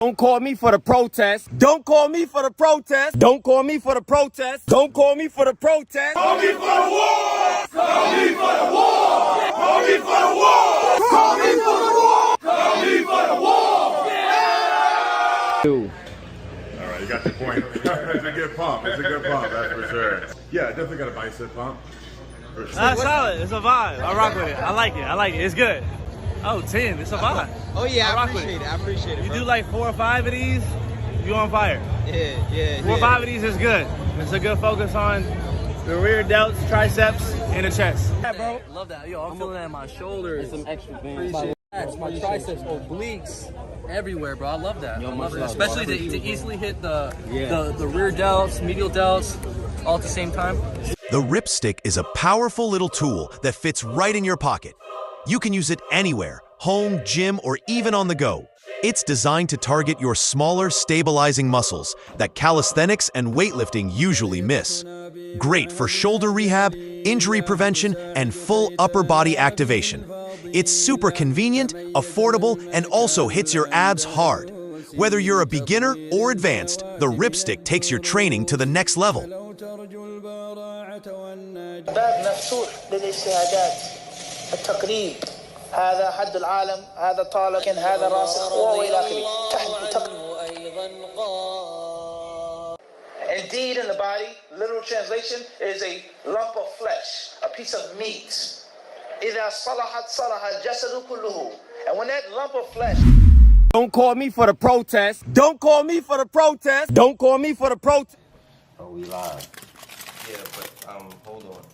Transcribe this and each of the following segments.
Don't call me for the protest. Don't call me for the protest. Don't call me for the protest. Don't call me for the protest. Call me for the war. Call me for the war. Call me for the war. Call me for the war. Call me for the war. All right, you got your point. It's a good pump. It's a good pump, that's for sure. Yeah, definitely got a bicep pump. For sure. That's solid. It's a vibe. I rock with it. I like it. I like it. It's good. Oh, 10. It's a vibe. Oh yeah, I appreciate it. I appreciate it. You bro. do like 4 or 5 of these, you on fire. Yeah. 4 or 5 of these is good. It's a good focus on the rear delts, triceps, and the chest. Yeah, bro. Love that. Yo, I'm feeling that in my shoulders. Some extra bands. My triceps, obliques, everywhere, bro. I love that. I love it. Especially to easily hit the rear delts, medial delts, all at the same time. The Ripstick is a powerful little tool that fits right in your pocket. You can use it anywhere, home, gym, or even on the go. It's designed to target your smaller, stabilizing muscles that calisthenics and weightlifting usually miss. Great for shoulder rehab, injury prevention, and full upper body activation. It's super convenient, affordable, and also hits your abs hard. Whether you're a beginner or advanced, the Ripstick takes your training to the next level. التقريب هذا حد العالم هذا طالق هذا راسخ والى اخره. Indeed, in the body, literal translation is a lump of flesh, a piece of meat. إذا صلحت صلح الجسد كله. And when that lump of flesh. Don't call me for the protest. Don't call me for the protest. Don't call me for the protest. Oh, we live. Yeah, but hold on.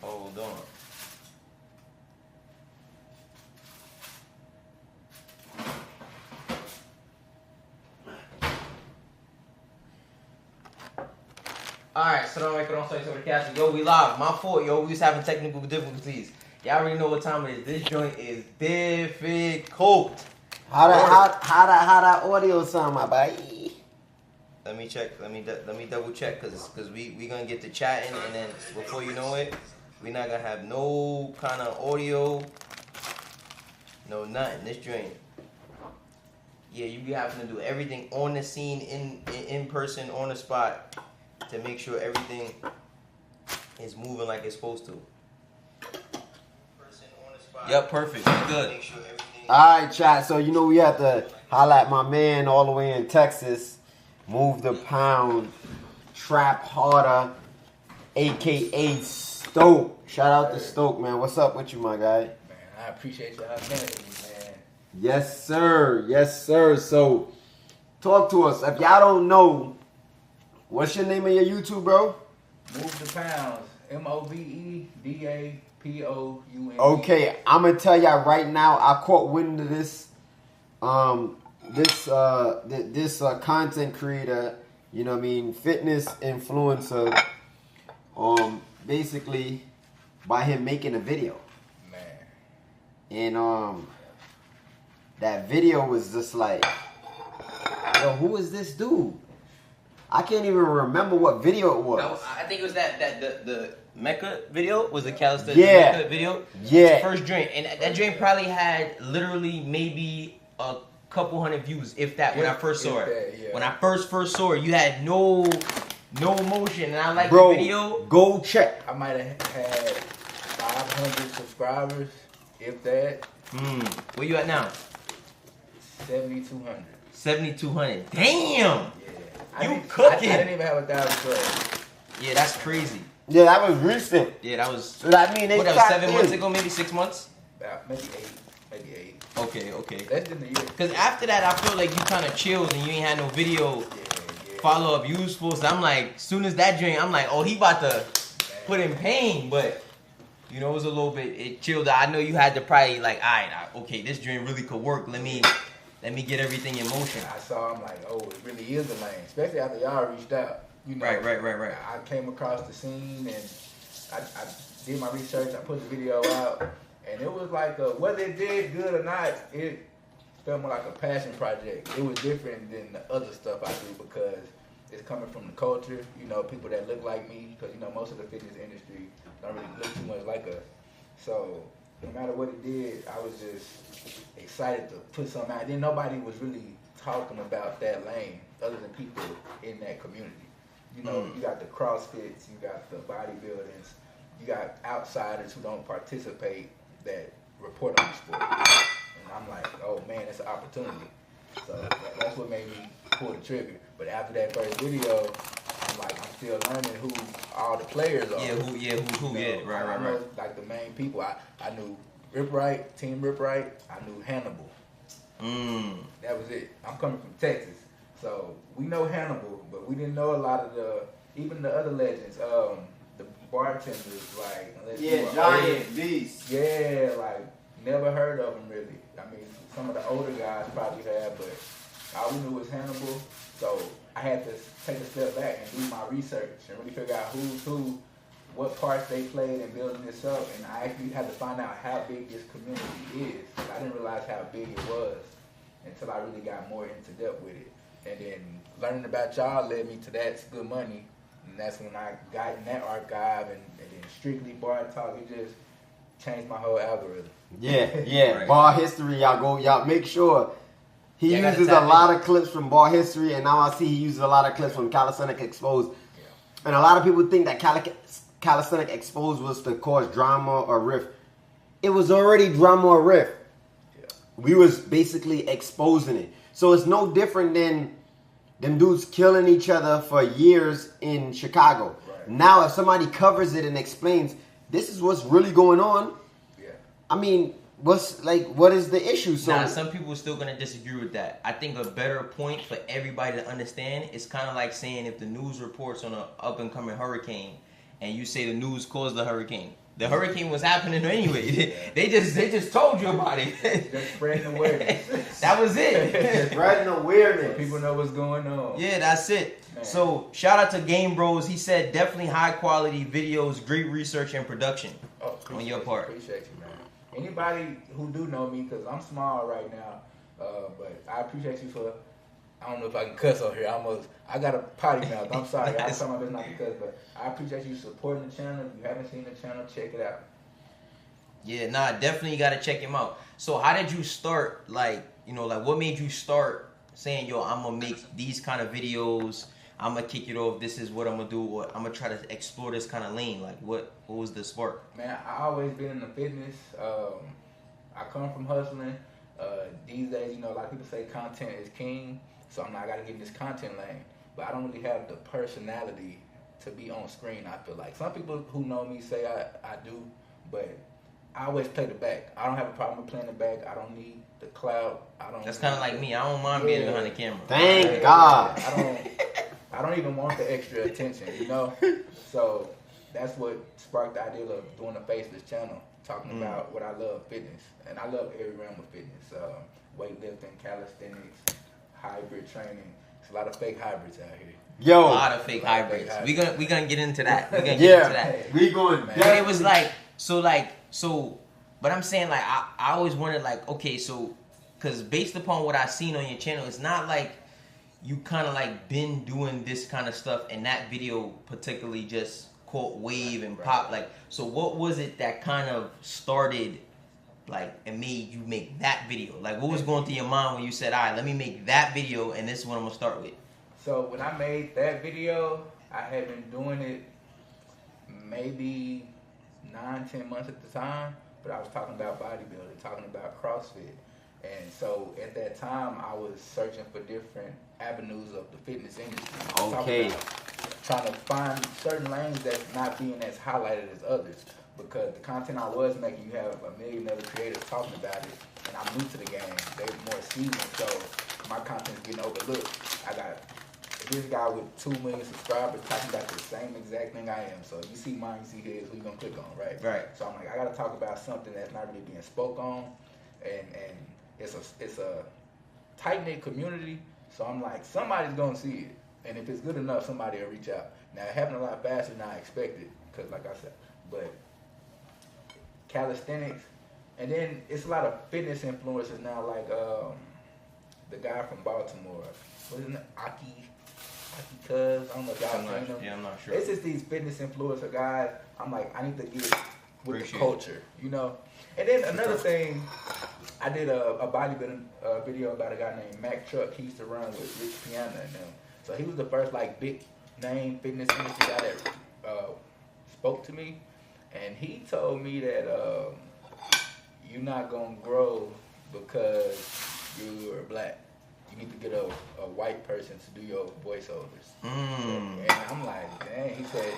Hold on. Alright, Assalamualaikum warahmatullahi wabarakatuh. Yo, we live. My fault, yo. We was having technical difficulties. Y'all already know what time it is. This joint is difficult. How that audio sound, my boy? Let me check. Let me double check, cause we gonna get to chatting, and then before you know it, we not gonna have no kind of audio, no nothing. This joint. Yeah, you be having to do everything on the scene, in person, on the spot, to make sure everything is moving like it's supposed to. Yep, perfect. Good. All right, chat. So you know we have to highlight my man all the way in Texas. Move the pound, trap harder, aka Stoke. Shout out to Stoke, man. What's up with you, my guy? Man, I appreciate y'all having me, man. Yes, sir. Yes, sir. So, talk to us. If y'all don't know, what's your name of your YouTube, bro? Move the pounds. MOVEDAPOUND. Okay, I'm gonna tell y'all right now. I caught wind of this. This content creator, you know what I mean, fitness influencer, basically by him making a video. Man. And that video was just like, yo, who is this dude? I can't even remember what video it was. No, I think it was the Mecca video. Was the Calisthenics Mecca video? Yeah. First drink, and that drink probably had literally maybe a couple hundred views, if that. When I first saw it, yeah. When I first saw it, you had no emotion, and I like the video. Go check. I might have had 500 subscribers, if that. Where you at now? 7,200. 7,200. Damn. Yeah. You cooking? I didn't even have 1,000 subs. Yeah, that's crazy. Yeah, that was recent. Yeah, that was. So that mean what, that was 7 months ago, maybe 6 months. About maybe 8. Okay. Less than a year. Cause after that, I feel like you kind of chilled and you ain't had no video follow up useful. So I'm like, soon as that drink, I'm like, oh, he about to put in pain. But you know, it was a little bit. It chilled. I know you had to probably like, all right, okay, this drink really could work. Let me get everything in motion. I saw him like, oh, it really is a lane, especially after y'all reached out. You know, Right. I came across the scene and I did my research. I put the video out, and it was like whether it did good or not, it felt more like a passion project. It was different than the other stuff I do because it's coming from the culture. You know, people that look like me, because you know most of the fitness industry don't really look too much like us. So no matter what it did, I was just excited to put something out. Then nobody was really talking about that lane other than people in that community. You know, you got the CrossFits, you got the bodybuildings, you got outsiders who don't participate that report on the sport. And I'm like, oh man, it's an opportunity. So that's what made me pull the trigger. But after that first video, I'm like, I'm still learning who all the players are. Right. I know, like the main people. I knew Rip Wright, Team Rip Wright. I knew Hannibal. That was it. I'm coming from Texas, so we know Hannibal, but we didn't know a lot of even the other legends. The bartenders, like Giant Beast. Yeah, like never heard of them really. I mean, some of the older guys probably have, but all we knew was Hannibal. So I had to take a step back and do my research and really figure out who's who, what parts they played in building this up, and I actually had to find out how big this community is. I didn't realize how big it was until I really got more into depth with it. And then learning about y'all led me to That's Good Money, and that's when I got in that archive, and then Strictly Bar Talk, it just changed my whole algorithm. Yeah. Right. Bar History, y'all make sure. He uses a lot of clips from Bar History, and now I see he uses a lot of clips from Calisthenics Exposed. Yeah. And a lot of people think that Calisthenics Exposed was to cause drama or riff. It was already drama or riff. Yeah. We was basically exposing it. So it's no different than them dudes killing each other for years in Chicago. Right. Now if somebody covers it and explains, this is what's really going on. Yeah. I mean, what is the issue? So now, some people are still gonna disagree with that. I think a better point for everybody to understand is kind of like saying if the news reports on an up and coming hurricane, and you say the news caused the hurricane. The hurricane was happening anyway. They just told you about it. Just spreading awareness. That was it. Spreading awareness. So people know what's going on. Yeah, that's it. Man. So shout out to Game Bros. He said definitely high quality videos, great research and production on your part. Appreciate you, man. Anybody who do know me, because I'm small right now, but I appreciate you for, I don't know if I can cuss on here. I got a potty mouth. I'm sorry. I try my best not to cuss, but I appreciate you supporting the channel. If you haven't seen the channel, check it out. Yeah, definitely got to check him out. So how did you start, what made you start saying, yo, I'm going to make these kind of videos, I'm going to kick it off, this is what I'm going to do, or I'm going to try to explore this kind of lane? Like, what was the spark? Man, I always been in the fitness. I come from hustling. These days, a lot of people say content is king, so I got to get in this content lane. But I don't really have the personality to be on screen, I feel like. Some people who know me say I do, but I always play the back. I don't have a problem with playing the back. I don't need the clout. That's kind of like me. I don't mind being behind the camera. Thank God. I don't even want the extra attention, So that's what sparked the idea of doing a faceless channel, talking about what I love, fitness. And I love every realm of fitness. Weightlifting, calisthenics, hybrid training. There's a lot of fake hybrids out here. Yo, a lot of fake hybrids. We gonna get into that. We going. But it was but I'm saying I always wondered okay, so because based upon what I've seen on your channel, it's not like you kind of been doing this kind of stuff, and that video particularly just caught wave and pop. So what was it that kind of started and made you make that video? What was going through your mind when you said, all right, let me make that video, and this is what I'm gonna start with? So when I made that video, I had been doing it maybe 9-10 months at the time, but I was talking about bodybuilding, talking about CrossFit. And so at that time, I was searching for different avenues of the fitness industry. Okay. Trying to find certain lanes that's not being as highlighted as others. Because the content I was making, you have a million other creators talking about it, and I'm new to the game. They're more seasoned, so my content's getting overlooked. I got this guy with 2 million subscribers talking about the same exact thing I am. So you see mine, you see his, who you gonna click on, right? Right. So I'm I gotta talk about something that's not really being spoke on, and it's a tight-knit community. So I'm somebody's gonna see it, and if it's good enough, somebody will reach out. Now it happened a lot faster than I expected, because like I said, but calisthenics, and then it's a lot of fitness influencers now, the guy from Baltimore, what's his name? Aki Cuz, I don't know if y'all seen him. Yeah, I'm not sure. It's just these fitness influencer guys. I'm I need to get with the culture, And then another thing, I did a bodybuilding video about a guy named Mac Truck. He used to run with Rich Piana and them. So he was the first like big name fitness industry guy that spoke to me, and he told me that you're not gonna grow because you're black. You need to get a white person to do your voiceovers. And I'm like, dang.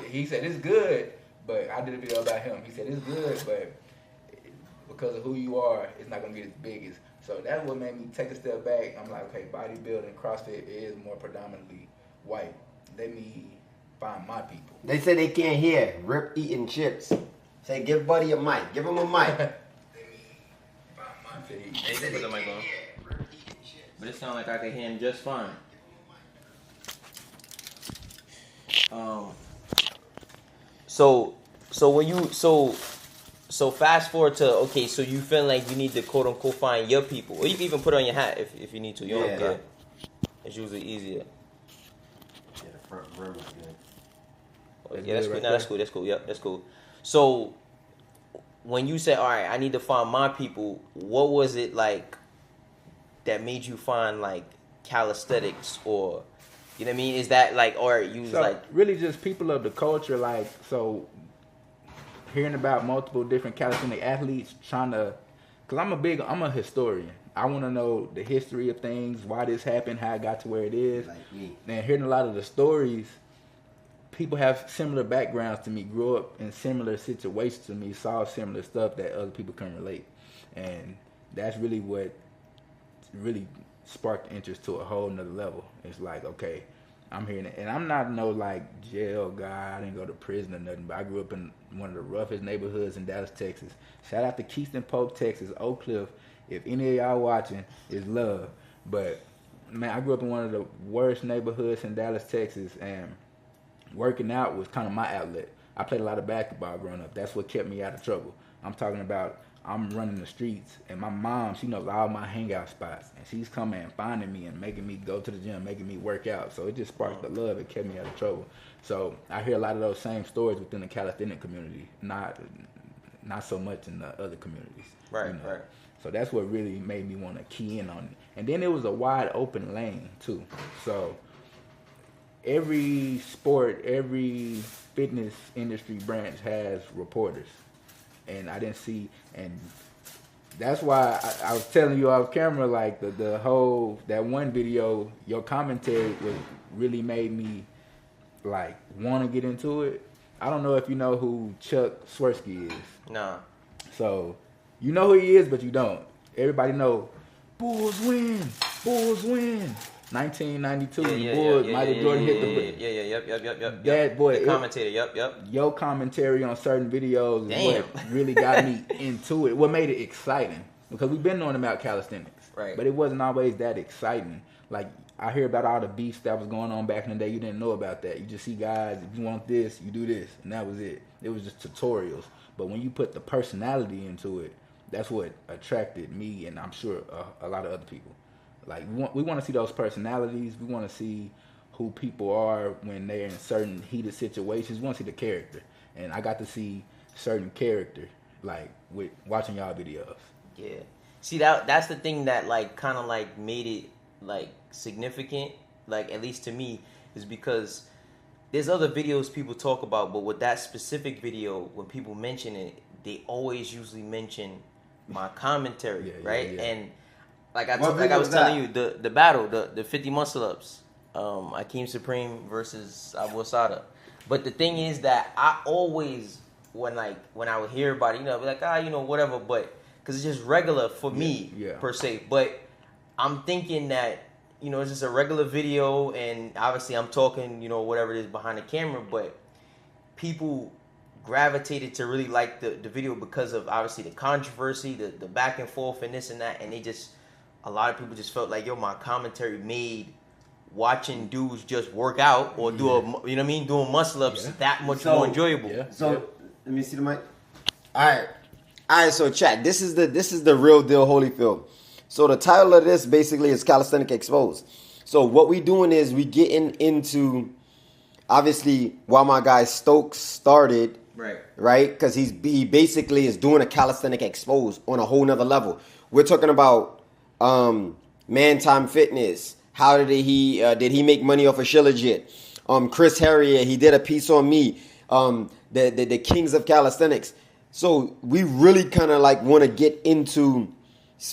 He said it's good, but I did a video about him. He said it's good, but because of who you are, it's not gonna get as big as. So that's what made me take a step back. I'm like, okay, bodybuilding, CrossFit is more predominantly white. Let me find my people. They say they can't hear. Rip eating chips. Say, give Buddy a mic. Give him a mic. They said the mic on. But it sounds like I can hear him just fine. So when you so fast forward to okay, so you feel like you need to quote unquote find your people, or you can even put it on your hat if you need to. You don't care. It's usually easier. Yeah, the front row is good. Yeah, that's cool. No, that's cool. That's cool. Yep, that's cool. So when you said, all right, I need to find my people, what was it like that made you find like calisthenics, or you know what I mean? Is that like, or you was like really just people of the culture, like, so hearing about multiple different calisthenic athletes trying to, cause I'm a historian. I want to know the history of things, why this happened, how it got to where it is. Like me. And hearing a lot of the stories, people have similar backgrounds to me, grew up in similar situations to me, saw similar stuff that other people can relate. And that's really what really sparked interest to a whole nother level. It's like, okay, I'm hearing it. And I'm not no like jail guy. I didn't go to prison or nothing, but I grew up in one of the roughest neighborhoods in Dallas, Texas. Shout out to Keystone Pope, Texas, Oak Cliff. If any of y'all watching, it's love. But man, I grew up in one of the worst neighborhoods in Dallas, Texas, and working out was kind of my outlet. I played a lot of basketball growing up. That's what kept me out of trouble. I'm talking about I'm running the streets, and my mom, she knows all my hangout spots, and she's coming and finding me and making me go to the gym, making me work out. So it just sparked the love. It kept me out of trouble. So I hear a lot of those same stories within the calisthenic community, not so much in the other communities. Right, you know? right. So that's what really made me want to key in on it. And then it was a wide open lane too. So every sport, every fitness industry branch has reporters. And I didn't see, and that's why I was telling you off camera, like the whole, that one video, your commentary was really made me like want to get into it. I don't know if you know who Chuck Swirsky is. Nah. So you know who he is, but you don't. Everybody know Bulls win, Bulls win. 1992, the Bulls, Michael Jordan hit the yep. That boy, the commentator, yep. Your commentary on certain videos is what really got me into it. What made it exciting? Because we've been knowing about calisthenics, right? But it wasn't always that exciting. Like I hear about all the beefs that was going on back in the day. You didn't know about that. You just see guys, if you want this, you do this, and that was it. It was just tutorials. But when you put the personality into it, that's what attracted me, and I'm sure a lot of other people. Like we want to see those personalities. We want to see who people are when they're in certain heated situations. We want to see the character, and I got to see certain character like with watching y'all videos. Yeah, see that's the thing that like kind of like made it like significant, like at least to me, is because there's other videos people talk about, but with that specific video, when people mention it, they always usually mention my commentary, right? Yeah. And like I was telling you, the battle, the 50 muscle ups, Akeem Supreme versus Abu Asada. But the thing is that I always, when I would hear about it, you know, be like, whatever, but because it's just regular for me per se. But I'm thinking that, it's just a regular video, and obviously I'm talking, whatever it is behind the camera, but people gravitated to really like the video because of obviously the controversy, the back and forth and this and that, and a lot of people just felt like, my commentary made watching dudes just work out or doing muscle ups that much more enjoyable. Yeah. So let me see the mic. All right. So chat. This is the real deal, Holyfield. So the title of this basically is Calisthenic Exposed. So what we doing is we getting into, obviously, while my guy Stokes started Right? Because he basically is doing a calisthenic expose on a whole nother level. We're talking about Man Time Fitness. How did he make money off of Shilajit? Chris Harrier, he did a piece on me. The Kings of Calisthenics. So we really kind of like want to get into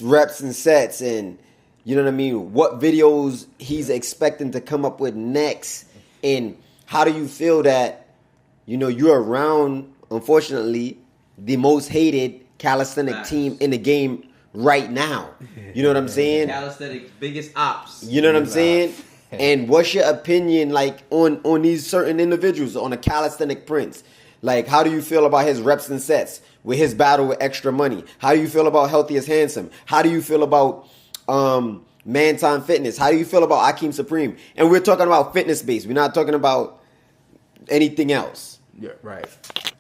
reps and sets, and you know what I mean, what videos he's expecting to come up with next, and how do you feel that, you know, you're around, unfortunately, the most hated calisthenic team in the game right now. You know what I'm saying? Calisthenics biggest ops. You know what I'm saying? And what's your opinion like on these certain individuals, on a calisthenic prince? Like, how do you feel about his reps and sets with his battle with Extra Money? How do you feel about Healthy as Handsome? How do you feel about Man Time Fitness? How do you feel about Akeem Supreme? And we're talking about fitness based. We're not talking about anything else. Yeah, right.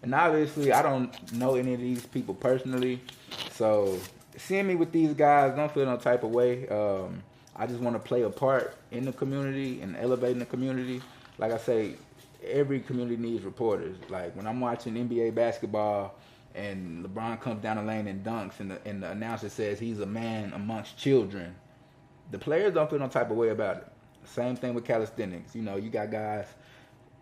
And obviously, I don't know any of these people personally, so seeing me with these guys, don't feel no type of way. I just want to play a part in the community and elevating the community. Like I say, every community needs reporters. Like when I'm watching NBA basketball and LeBron comes down the lane and dunks, and the announcer says he's a man amongst children, the players don't feel no type of way about it. Same thing with calisthenics. You know, you got guys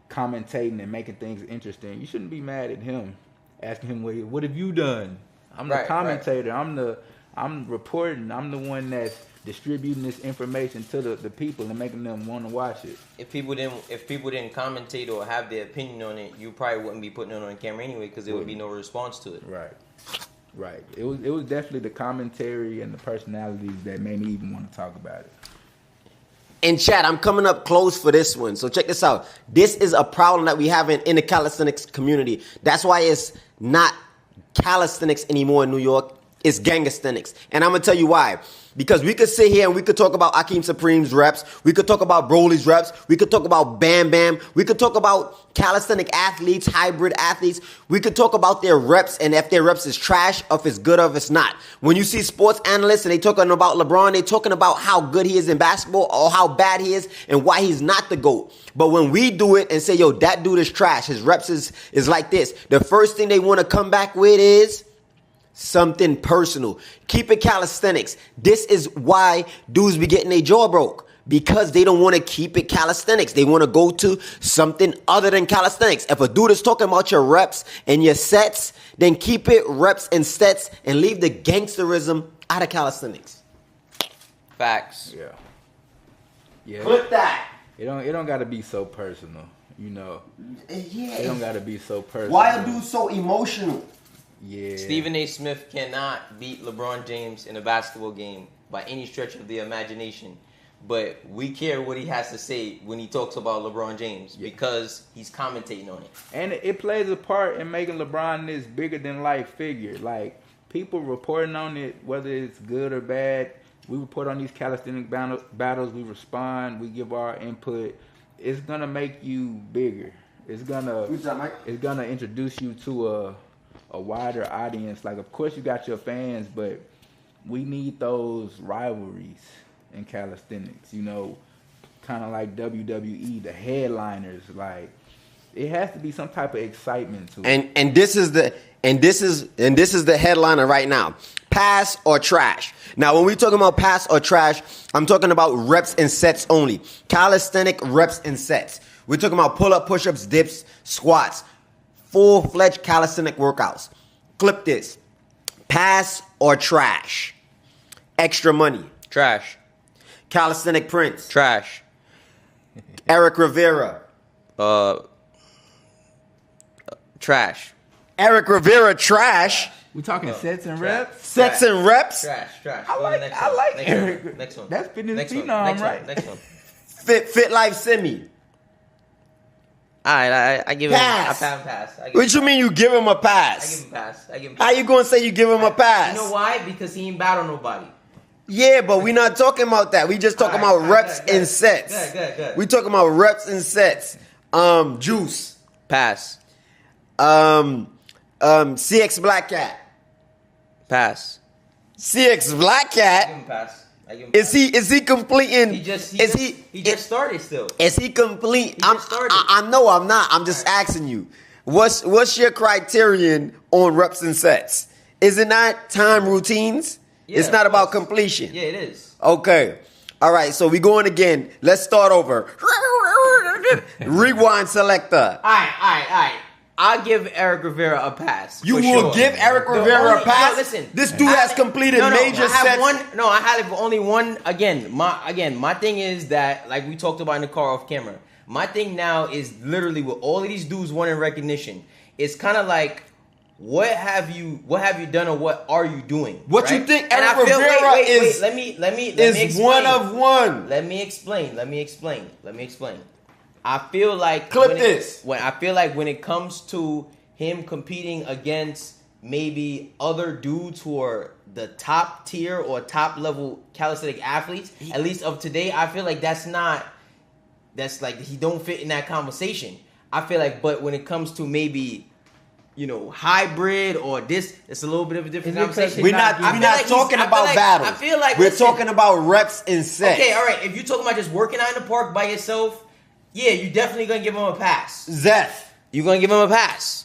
commentating and making things interesting. You shouldn't be mad at him, asking him, what have you done? I'm the commentator. Right. I'm reporting. I'm the one that's distributing this information to the people and making them want to watch it. If people didn't commentate or have their opinion on it, you probably wouldn't be putting it on camera anyway, because there would be no response to it. Right. It was definitely the commentary and the personalities that made me even want to talk about it. And chat, I'm coming up close for this one. So check this out. This is a problem that we have in the calisthenics community. That's why it's not calisthenics anymore in New York. It's gangasthenics. And I'm going to tell you why. Because we could sit here and we could talk about Akeem Supreme's reps. We could talk about Broly's reps. We could talk about Bam Bam. We could talk about calisthenic athletes, hybrid athletes. We could talk about their reps and if their reps is trash, or if it's good, or if it's not. When you see sports analysts and they talking about LeBron, they talking about how good he is in basketball or how bad he is and why he's not the GOAT. But when we do it and say, yo, that dude is trash, his reps is like this, the first thing they want to come back with is something personal. Keep it calisthenics. This is why dudes be getting their jaw broke, because they don't want to keep it calisthenics. They want to go to something other than calisthenics. If a dude is talking about your reps and your sets, then keep it reps and sets and leave the gangsterism out of calisthenics. Facts. Yeah. Put that. It don't got to be so personal, you know. Yeah. It don't got to be so personal. Why are dudes so emotional? Yeah. Stephen A. Smith cannot beat LeBron James in a basketball game by any stretch of the imagination. But we care what he has to say when he talks about LeBron James, because he's commentating on it. And it plays a part in making LeBron this bigger than life figure. Like, people reporting on it, whether it's good or bad. We report on these calisthenic battles. We respond. We give our input. It's gonna make you bigger. It's gonna introduce you to a wider audience. Like, of course you got your fans, but we need those rivalries in calisthenics, you know, kind of like WWE, the headliners. Like, it has to be some type of excitement to it. And this is the headliner right now. Pass or trash. Now, when we talking about pass or trash, I'm talking about reps and sets only. Calisthenic reps and sets. We're talking about pull-up, push-ups, dips, squats. Full-fledged calisthenic workouts. Clip this. Pass or trash. Extra Money. Trash. Calisthenic Prince. Trash. Eric Rivera. Trash. Eric Rivera, trash. We talking sets and reps? Sets and reps? Trash. I like Eric. Next one. That's fitness phenom, right? Next one. Fit Life Semi. All right, I give him pass. a pass. What you mean you give him a pass? I give him a pass. How you gonna say you give him a pass? You know why? Because he ain't battle nobody. Yeah, but we're not talking about that. We just talking about reps and sets. Good. We talking about reps and sets. Juice. Pass. CX Black Cat. Pass. CX Black Cat. I give him a pass. Is he completing? He just started still. Is he complete? I know I'm not. I'm just asking you. What's your criterion on reps and sets? Is it not time routines? Yeah, it's not of about course. completion. Yeah, it is. Okay. All right, so we going again. Let's start over. Rewind selector. All right. I'll give Eric Rivera a pass. You for will sure. give Eric The Rivera only- a pass? No, listen. This dude has completed major I have sets. I have only one. My thing is that, like we talked about in the car off camera, my thing now is literally with all of these dudes wanting recognition. It's kind of like, what have you done or what are you doing? What you right? think And I Eric feel- Rivera wait, is? Let me Is explain. one of one. Let me explain. I feel like Clip when this. I feel like when it comes to him competing against maybe other dudes who are the top tier or top level calisthenic athletes, at least of today, I feel like that's like he don't fit in that conversation. I feel like, but when it comes to maybe, hybrid or this, it's a little bit of a different Is it 'cause conversation. We're I not feel like talking I feel about like- battles. I feel like, we're listen. talking about reps and sets. Okay, all right. If you're talking about just working out in the park by yourself, yeah, you definitely gonna give him a pass. Zeth. You're gonna give him a pass.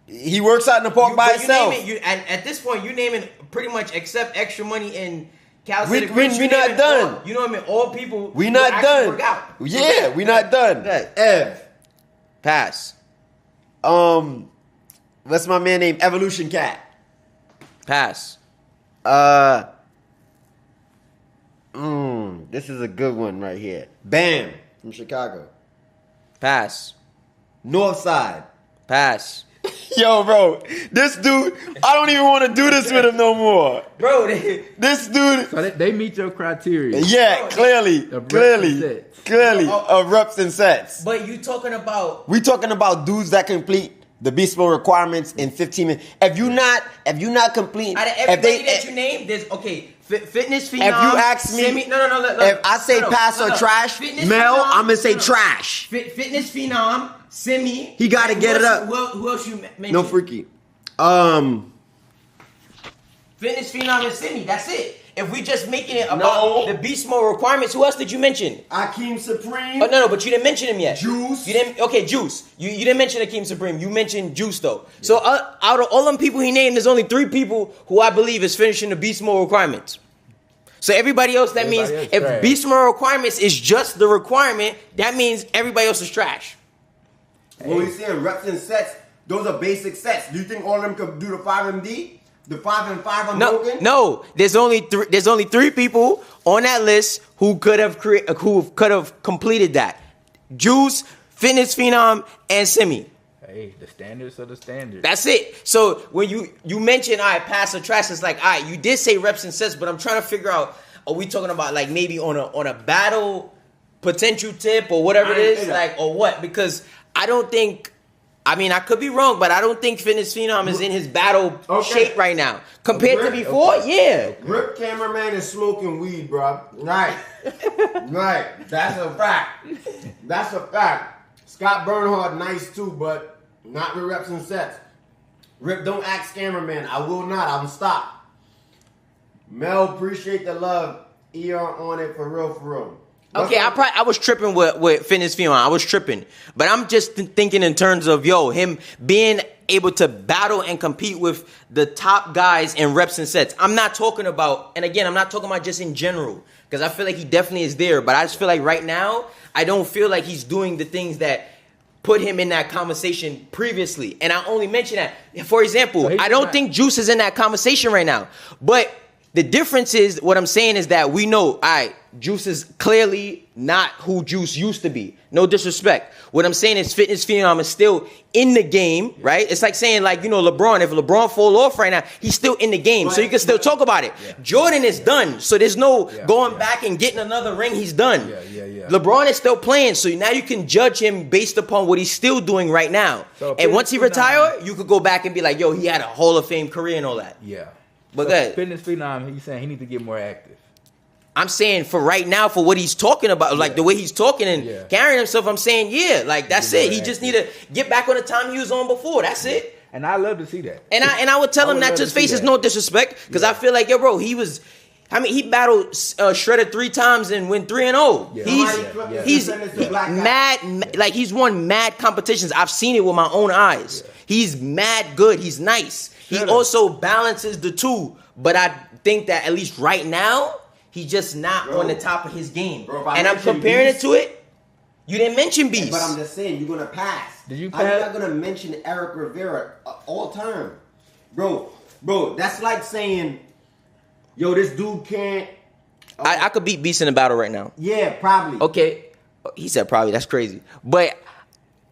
He works out in the park by But himself. and at this point, you're naming pretty much except extra money in calisthenics. We not done. You know what I mean? All people. We who not actually done. Work out. Yeah, we not done. Okay. Ev. Pass. What's my man named Evolution Cat? Pass. This is a good one right here. Bam from Chicago. Pass. Northside. Pass. Yo, bro, this dude, I don't even want to do this with him no more. Bro, This dude, So they meet your criteria. yeah, clearly, Of reps and sets. of reps and sets. but you talking about We talking about dudes that complete the beast mode requirements in 15 minutes. If you not completing, out of everybody that you named, there's fitness phenom. If you ask me, Semi, no, if I say pass or trash, Fitness Mel, phenom- I'm gonna say no. trash. Fitness phenom, semi. He gotta Who get it else- up. Who else you mentioned? No freaky. Fitness phenom and semi. That's it. If we just making it about No. the beast mode requirements, who else did you mention? Akeem Supreme. Oh no, but you didn't mention him yet. Juice. You didn't. Okay, Juice. You didn't mention Akeem Supreme. You mentioned Juice though. So out of all them people he named, there's only 3 people who I believe is finishing the beast mode requirements. So everybody else, that Everybody means else if trash. beast mode requirements is just the requirement, that means everybody else is trash. When we say reps and sets, those are basic sets. Do you think all of them could do the 5MD? The 5 and 5 unbroken? No. There's only 3 people on that list who could have completed that. Juice, Fitness Phenom, and Simi. Hey, the standards are the standards. That's it. So when you mention, all right, pass or trash, it's like, all right, you did say reps and sets, but I'm trying to figure out, are we talking about like maybe on a battle potential tip or whatever it is, like, or what? Because I don't think. I mean, I could be wrong, but I don't think Fitness Phenom is in his battle shape right now. Compared to before, yeah. Rip cameraman is smoking weed, bro. Right. Right. That's a fact. That's a fact. Scott Bernhardt, nice too, but not with reps and sets. Rip, don't ask cameraman. I will not. I'm stop. Mel, appreciate the love. ER on it for real, for real. Okay, I was tripping with Fitness Phenom. I was tripping. But I'm just thinking in terms of, him being able to battle and compete with the top guys in reps and sets. I'm not talking about, and again, I'm not talking about just in general, because I feel like he definitely is there. But I just feel like right now, I don't feel like he's doing the things that put him in that conversation previously. And I only mention that. For example, So I don't think Juice is in that conversation right now. But the difference is, what I'm saying is that we know, all right, Juice is clearly not who Juice used to be. No disrespect. What I'm saying is Fitness Phenom is still in the game, right? It's like saying, like, LeBron. If LeBron fall off right now, he's still in the game. So you can still talk about it. Yeah. Jordan is done. So there's no going back and getting another ring. He's done. Yeah. LeBron is still playing. So now you can judge him based upon what he's still doing right now. So And once he Fitness Phenom- retire, you could go back and be like, he had a Hall of Fame career and all that. Yeah. But So go ahead. Fitness Phenom, he's saying he needs to get more active. I'm saying for right now, for what he's talking about, like the way he's talking and carrying himself, I'm saying, like that's it. He just need to get back on the time he was on before. That's it. And I love to see that. And I would tell him that love to his to see face is that. no disrespect, because I feel like, bro, he was I mean, he battled Shredder 3 times and went 3-0. Yeah. He's mad. Like, he's won mad competitions. I've seen it with my own eyes. Yeah. He's mad good. He's nice. He also balances the two. But I think that at least right now, he's just not on the top of his game. And I'm comparing it to it. You didn't mention Beast. But I'm just saying, you're going to pass. Did you pass? I'm not going to mention Eric Rivera all time. Bro, that's like saying, yo, this dude can't. I could beat Beast in a battle right now. Yeah, probably. Okay. He said probably. That's crazy. But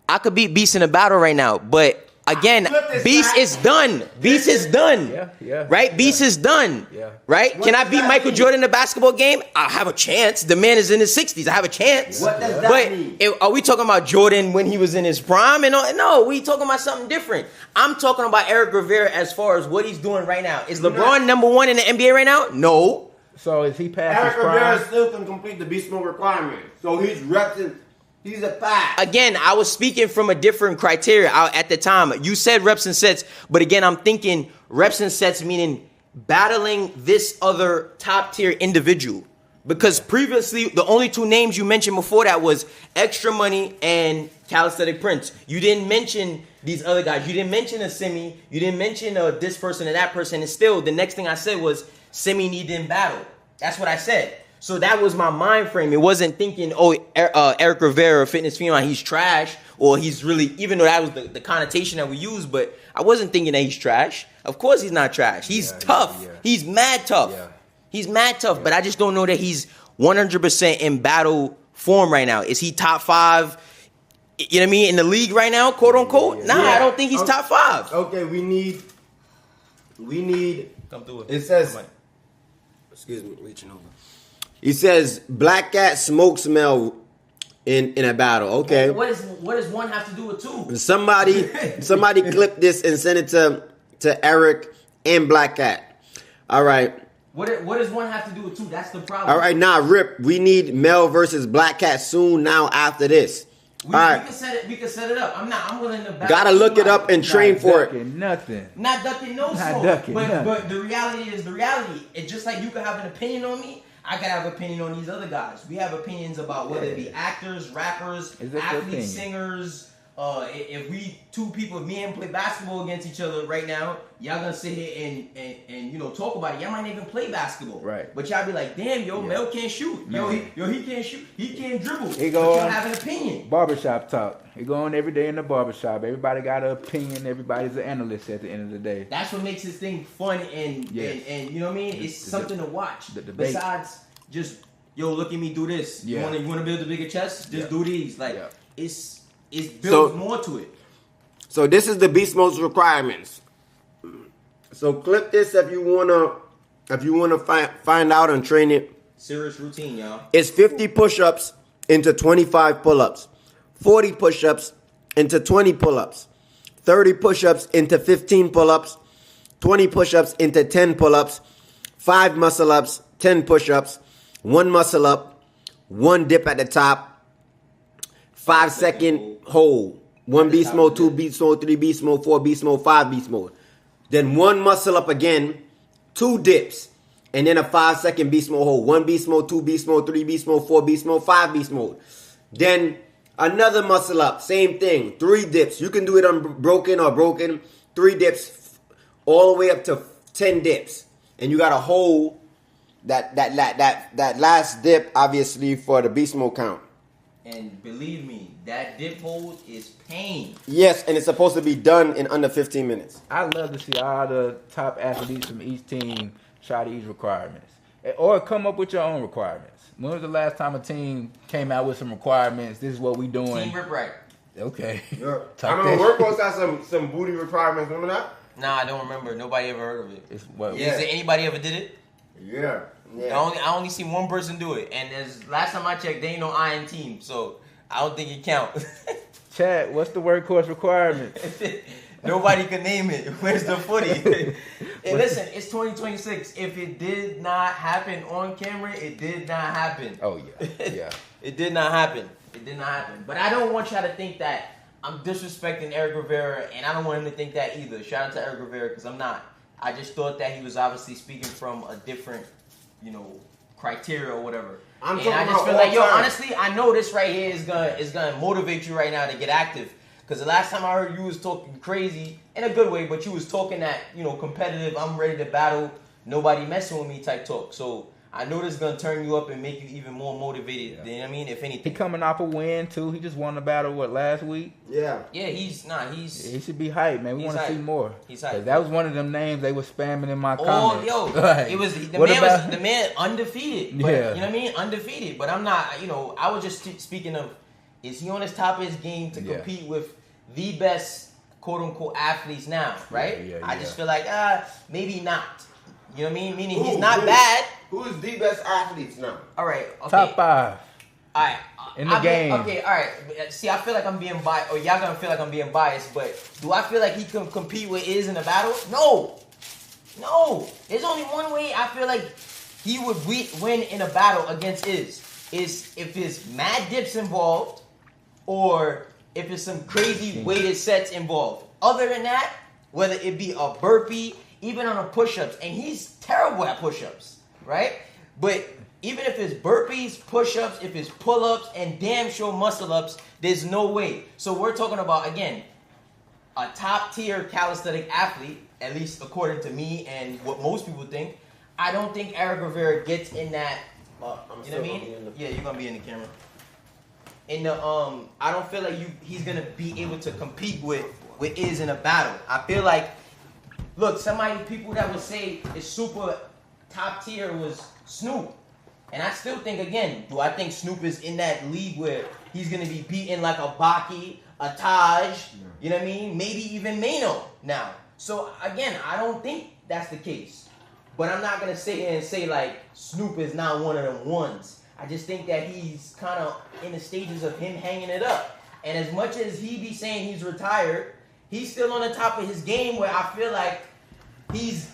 I could beat Beast in a battle right now. But again, Beast is done. Beast is done. Yeah. Right? Beast is done. Yeah. Right? Can I beat Michael Jordan in a basketball game? I have a chance. The man is in his 60s. I have a chance. What does that mean? Are we talking about Jordan when he was in his prime? No, we talking about something different. I'm talking about Eric Rivera as far as what he's doing right now. Is LeBron number 1 in the NBA right now? No. So is he past Eric his prime? Rivera still can complete the beast mode requirement. So he's repping. He's a fact. Again, I was speaking from a different criteria at the time. You said reps and sets, but again, I'm thinking reps and sets meaning battling this other top tier individual. Because previously, the only 2 names you mentioned before that was Extra Money and Calisthenics Prince. You didn't mention these other guys. You didn't mention a Simi. You didn't mention this person or that person. And still, the next thing I said was Simi needed battle. That's what I said. So that was my mind frame. It wasn't thinking, Eric Rivera, fitness female, he's trash, or he's really, even though that was the connotation that we used, but I wasn't thinking that he's trash. Of course he's not trash. He's tough. Yeah. He's mad tough. Yeah. He's mad tough, but I just don't know that he's 100% in battle form right now. Is he top 5, you know what I mean, in the league right now, quote unquote? Nah, I don't think he's top 5. Okay, we need. Come through it. It says, excuse me, reaching over. He says Black Cat smoke smell in a battle. Okay. What does one have to do with 2? Somebody clip this and send it to Eric and Black Cat. All right. What does one have to do with 2? That's the problem. All right, Rip. We need Mel versus Black Cat soon. Now after this. We can set it up. I'm willing to battle. Gotta look it up and train for it. Nothing. Not ducking no smoke. But the reality is the reality. It's just like you can have an opinion on me. I can have an opinion on these other guys. We have opinions about whether it be actors, rappers, athletes, singers. If we 2 people, me and him play basketball against each other right now, y'all gonna sit here and talk about it. Y'all might not even play basketball. Right. But y'all be like, damn, Mel can't shoot. No. He can't shoot. He can't dribble. He but y'all have an opinion. Barbershop talk. He go on every day in the barbershop. Everybody got an opinion. Everybody's an analyst at the end of the day. That's what makes this thing fun and you know what I mean? It's something to watch. Besides just, look at me do this. Yeah. You wanna build a bigger chest? Just do these. Like it's built more to it. So this is the beast mode's requirements. So clip this if you wanna find out and train it. Serious routine, y'all. It's 50 push-ups into 25 pull-ups, 40 push-ups into 20 pull-ups, 30 push-ups into 15 pull-ups, 20 push-ups into 10 pull-ups, 5 muscle-ups, 10 push-ups, 1 muscle-up, 1 dip at the top, 5-second hold, 1 beast mode, 2 beast mode, 3 beast mode, 4 beast mode, 5 beast mode. Then 1 muscle-up again, 2 dips, and then a 5-second beast mode hold. 1 beast mode, 2 beast mode, 3 beast mode, 4 beast mode, 5 beast mode. Then another muscle up, same thing. 3 dips. You can do it unbroken or broken. 3 dips, all the way up to 10 dips, and you got to hold that last dip, obviously, for the beast mode count. And believe me, that dip hold is pain. Yes, and it's supposed to be done in under 15 minutes. I love to see all the top athletes from each team try these requirements. Or come up with your own requirements. When was the last time a team came out with some requirements? This is what we doing. Team Rip Right. Okay. Yeah. I remember Workhorse had some booty requirements. Remember that? Nah, I don't remember. Nobody ever heard of it. Is there anybody ever did it? Yeah. I only see one person do it, and as last time I checked, they ain't no iron team, so I don't think it counts. Chad, what's the workhorse requirement? Nobody can name it. Where's the footy? Hey, listen, it's 2026. If it did not happen on camera, it did not happen. Oh yeah. It did not happen. But I don't want y'all to think that I'm disrespecting Eric Rivera, and I don't want him to think that either. Shout out to Eric Rivera, because I'm not. I just thought that he was obviously speaking from a different criteria or whatever. I'm and I talking just feel about like, yo, all time. honestly, I know this right here is gonna motivate you right now to get active. Because the last time I heard you was talking crazy in a good way, but you was talking that competitive. I'm ready to battle. Nobody messing with me type talk. So I know this is gonna turn you up and make you even more motivated. You know what I mean? If He anything. coming off a win too. He just won the battle last week. Yeah. Yeah, he's. He should be hyped, man. We He's want to see hyped. more. He's 'Cause hyped. that was one of them names they were spamming in my Oh, comments. yo, Like, it was the what man about- was the man undefeated. But, Yeah. You know what I mean? Undefeated. But I'm not. I was just speaking of. Is he on his top of his game to Yeah. compete with the best quote unquote athletes now? Right. Yeah, I yeah. just feel like maybe not. You know what I mean? Meaning he's Who? not Who? bad. Who's the best athletes now? All right. Okay. top 5. All right. In the game. Okay, all right. See, I feel like I'm being biased, or y'all gonna feel like I'm being biased, but do I feel like he can compete with Iz in a battle? No. There's only one way I feel like he would win in a battle against Iz. Is if there's mad dips involved, or if it's some crazy weighted sets involved. Other than that, whether it be a burpee, even on a push-ups, and he's terrible at push-ups, right? But even if it's burpees, push-ups, if it's pull-ups, and damn sure muscle-ups, there's no way. So we're talking about, again, a top-tier calisthenic athlete, at least according to me and what most people think. I don't think Eric Rivera gets in that, you know what I mean? Yeah, you're going to be in the camera. In the, I don't feel like he's going to be able to compete with Iz in a battle. I feel like, look, people that would say is super top tier was Snoop. And I still think, again, do I think Snoop is in that league where he's going to be beating like a Baki, a Taj, you know what I mean? Maybe even Mano now. So, again, I don't think that's the case. But I'm not going to sit here and say, like, Snoop is not one of them ones. I just think that he's kind of in the stages of him hanging it up. And as much as he be saying he's retired, he's still on the top of his game where I feel like he's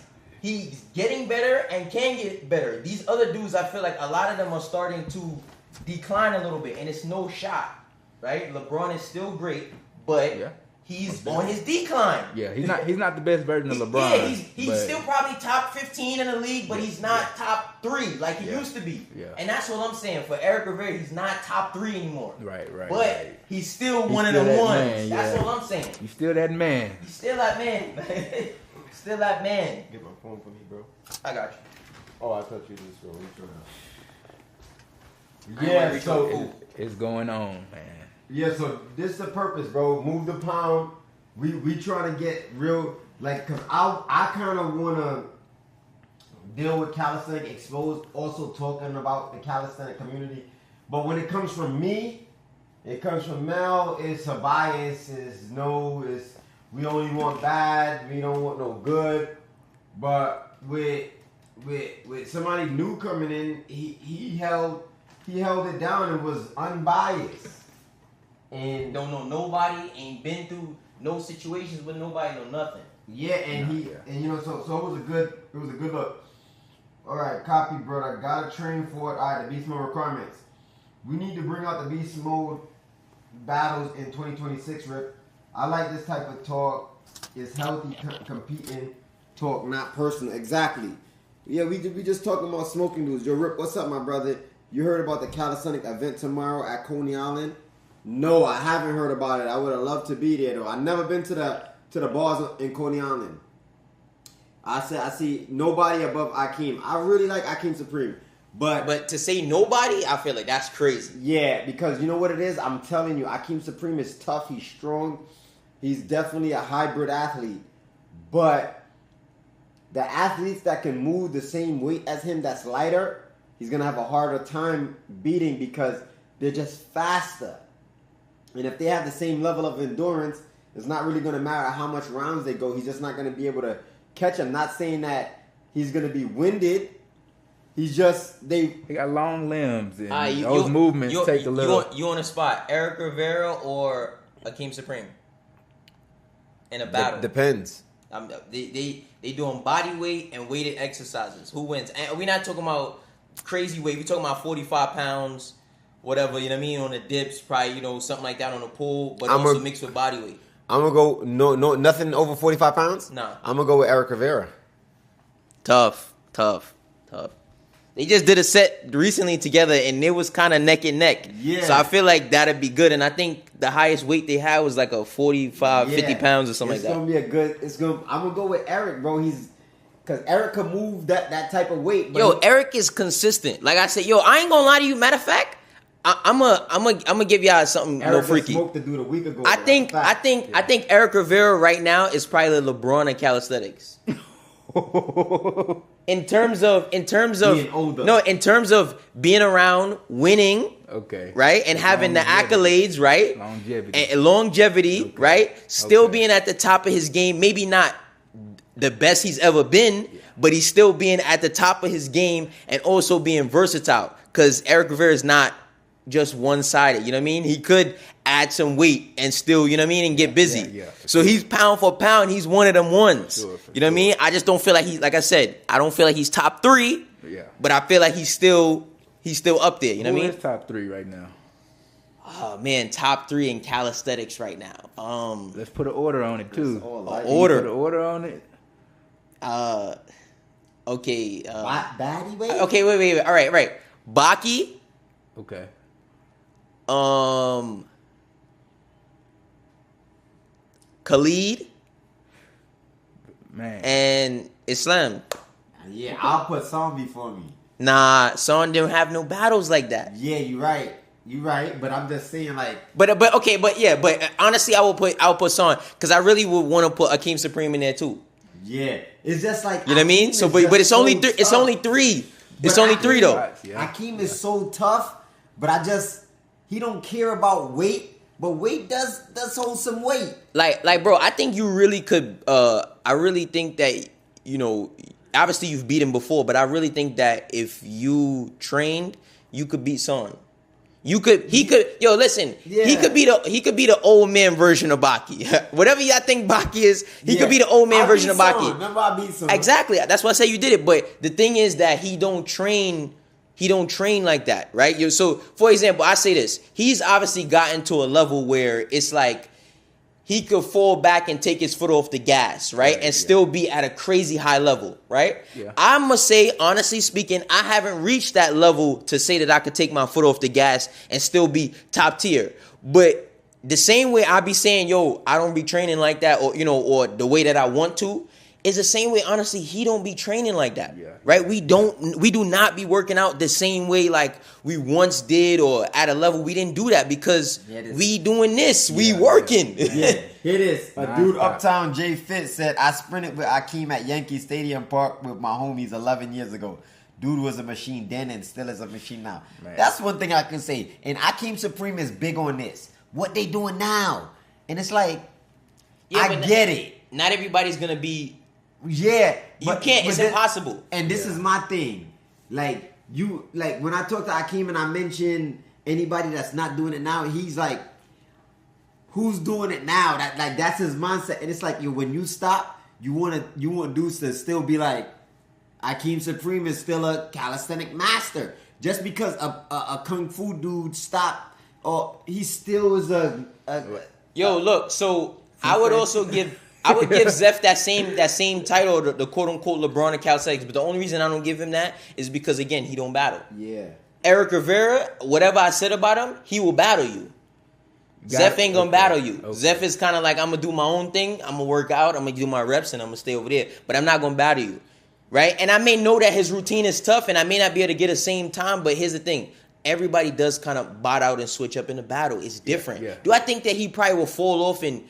getting better and can get better. These other dudes, I feel like a lot of them are starting to decline a little bit, and it's no shot, right? LeBron is still great, but he's on his decline. Yeah, he's not the best version of LeBron. Yeah, he's still probably top 15 in the league, but he's not top 3 like he used to be. Yeah. And that's what I'm saying. For Eric Rivera, he's not top 3 anymore. Right. But he's still one of still them that ones. man, That's yeah. all I'm saying. You still that man. He's still that man. Still that man. Get my phone for me, bro. I got you. Oh, I thought you just go. Yeah, so It's going on, man. yeah, so this is the purpose, bro. Move the pound. We trying to get real, like, cause I kind of wanna deal with calisthenic exposed, also talking about the calisthenic community. But when it comes from me, it comes from Mel. It's a bias. It's we only want bad. We don't want no good. But with somebody new coming in, he held it down and was unbiased. And Don't know nobody, ain't been through no situations with nobody, no nothing. yeah, and so it was a good look. All right, copy, brother. Gotta train for it. All right, the beast mode requirements. We need to bring out the beast mode battles in 2026, Rip. I like this type of talk. It's healthy competing talk, not personal. Exactly. Yeah, we just talking about smoking dudes. Yo, Rip, what's up, my brother? You heard about the calisthenic event tomorrow at Coney Island? No, I haven't heard about it. I would have loved to be there though. I've never been to the bars in Coney Island. I see nobody above Akeem. I really like Akeem Supreme. But to say nobody, I feel like that's crazy. Yeah, because you know what it is? I'm telling you, Akeem Supreme is tough. He's strong. He's definitely a hybrid athlete. But the athletes that can move the same weight as him that's lighter, he's going to have a harder time beating because they're just faster. And if they have the same level of endurance, it's not really going to matter how much rounds they go. He's just not going to be able to catch him. Not saying that he's going to be winded. He's just, He got long limbs, and You those movements take a little. You on the spot, Eric Rivera or Akeem Supreme in a battle? Depends. They doing body weight and weighted exercises. Who wins? And we're not talking about crazy weight. We're talking about 45 pounds, whatever. You know what I mean? On the dips, probably something like that on the pull, but also mixed with body weight. I'm going to go, no, nothing over 45 pounds? Nah. I'm going to go with Eric Rivera. Tough. They just did a set recently together, and it was kind of neck and neck. Yeah. So I feel like that'd be good. And I think the highest weight they had was like a 45, 50 pounds or something like that. It's gonna be a good. I'm gonna go with Eric, bro. Because Eric can move that type of weight. But Eric is consistent. Like I said, I ain't gonna lie to you. Matter of fact, I'm gonna give y'all something Eric freaky. Smoked the dude a week ago. I think Eric Rivera right now is probably the LeBron of calisthenics. In terms of being older. No, in terms of being around, winning, Okay. right, and having the accolades, right, Longevity. and longevity, Okay. right, still Okay. being at the top of his game. Maybe not the best he's ever been, but he's still being at the top of his game and also being versatile. Because Eric Rivera is not just one-sided. You know what I mean? He could add some weight and still, you know what I mean, and get busy. Yeah, so he's pound for pound, he's one of them ones. For You know what I mean? I just don't feel like like I said, I don't feel like he's top 3. Yeah. But I feel like he's still up there. You know Who what I mean? is top 3 right now? Oh man, top 3 in calisthenics right now. Let's put an order on it too. Order. Put an order on it. Okay. Baddie weight. Okay, wait. All right. Baki. Okay. Khalid. Man. And Islam. Yeah, I'll put Son before me. Nah, Son didn't have no battles like that. Yeah, you're right. You're right, but I'm just saying like. But honestly, I will put Son because I really would want to put Akeem Supreme in there too. Yeah, it's just like You know what I mean? So, but it's only three. It's only 3. It's only 3 though. Yeah. Akeem is so tough, but he don't care about weight. But weight does hold some weight. Like, bro, I think you really could. I really think that obviously you've beat him before, but I really think that if you trained, you could beat Son. He could. Listen. Yeah. He could be the old man version of Baki. Whatever y'all think Baki is, he could be the old man version of Baki. Remember, I beat Son. Exactly. That's why I say you did it. But the thing is that he don't train like that, right? So, for example, I say this. He's obviously gotten to a level where it's like he could fall back and take his foot off the gas, right? And still be at a crazy high level, right? Yeah. I must say, honestly speaking, I haven't reached that level to say that I could take my foot off the gas and still be top tier. But the same way I be saying, I don't be training like that, or the way that I want to, is the same way, honestly, he don't be training like that, right? We do not be working out the same way like we once did or at a level we didn't do that because we doing this, we working. Yeah, it is. A dude uptown, Jay Fitz, said, I sprinted with Akeem at Yankee Stadium Park with my homies 11 years ago. Dude was a machine then and still is a machine now. Man. That's one thing I can say. And Akeem Supreme is big on this. What they doing now? And it's like, I get it. Not everybody's going to be... Yeah, you can't. It's impossible. And this is my thing. Like when I talk to Akeem and I mention anybody that's not doing it now, he's like, "Who's doing it now?" That's his mindset. And it's like, when you stop, you want dudes to still be like, Akeem Supreme is still a calisthenic master. Just because a kung fu dude stopped, or he still is a look. So I would also give. I would give Zeph that same title, the quote unquote LeBron of calisthenics. But the only reason I don't give him that is because again he don't battle. Yeah. Eric Rivera, whatever I said about him, he will battle you. Zeph ain't gonna battle you. Okay. Zeph is kind of like, I'm gonna do my own thing. I'm gonna work out. I'm gonna do my reps and I'm gonna stay over there. But I'm not gonna battle you, right? And I may know that his routine is tough and I may not be able to get the same time. But here's the thing. Everybody does kind of bot out and switch up in the battle. It's different. Yeah. Do I think that he probably will fall off and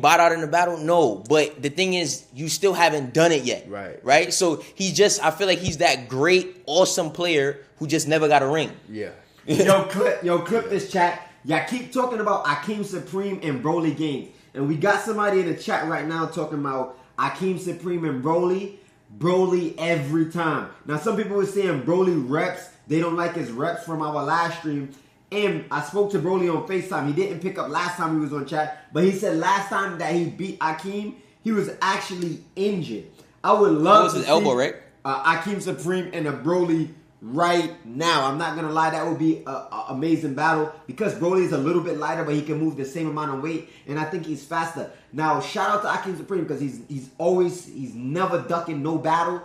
bot out in the battle? No. But the thing is, you still haven't done it yet. Right? So I feel like he's that great, awesome player who just never got a ring. Yeah. Clip this chat. Y'all keep talking about Akeem Supreme and Broly games. And we got somebody in the chat right now talking about Akeem Supreme and Broly. Broly every time. Now, some people were saying Broly reps. They don't like his reps from our live stream. And I spoke to Broly on FaceTime. He didn't pick up last time he was on chat. But he said last time that he beat Akeem, he was actually injured. I would love to his see elbow, right? Akeem Supreme and a Broly right now. I'm not going to lie. That would be an amazing battle. Because Broly is a little bit lighter, but he can move the same amount of weight. And I think he's faster. Now, shout out to Akeem Supreme because he's never ducking no battle.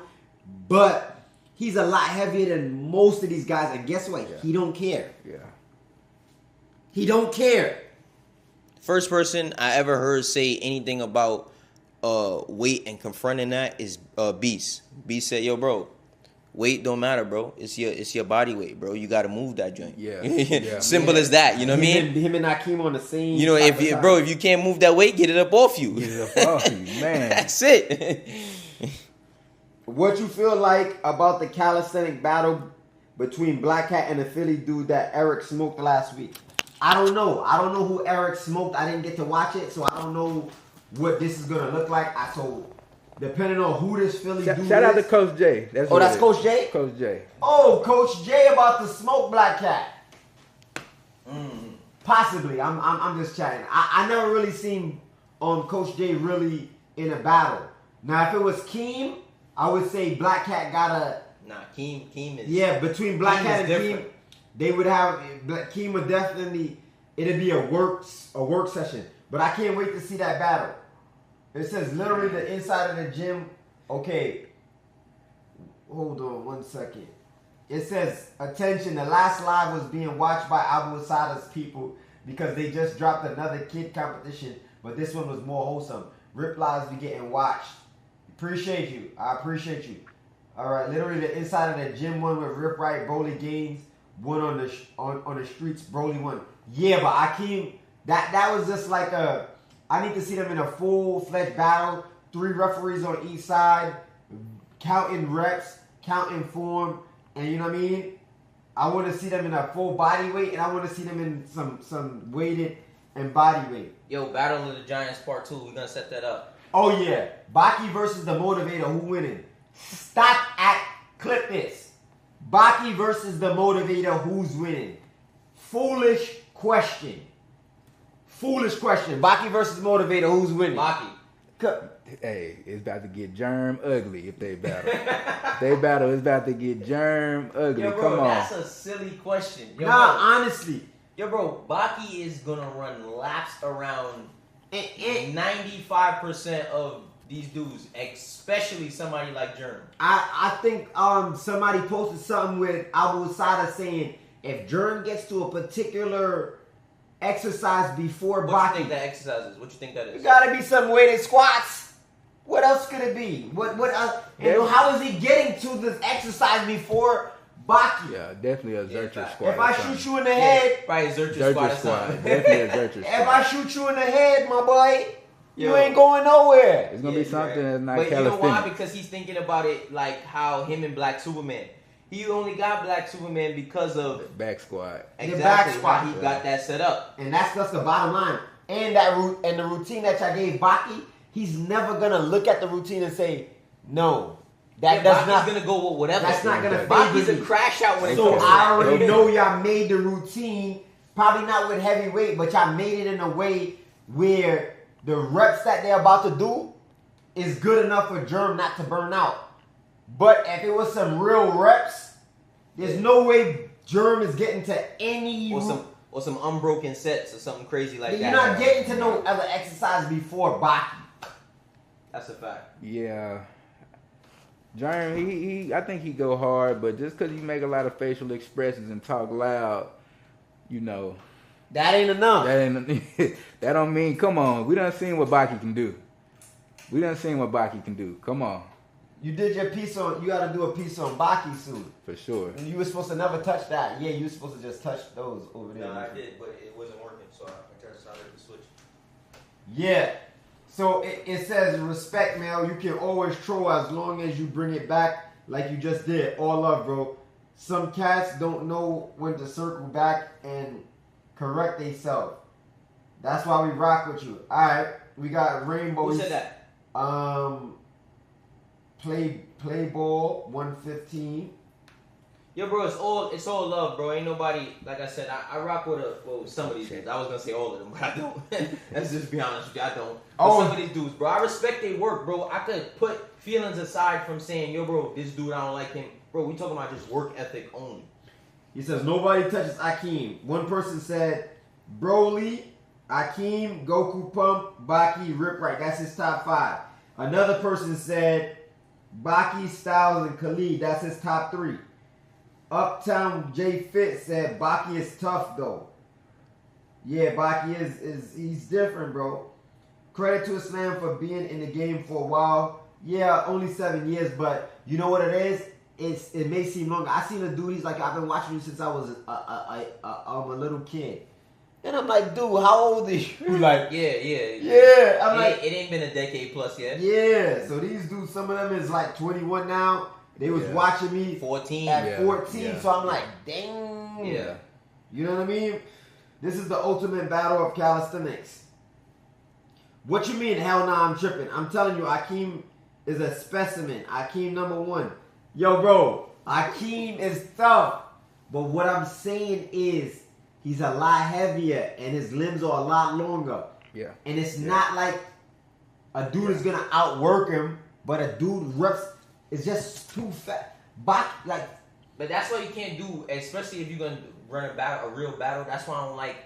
But He's a lot heavier than most of these guys, and guess what? He don't care. Yeah. He don't care. First person I ever heard say anything about weight and confronting that is Beast. Beast said, "Yo, bro, weight don't matter, bro. It's your body weight, bro. You got to move that joint. Yeah. Simple as that. You know what I mean? Him and Akeem on the same. You know, if you can't move that weight, get it up off you. Get it up off you, man. That's it. What you feel like about the calisthenic battle between Black Cat and the Philly dude that Eric smoked last week? I don't know. I don't know who Eric smoked. I didn't get to watch it, so I don't know what this is gonna look like. So depending on who this Philly dude is. Shout out to Coach J. That's Coach J? Coach J. Oh, Coach J about to smoke Black Cat. Possibly. I'm just chatting. I never really seen Coach J really in a battle. Now, if it was Keem, I would say Black Cat gotta. Nah, Keem is. Yeah, between Black Keem Cat is and different. Keem, they would have. Keem would definitely. It'd be a work session. But I can't wait to see that battle. It says literally the inside of the gym. Okay. Hold on 1 second. It says, attention, the last live was being watched by Abu Asada's people because they just dropped another kid competition, but this one was more wholesome. Rip lives be getting watched. Appreciate you. I appreciate you. All right, literally the inside of the gym one with Rip Right, Broly Gaines, one on the streets, Broly won. Yeah, but Akeem, that was just like I need to see them in a full-fledged battle, 3 referees on each side, counting reps, counting form, and you know what I mean? I want to see them in a full body weight, and I want to see them in some weighted and body weight. Yo, Battle of the Giants Part 2. We're gonna set that up. Oh yeah, Baki versus the Motivator. Who winning? Clip this. Baki versus the Motivator. Who's winning? Foolish question. Baki versus Motivator. Who's winning? Baki. Hey, it's about to get germ ugly if they battle. It's about to get germ ugly. Yo, bro, Come on. that's a silly question. Yo, Nah, bro, honestly. Yo, bro, Baki is gonna run laps around 95% of these dudes, especially somebody like Germ. I think somebody posted something with Abu Asada saying if Germ gets to a particular exercise before What Baki, you think that exercise is? What you think that is? it gotta be some weighted squats. What else could it be? What and how is he getting to this exercise before Baki? Yeah, definitely a Zercher squad. If I shoot you in the head, Probably Zercher squad or squad. something. Definitely a Zercher squad. if I shoot you in the head, my boy, you Yo. ain't going nowhere. It's gonna be something that's not But you know why? calisthenics. Because he's thinking about it like how him and Black Superman. He only got Black Superman because of Back squad. exactly back squat. how he got that set up. And that's just the bottom line. And the routine that y'all gave Baki, he's never gonna look at the routine and say, no, that does Baki's not. gonna go with whatever. That's not gonna Baki's favor a me. crash out when it So comes to I that. already know y'all made the routine, probably not with heavy weight, but y'all made it in a way where the reps that they're about to do is good enough for Germ not to burn out. But if it was some real reps, there's no way Germ is getting to any. Or some unbroken sets or something crazy like that. You're not getting to no other exercise before Baki. That's a fact. Yeah. Germ, he I think he go hard, but just because you make a lot of facial expressions and talk loud, you know, That ain't enough. that don't mean, come on. We done seen what Baki can do. Come on. You did your piece on. You got to do a piece on Baki soon. For sure. And you were supposed to never touch that. Yeah, you were supposed to just touch those over there. No, I did, but it wasn't working, so I decided to switch. Yeah. So it says respect, Mel. You can always troll as long as you bring it back like you just did. All love, bro. Some cats don't know when to circle back and correct themselves. That's why we rock with you. All right, we got Rainbow. Who said that? Play ball 115. Yo, bro, it's all love, bro. Ain't nobody, like I said, I rock with some of these dudes. I was gonna say all of them, but I don't. Let's just be honest with you, I don't. But some of these dudes, bro, I respect their work, bro. I could put feelings aside from saying, yo, bro, this dude, I don't like him. Bro, we talking about just work ethic only. He says nobody touches Akeem. One person said Broly, Akeem, Goku Pump, Baki, Rip Right. That's his top 5. Another person said Baki, Styles, and Khalid. That's his top 3. Uptown J Fit said Baki is tough though. Yeah, Baki is he's different, bro. Credit to Islam for being in the game for a while. Yeah, only 7 years, but you know what it is? It may seem longer. I seen a dude. He's like, I've been watching you since I was a little kid, and I'm like, dude, how old is you? Like, yeah. I'm like, it ain't been a decade plus yet. Yeah. So these dudes, some of them is like 21 now. They was watching me 14 at 14. Yeah. So I'm like, dang. Yeah. You know what I mean? This is the ultimate battle of calisthenics. What you mean? Hell nah, I'm tripping. I'm telling you, Akeem is a specimen. Akeem #1. Yo, bro, Akeem is tough. But what I'm saying is he's a lot heavier and his limbs are a lot longer. Yeah. And it's not like a dude is gonna outwork him, but a dude reps is just too fat. But that's what you can't do, especially if you're gonna run a real battle. That's why I don't like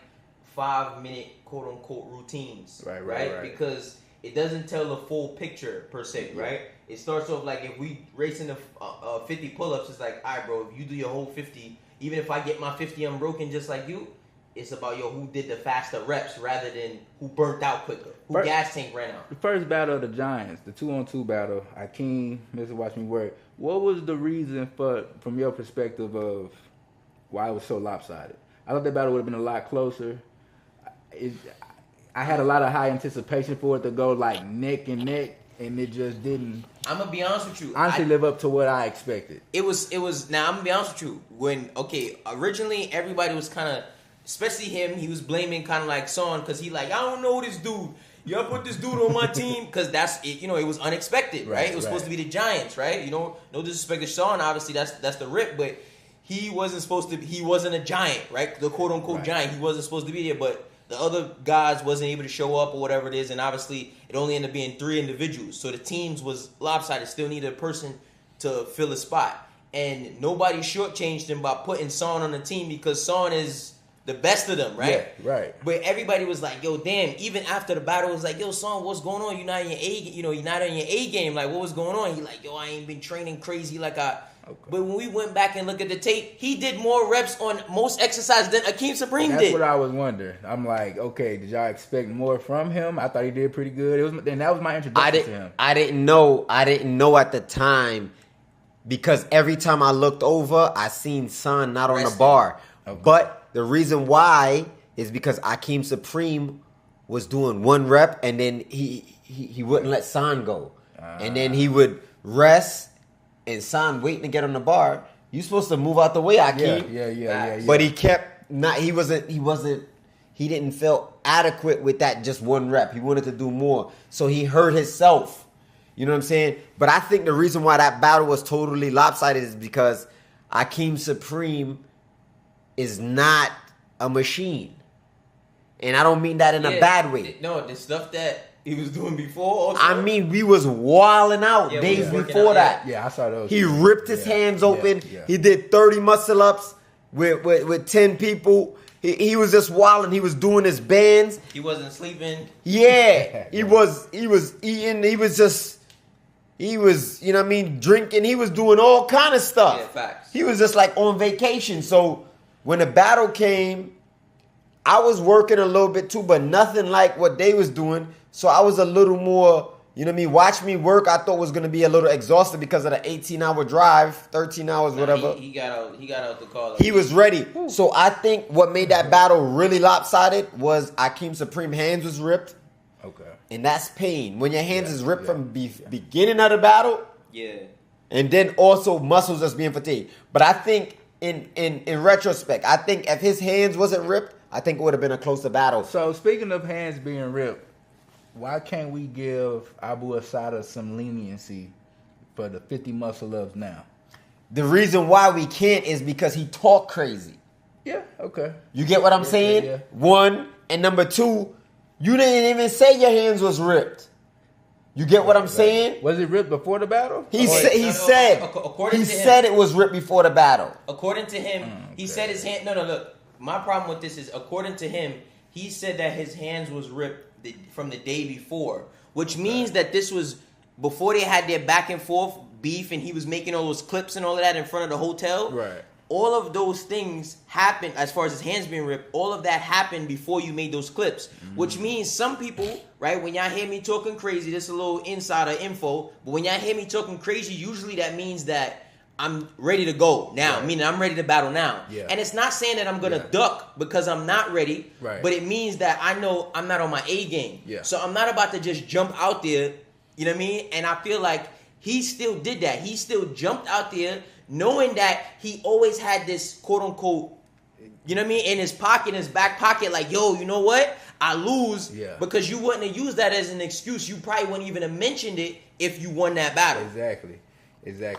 5-minute quote unquote routines. Right. Because it doesn't tell the full picture per se, right? It starts off like if we racing the 50 pull-ups, it's like, all right, bro, if you do your whole 50, even if I get my 50 unbroken just like you, it's about who did the faster reps rather than who burnt out quicker, who gas tank ran out. The first battle of the Giants, the 2-on-2 battle, Akeem, Mr. Watch Me Work. What was the reason from your perspective of why it was so lopsided? I thought that battle would have been a lot closer. I had a lot of high anticipation for it to go like neck and neck, and it just didn't. I'm gonna be honest with you. Honestly, live up to what I expected. It was. Now I'm gonna be honest with you. Originally everybody was kind of, especially him. He was blaming kind of like Son because he like, I don't know this dude. Y'all put this dude on my team because that's it. It was unexpected, right? It was supposed to be the Giants, right? No disrespect to Sean. Obviously, that's the rip, but he wasn't supposed to. He wasn't a giant, right? The quote unquote giant. He wasn't supposed to be there, but the other guys wasn't able to show up or whatever it is, and obviously it only ended up being 3 individuals. So the teams was lopsided. Still needed a person to fill a spot, and nobody shortchanged him by putting Son on the team because Son is the best of them, right? Yeah, right. But everybody was like, "Yo, damn!" Even after the battle, it was like, "Yo, Son, what's going on? You're not in your you're not in your A game. Like, what was going on?" He like, "Yo, I ain't been training crazy like I." Okay. But when we went back and looked at the tape, he did more reps on most exercises than Akeem Supreme did. That's what I was wondering. I'm like, okay, did y'all expect more from him? I thought he did pretty good. And that was my introduction to him. I didn't know at the time because every time I looked over, I seen Son not on the bar. Okay. But the reason why is because Akeem Supreme was doing 1 rep and then he wouldn't let Son go. And then he would rest and Son waiting to get on the bar. You supposed to move out the way, Akeem. Yeah. But he kept not. He didn't feel adequate with that just 1 rep. He wanted to do more, so he hurt himself. You know what I'm saying? But I think the reason why that battle was totally lopsided is because Akeem Supreme is not a machine, and I don't mean that in a bad way. No, the stuff that he was doing before. Also. I mean, we was wilding out days before that. Yeah, I saw those. He ripped his hands open. Yeah. He did 30 muscle ups with 10 people. He was just wilding. He was doing his bands. He wasn't sleeping. Yeah, he was eating. He was, you know what I mean, drinking. He was doing all kind of stuff. Yeah, facts. He was just like on vacation. So when the battle came, I was working a little bit too, but nothing like what they was doing. So I was a little more, you know what I mean? Watch me work, I thought was going to be a little exhausted because of the 18-hour drive, 13 hours, whatever. He got out the car. He was ready. So I think what made that battle really lopsided was Akeem Supreme hands was ripped. Okay. And that's pain. When your hands is ripped from beginning of the battle. Yeah. And then also muscles just being fatigued. But I think in retrospect, I think if his hands wasn't ripped, I think it would have been a closer battle. So speaking of hands being ripped, why can't we give Abu Asada some leniency for the 50 muscle ups now? The reason why we can't is because he talk crazy. Yeah, okay. You get what I'm saying? Yeah. 1, and number 2, you didn't even say your hands was ripped. You get what I'm saying? Was it ripped before the battle? He said it was ripped before the battle. According to him, he said his hand. No, look. My problem with this is, according to him, he said that his hands was ripped from the day before, which means that this was before they had their back and forth beef and he was making all those clips and all of that in front of the hotel. Right. All of those things happened, as far as his hands being ripped, all of that happened before you made those clips. Which means some people, right, when y'all hear me talking crazy, this is a little insider info, but when y'all hear me talking crazy, usually that means that I'm ready to go now, meaning I'm ready to battle now. Yeah. And it's not saying that I'm going to duck because I'm not ready, but it means that I know I'm not on my A game. Yeah. So I'm not about to just jump out there, you know what I mean? And I feel like he still did that. He still jumped out there knowing that he always had this quote unquote, you know what I mean, in his pocket, in his back pocket, like, yo, you know what? I lose because you wouldn't have used that as an excuse. You probably wouldn't even have mentioned it if you won that battle. Exactly.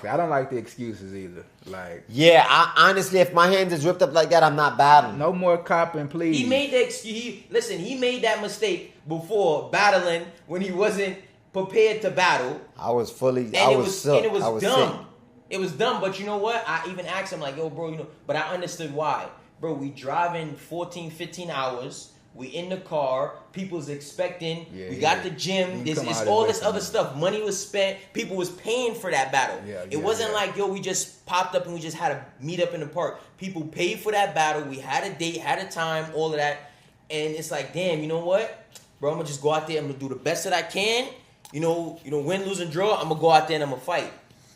I don't like the excuses either. Like, yeah, I honestly, if my hands is ripped up like that, I'm not battling. No more copping, please. He made the excuse. Listen, he made that mistake before battling when he wasn't prepared to battle. I was fully. And I it was was sick. and it was I was dumb. sick. It was dumb, but you know what? I even asked him like, yo, bro, you know, but I understood why. Bro, we driving 14, 15 hours. We in the car. People's expecting. We got the gym. It's all this other stuff. Money was spent. People was paying for that battle. It wasn't like, yo, we just popped up and we just had to meet up in the park. People paid for that battle. We had a date, had a time, all of that. And it's like, damn, you know what? Bro, I'm going to just go out there. I'm going to do the best that I can. You know, win, lose, and draw. I'm going to go out there and I'm going to fight.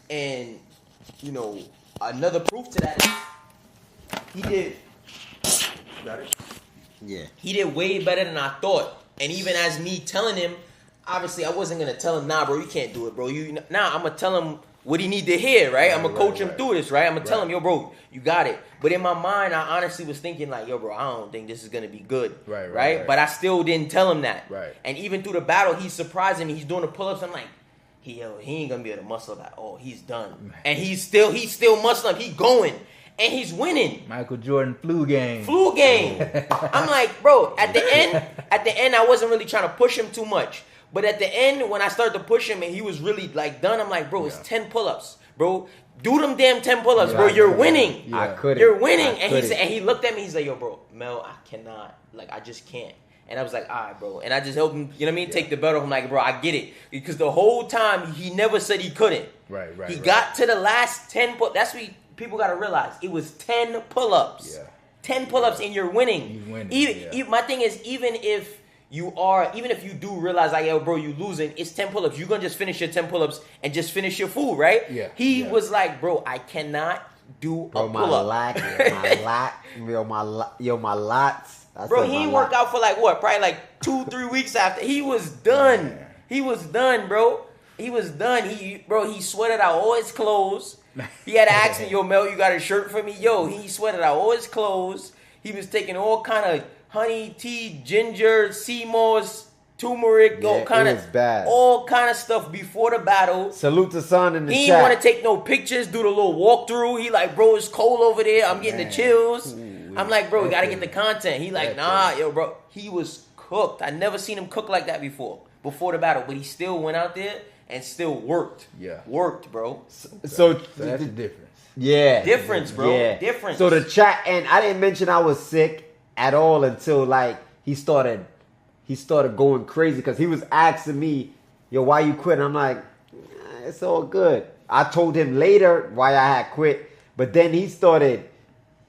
And, you know, another proof to that, he did. Got it? Yeah. He did way better than I thought. And even as me telling him, obviously I wasn't going to tell him, nah, bro, you can't do it, bro. I'm going to tell him what he need to hear, right? I'm going to coach him through this, right? I'm going to tell him, yo, bro, you got it. But in my mind, I honestly was thinking like, yo, bro, I don't think this is going to be good. Right? But I still didn't tell him that. Right. And even through the battle, he's surprising me. He's doing the pull-ups. I'm like, he ain't going to be able to muscle up at all. He's done. And he's still muscling up. He going. And he's winning. Michael Jordan flu game. I'm like, bro, at the end, I wasn't really trying to push him too much. But at the end, when I started to push him and he was really like done, I'm like, bro, it's 10 pull-ups, bro. Do them damn 10 pull-ups, bro. You're winning. I couldn't. You're winning. And he looked at me. He's like, yo, bro, Mel, I cannot. Like, I just can't. And I was like, all right, bro. And I just helped him, you know what I mean? Take the belt off. I'm like, bro, I get it. Because the whole time, he never said he couldn't. He got to the last 10 pull-ups. That's what people got to realize. It was 10 pull-ups. Yeah. 10 pull-ups and you're winning. You're winning. Even, my thing is, even if you do realize, like, yo, bro, you losing, it's 10 pull-ups. You're going to just finish your 10 pull-ups and just finish your food, right? Yeah. He was like, bro, I cannot do a pull-up. My lats. Bro, he ain't worked out for like what? Probably like 2-3 weeks after. He was done. Yeah. He was done, bro. He was done. He sweated out all his clothes. He had to ask me, yo, Mel, you got a shirt for me? Yo, he sweated out all his clothes. He was taking all kind of honey tea, ginger, sea moss, turmeric, all kind of stuff before the battle. Salute to Son in the chat. He didn't want to take no pictures, do the little walkthrough. He like, bro, it's cold over there. I'm getting the chills. I'm like, bro, we got to get the content. He like, nah, yo, bro. He was cooked. I never seen him cook like that before the battle. But he still went out there and still worked. Yeah. Worked, bro. So that's the difference. Yeah. Difference, bro. Yeah. Difference. So the chat, and I didn't mention I was sick at all until like he started going crazy because he was asking me, yo, why you quit? And I'm like, it's all good. I told him later why I had quit, but then he started,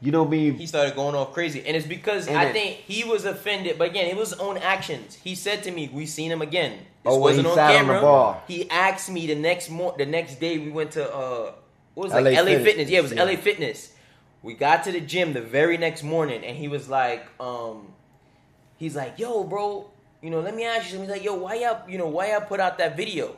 you know what I mean? He started going off crazy. And it's because I think he was offended. But again, it was his own actions. He said to me, we seen him again. This wasn't on camera. On the bar. He asked me the next day we went to, what was it? Like LA Fitness. Yeah, it was LA Fitness. We got to the gym the very next morning. And he was like, he's like, yo, bro, you know, let me ask you something. He's like, yo, why y'all put out that video?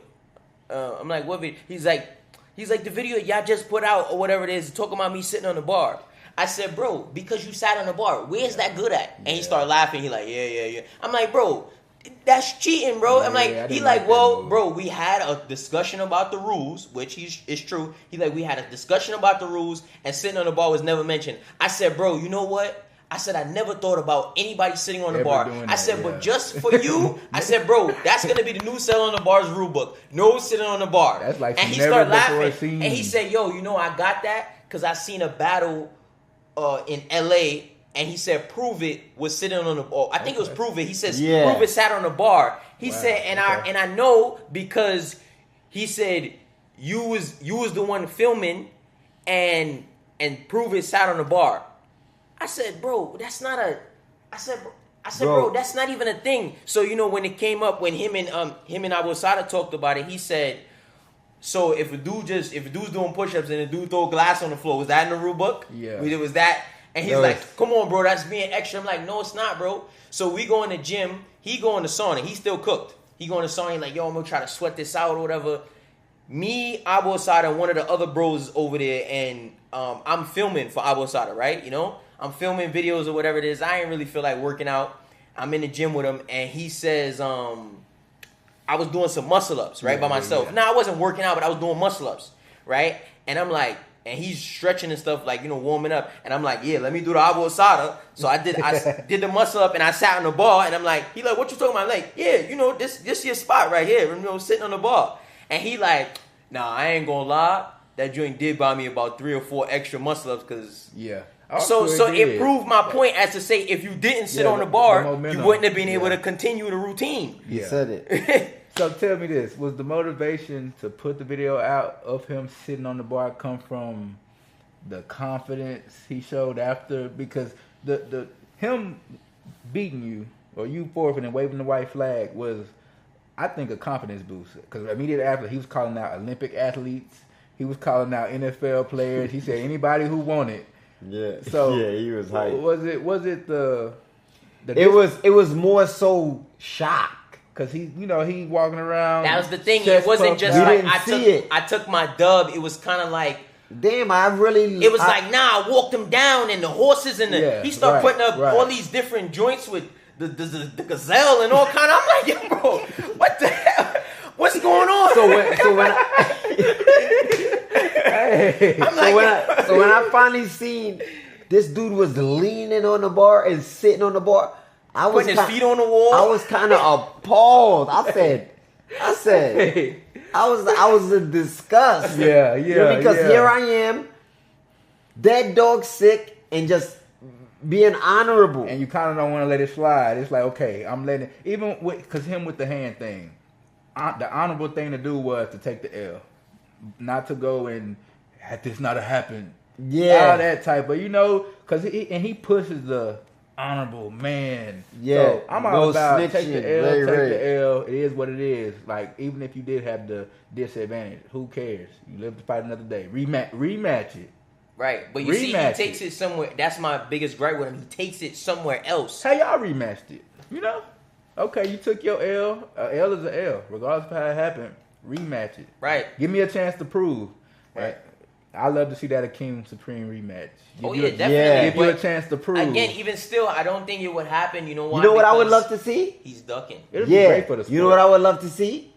I'm like, what video? He's like, the video y'all just put out or whatever it is, talking about me sitting on the bar. I said, bro, because you sat on the bar, where's that good at? And he started laughing. He like, yeah. I'm like, bro, that's cheating, bro. I'm like, he like, well, bro, we had a discussion about the rules, which is true. He like, we had a discussion about the rules, and sitting on the bar was never mentioned. I said, bro, you know what? I said, I never thought about anybody sitting on the bar. I said, but just for you, I said, bro, that's going to be the new Sell on the Bar's rule book. No sitting on the bar. That's like, and he started laughing. And he said, yo, you know, I got that because I seen a battle in LA, and he said Prove It was sitting on the bar. I think it was Prove It. He says Prove It sat on the bar. He said, and I know because he said you was the one filming and Prove sat on the bar. I said, bro, that's not a. I said, bro, that's not even a thing. So when it came up, when him and Abu Sada talked about it, he said, so if a dude's doing push-ups and a dude throw glass on the floor, was that in the rule book? Yeah. It was that. And he's like, come on, bro, that's being extra. I'm like, no, it's not, bro. So we go in the gym. He go in the sauna. He still cooked. He go in the sauna. He like, yo, I'm going to try to sweat this out or whatever. Me, Abu Asada, and one of the other bros over there, and I'm filming for Abu Asada, right? I'm filming videos or whatever it is. I ain't really feel like working out. I'm in the gym with him, and he says, I was doing some muscle-ups, right, by myself. Yeah. Now, I wasn't working out, but I was doing muscle-ups, right? And I'm like, and he's stretching and stuff, like, warming up. And I'm like, yeah, let me do the Abu Asada. So I did the muscle-up, and I sat on the bar, and I'm like, he like, what you talking about? I'm like, yeah, this your spot right here, sitting on the bar. And he like, nah, I ain't gonna lie. That joint did buy me about 3 or 4 extra muscle-ups, because... Yeah. So it proved my point as to say, if you didn't sit on the bar, you wouldn't have been able to continue the routine. You said it. So tell me this, was the motivation to put the video out of him sitting on the bar come from the confidence he showed after? Because the him beating you, or you forfeiting and waving the white flag, was, I think, a confidence boost. Because immediately after, he was calling out Olympic athletes. He was calling out NFL players. He said anybody who wanted. Yeah. So yeah, he was hyped. Was it the it was more so shock. Cause he walking around. That was the thing. It wasn't just like I took my dub. It was kind of like, damn, I really. It was like, nah, I walked him down, and the horses and he started putting up all these different joints with the gazelle and all kind of. I'm like, yo, bro, what the hell? What's going on? So when I finally seen this dude was leaning on the bar and sitting on the bar, I was putting his feet on the wall. I was kind of appalled. I said, I was in disgust. Yeah. Because here I am, dead dog sick, and just being honorable. And you kind of don't want to let it slide. It's like, okay, I'm letting it, even because him with the hand thing. The honorable thing to do was to take the L, not to go and had this not have happened. Yeah, all that type. But because he pushes the honorable man. Yeah, so I'm all about snitching. Take the L, the L. It is what it is. Like, even if you did have the disadvantage, who cares? You live to fight another day. Rematch it. Right, but you see, he takes it somewhere. That's my biggest gripe with him. He takes it somewhere else. Hey, y'all rematched it. Okay, you took your L. L is an L, regardless of how it happened. Rematch it. Right. Give me a chance to prove. Right. I love to see that Akeem Supreme rematch. Definitely. Give you a chance to prove. Again, even still, I don't think it would happen. You know why? You know what I would love to see? He's ducking. It'd be great for the sport. You know what I would love to see?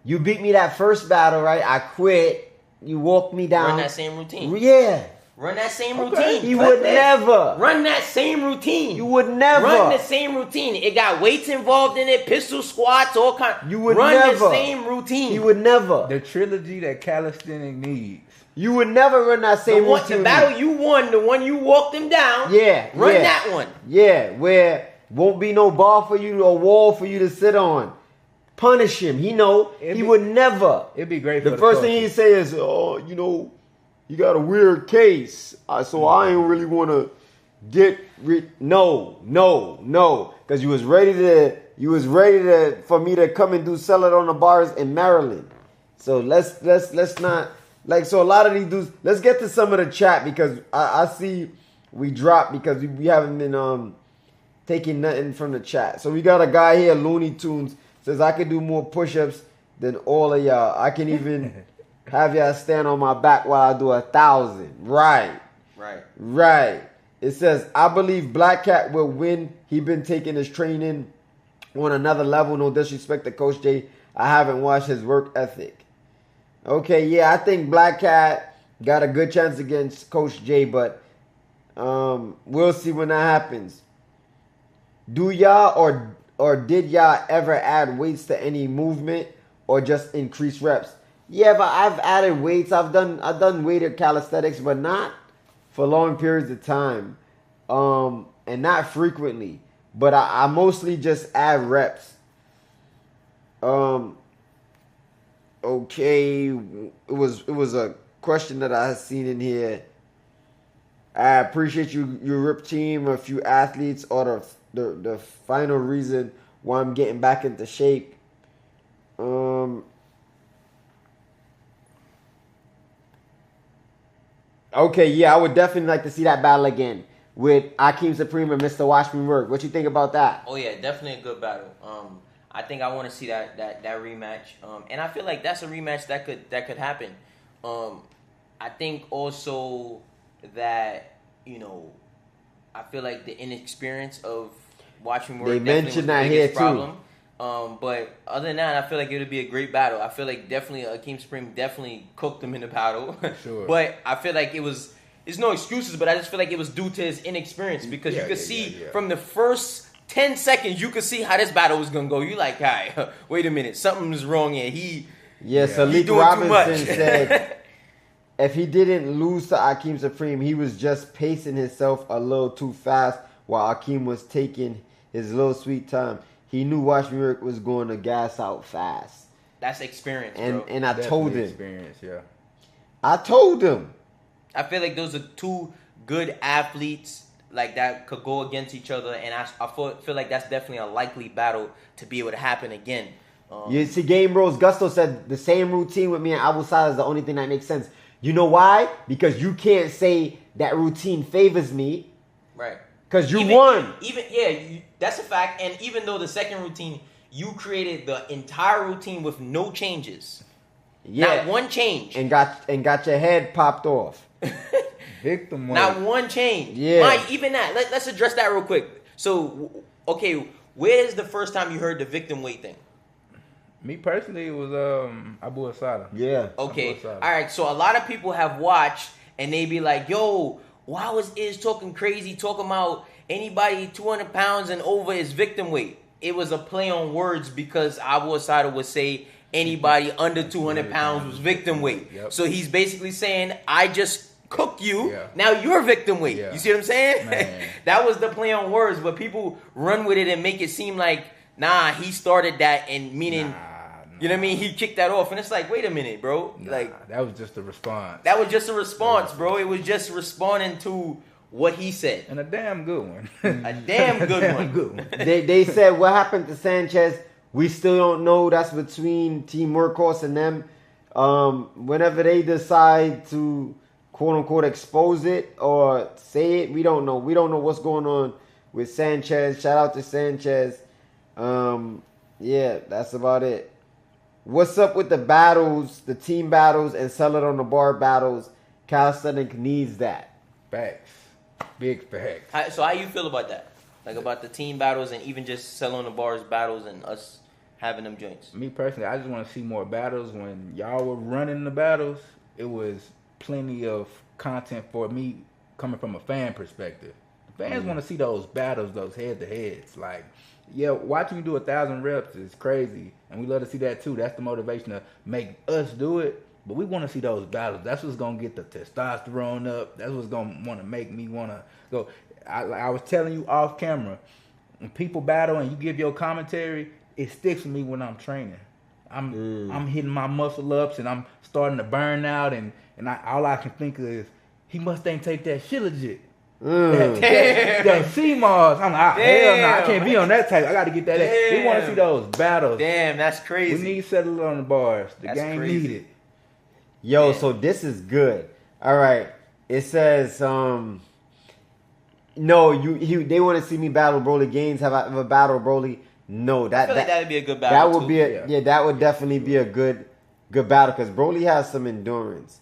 You beat me that first battle, right? I quit. You walked me down. Run that same routine. Yeah. Run that same routine. He would never. Run that same routine. You would never. Run the same routine. It got weights involved in it, pistol squats, all kind. You would run never. the same routine. He would never. The trilogy that Calisthenics needs. You would never run that same routine. The battle you won, the one you walked him down. Yeah. Run that one. Yeah, where won't be no bar for you or wall for you to sit on. Punish him. He would never. It'd be great. The first thing he'd say is, you got a weird case, so I ain't really want to get no, because you was ready for me to come and sell it on the bars in Maryland. So let's not so a lot of these dudes. Let's get to some of the chat, because I see we dropped because we haven't been taking nothing from the chat. So we got a guy here, Looney Tunes, says I could do more push-ups than all of y'all. I can even have y'all stand on my back while I do 1,000. Right. It says, I believe Black Cat will win. He been taking his training on another level. No disrespect to Coach J. I haven't watched his work ethic. Okay, yeah, I think Black Cat got a good chance against Coach J, but we'll see when that happens. Do y'all or did y'all ever add weights to any movement or just increase reps? Yeah, but I've added weights. I've done weighted calisthenics, but not for long periods of time, and not frequently. But I mostly just add reps. Okay, it was a question that I had seen in here. I appreciate your RIP team, a few athletes, or the final reason why I'm getting back into shape. Okay, yeah, I would definitely like to see that battle again with Akeem Supreme and Mr. Watch Me Work. What you think about that? Oh yeah, definitely a good battle. I think I want to see that rematch. And I feel like that's a rematch that could happen. I think also that, you know, I feel like the inexperience of watching work. They mentioned that the here biggest problem. But other than that, I feel like it would be a great battle. I feel like definitely Akeem Supreme definitely cooked him in the battle. Sure. But I feel like it's no excuses, but I just feel like it was due to his inexperience because you could see from the first 10 seconds, you could see how this battle was going to go. You like, hi, wait a minute, something's wrong here. Salik Robinson said if he didn't lose to Akeem Supreme, he was just pacing himself a little too fast while Akeem was taking his little sweet time. He knew Watch Me Work was going to gas out fast. That's experience, and, bro. And I told him. Experience, yeah. I told him. I feel like those are two good athletes like that could go against each other, and I feel like that's definitely a likely battle to be able to happen again. You see, Game Bros Gusto said the same routine with me and Abu Saad is the only thing that makes sense. You know why? Because you can't say that routine favors me. Right. Because you won. That's a fact. And even though the second routine, you created the entire routine with no changes. Yeah. Not one change. And got your head popped off. Victim work. Not one change. Yeah. Mike, even that. Let's address that real quick. So, okay, where is the first time you heard the victim weight thing? Me personally, it was Abu Asada. Yeah. Okay. All right. So a lot of people have watched and they be like, yo, why was Iz talking crazy, talking about anybody 200 pounds and over is victim weight? It was a play on words because Abu Asada would say anybody under 200 pounds was victim weight. Yep. So he's basically saying, I just cook you, Yeah. now you're victim weight. Yeah. You see what I'm saying? Man. That was the play on words, but people run with it and make it seem like, nah, he started that and meaning... You know what I mean? He kicked that off, and it's like, wait a minute, bro. Like that was just a response. That was just a response, bro. It was just responding to what he said, and a damn good one. A damn good one. They said what happened to Sanchez. We still don't know. That's between Team Workhorse and them. Whenever they decide to quote unquote expose it or say it, we don't know. We don't know what's going on with Sanchez. Shout out to Sanchez. Yeah, that's about it. What's up with the battles, the team battles, and Sell It on the Bar battles? Calisthenics needs that. Facts. Big facts. So how you feel about that? Like about the team battles and even just Sell on the Bars battles and us having them joints? Me personally, I just want to see more battles. When y'all were running the battles, it was plenty of content for me coming from a fan perspective. The fans want to see those battles, those head-to-heads. Like, yeah, watching you do 1,000 reps is crazy, and we love to see that too. That's the motivation to make us do it, but we want to see those battles. That's what's going to get the testosterone up. That's what's going to want to make me want to go. I was telling you off camera, when people battle and you give your commentary, it sticks with me when I'm training. I'm hitting my muscle ups, and I'm starting to burn out, and all I can think of is, he must ain't take that shit legit. That CMOS. I'm like, hell no, I can't be on that type. I got to get that. We want to see those battles. Damn, that's crazy. We need Settle It on the Bars. The game crazy. need it. Yo, so this is good. All right. It says, no, they want to see me battle Broly Gaines. Have I ever battled Broly? No, I feel like that would be a good battle. That would be that would definitely be a good battle because Broly has some endurance.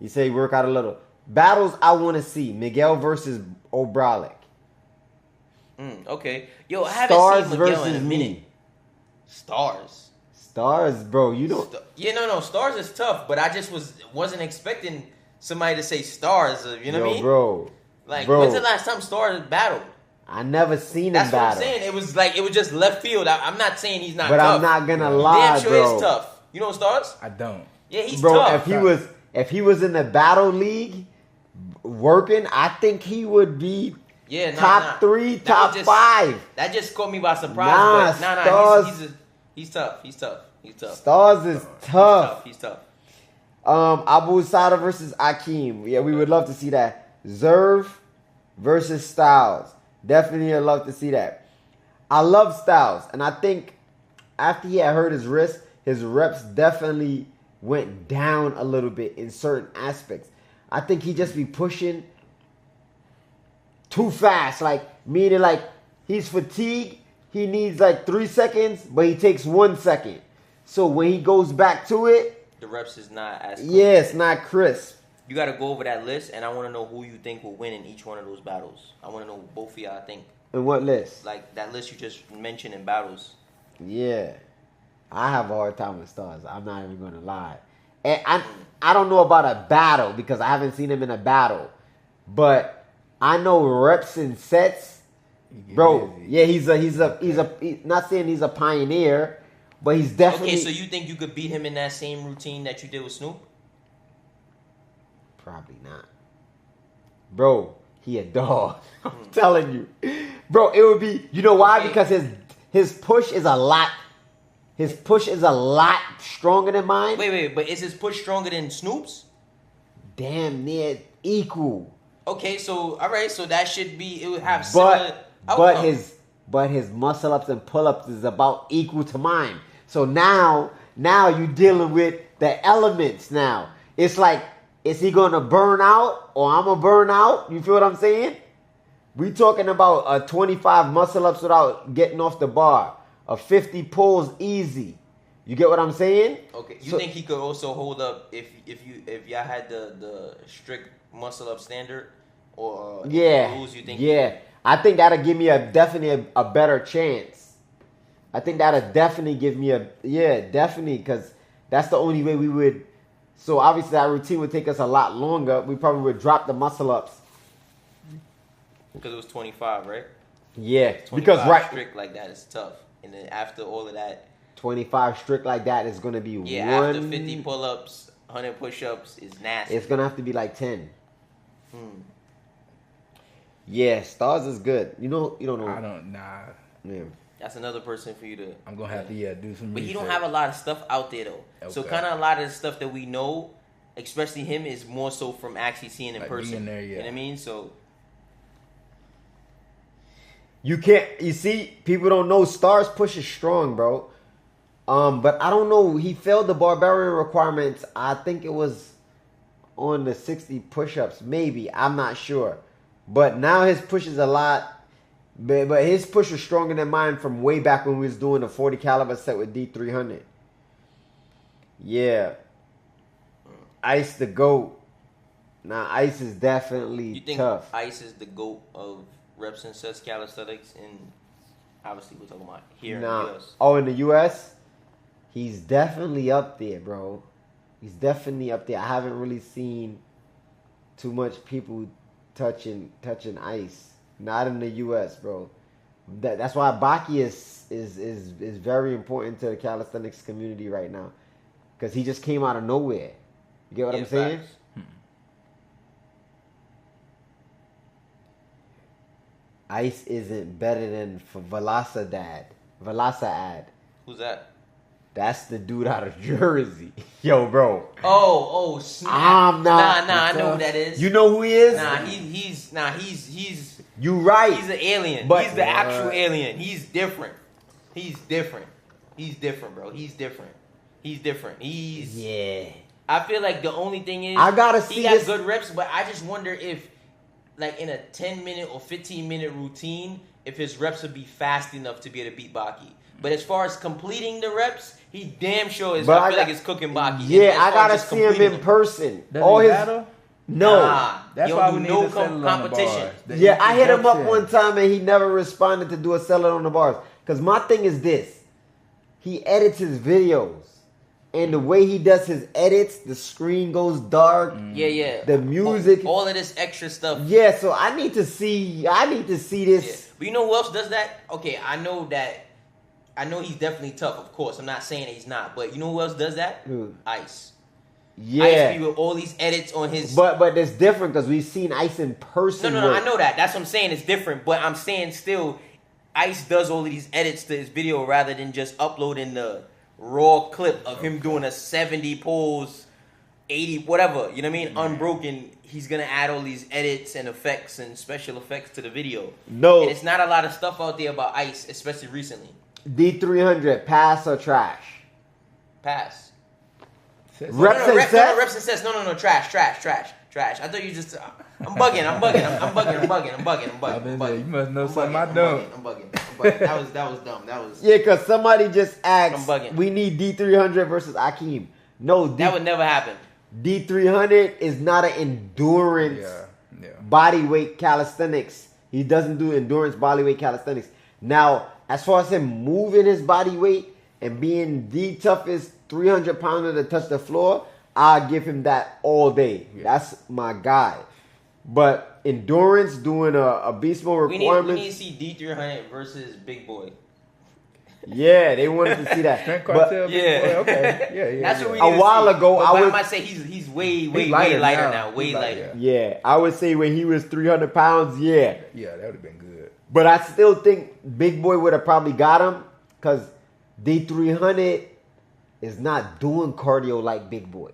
He say work out a little. Battles I want to see: Miguel versus Obralik. Okay, yo, I haven't Stars seen Miguel versus in a minute. me. Stars, bro. You don't. No. Stars is tough, but I just wasn't expecting somebody to say Stars. You know what I mean, bro? Like, when's the last time Stars battled? I never seen him That's battle. what I'm saying. It was just left field. I'm not saying he's not but tough. I'm not gonna lie, Damn sure bro. he's tough. You know Stars? I don't. Yeah, he's bro, tough. if he was in the battle league working, I think he would be top 3, top 5. That just caught me by surprise. Stars, He's tough. He's tough. He's tough. Stars is tough. He's tough. Abu Sada versus Akeem. Yeah, we would love to see that. Zerv versus Styles. Definitely would love to see that. I love Styles, and I think after he had hurt his wrist, his reps definitely went down a little bit in certain aspects. I think he just be pushing too fast, like meaning like he's fatigued. He needs like 3 seconds, but he takes 1 second. So when he goes back to it, the reps is not as clean. Yeah, it's not crisp. You got to go over that list, and I want to know who you think will win in each one of those battles. I want to know both of y'all think. In what list? Like that list you just mentioned in battles. Yeah. I have a hard time with Stars. I'm not even going to lie. And I don't know about a battle because I haven't seen him in a battle. But I know reps and sets. Bro, yeah, he's not saying he's a pioneer, but he's definitely. Okay, so you think you could beat him in that same routine that you did with Snoop? Probably not. Bro, he a dog. I'm telling you. Bro, it would be, you know why? Okay. Because his push is a lot stronger than mine. Wait, but is his push stronger than Snoop's? Damn near equal. Okay, so all right, so that should be, it would have similar outcome. But his muscle ups and pull ups is about equal to mine. So now you're dealing with the elements now. It's like, is he gonna burn out or I'm gonna burn out? You feel what I'm saying? We talking about a 25 muscle ups without getting off the bar, a 50 pulls easy. You get what I'm saying? Okay. You think he could also hold up if y'all had the strict muscle up standard or rules? You think? Yeah, I think that'll give me definitely a better chance. I think that'll definitely give me definitely, because that's the only way we would. So obviously that routine would take us a lot longer. We probably would drop the muscle ups. Because it was 25, right? Yeah, because strict like that is tough. And then after all of that, 25 strict like that is going to be after 50 pull-ups, 100 push-ups is nasty. It's going to have to be like 10. Yeah, Stars is good. You don't know. I don't, nah. Yeah. That's another person for you to... I'm going to have to, do some But research. he don't have a lot of stuff out there, though. Okay. So kind of a lot of the stuff that we know, especially him, is more so from actually seeing in person. Being there, yeah. You know what I mean? So... You see, people don't know Stars push is strong, bro. But I don't know. He failed the Barbarian requirements. I think it was on the 60 push-ups, maybe. I'm not sure. But now his push is a lot. But his push was stronger than mine from way back when we was doing a 40 caliber set with D300. Yeah. Ice the GOAT. Nah, Ice is definitely you think tough. Ice is the GOAT of reps and sets calisthenics, and obviously we're talking about here in the US. Oh, in the US? He's definitely up there, bro. He's definitely up there. I haven't really seen too much people touching Ice. Not in the US, bro. That's why Baki is very important to the calisthenics community right now. Because he just came out of nowhere. You get what I'm saying? Facts. Ice isn't better than Velasad. Who's that? That's the dude out of Jersey. Yo, bro. Oh, snap. I know who that is. You know who he is? He's You right. He's an alien. But, he's the actual alien. He's different, bro. He's different. Yeah. I feel like the only thing is I gotta see he got this. good reps, but I just wonder if, like in a 10-minute or 15-minute routine, if his reps would be fast enough to be able to beat Baki. But as far as completing the reps, he damn sure is. I feel like it's cooking Baki. Yeah, I gotta see him in person. Does he battle? No. That's why we need to settle competition. Yeah, I hit him up one time and he never responded to do a selling on the bars. Because my thing is this. He edits his videos. And the way he does his edits, the screen goes dark. Yeah. The music. All of this extra stuff. Yeah, so I need to see this. Yeah. But you know who else does that? Okay, I know he's definitely tough, of course. I'm not saying that he's not. But you know who else does that? Who? Ice. Yeah. Ice be with all these edits on his... But it's different because we've seen Ice in person. No, I know that. That's what I'm saying. It's different. But I'm saying still, Ice does all of these edits to his video rather than just uploading the raw clip of him doing a 70 pulls, 80, whatever, you know what I mean? Unbroken. He's gonna add all these edits and effects and special effects to the video. No. And it's not a lot of stuff out there about Ice, especially recently. D300, pass or trash? Pass. Reps and sets? Reps and sets. No. Trash. I thought you just. I'm bugging. You must know something I don't. I'm bugging. That was dumb. That was. Yeah, because somebody just asked, I'm bugging. we need D300 versus Akeem. No, That would never happen. D300 is not an endurance body weight calisthenics. He doesn't do endurance body weight calisthenics. Now, as far as him moving his body weight and being the toughest 300 pounder to touch the floor, I'll give him that all day. Yeah. That's my guy. But endurance, doing a beast mode requirements. We need to see D300 versus Big Boy. Yeah, they wanted to see that. Strength Cartel, Big Boy. Okay. Yeah. That's what we need a while ago, I might say he's way lighter now. Way lighter. Yeah, I would say when he was 300 pounds, yeah. Yeah, that would have been good. But I still think Big Boy would have probably got him because D300 is not doing cardio like Big Boy.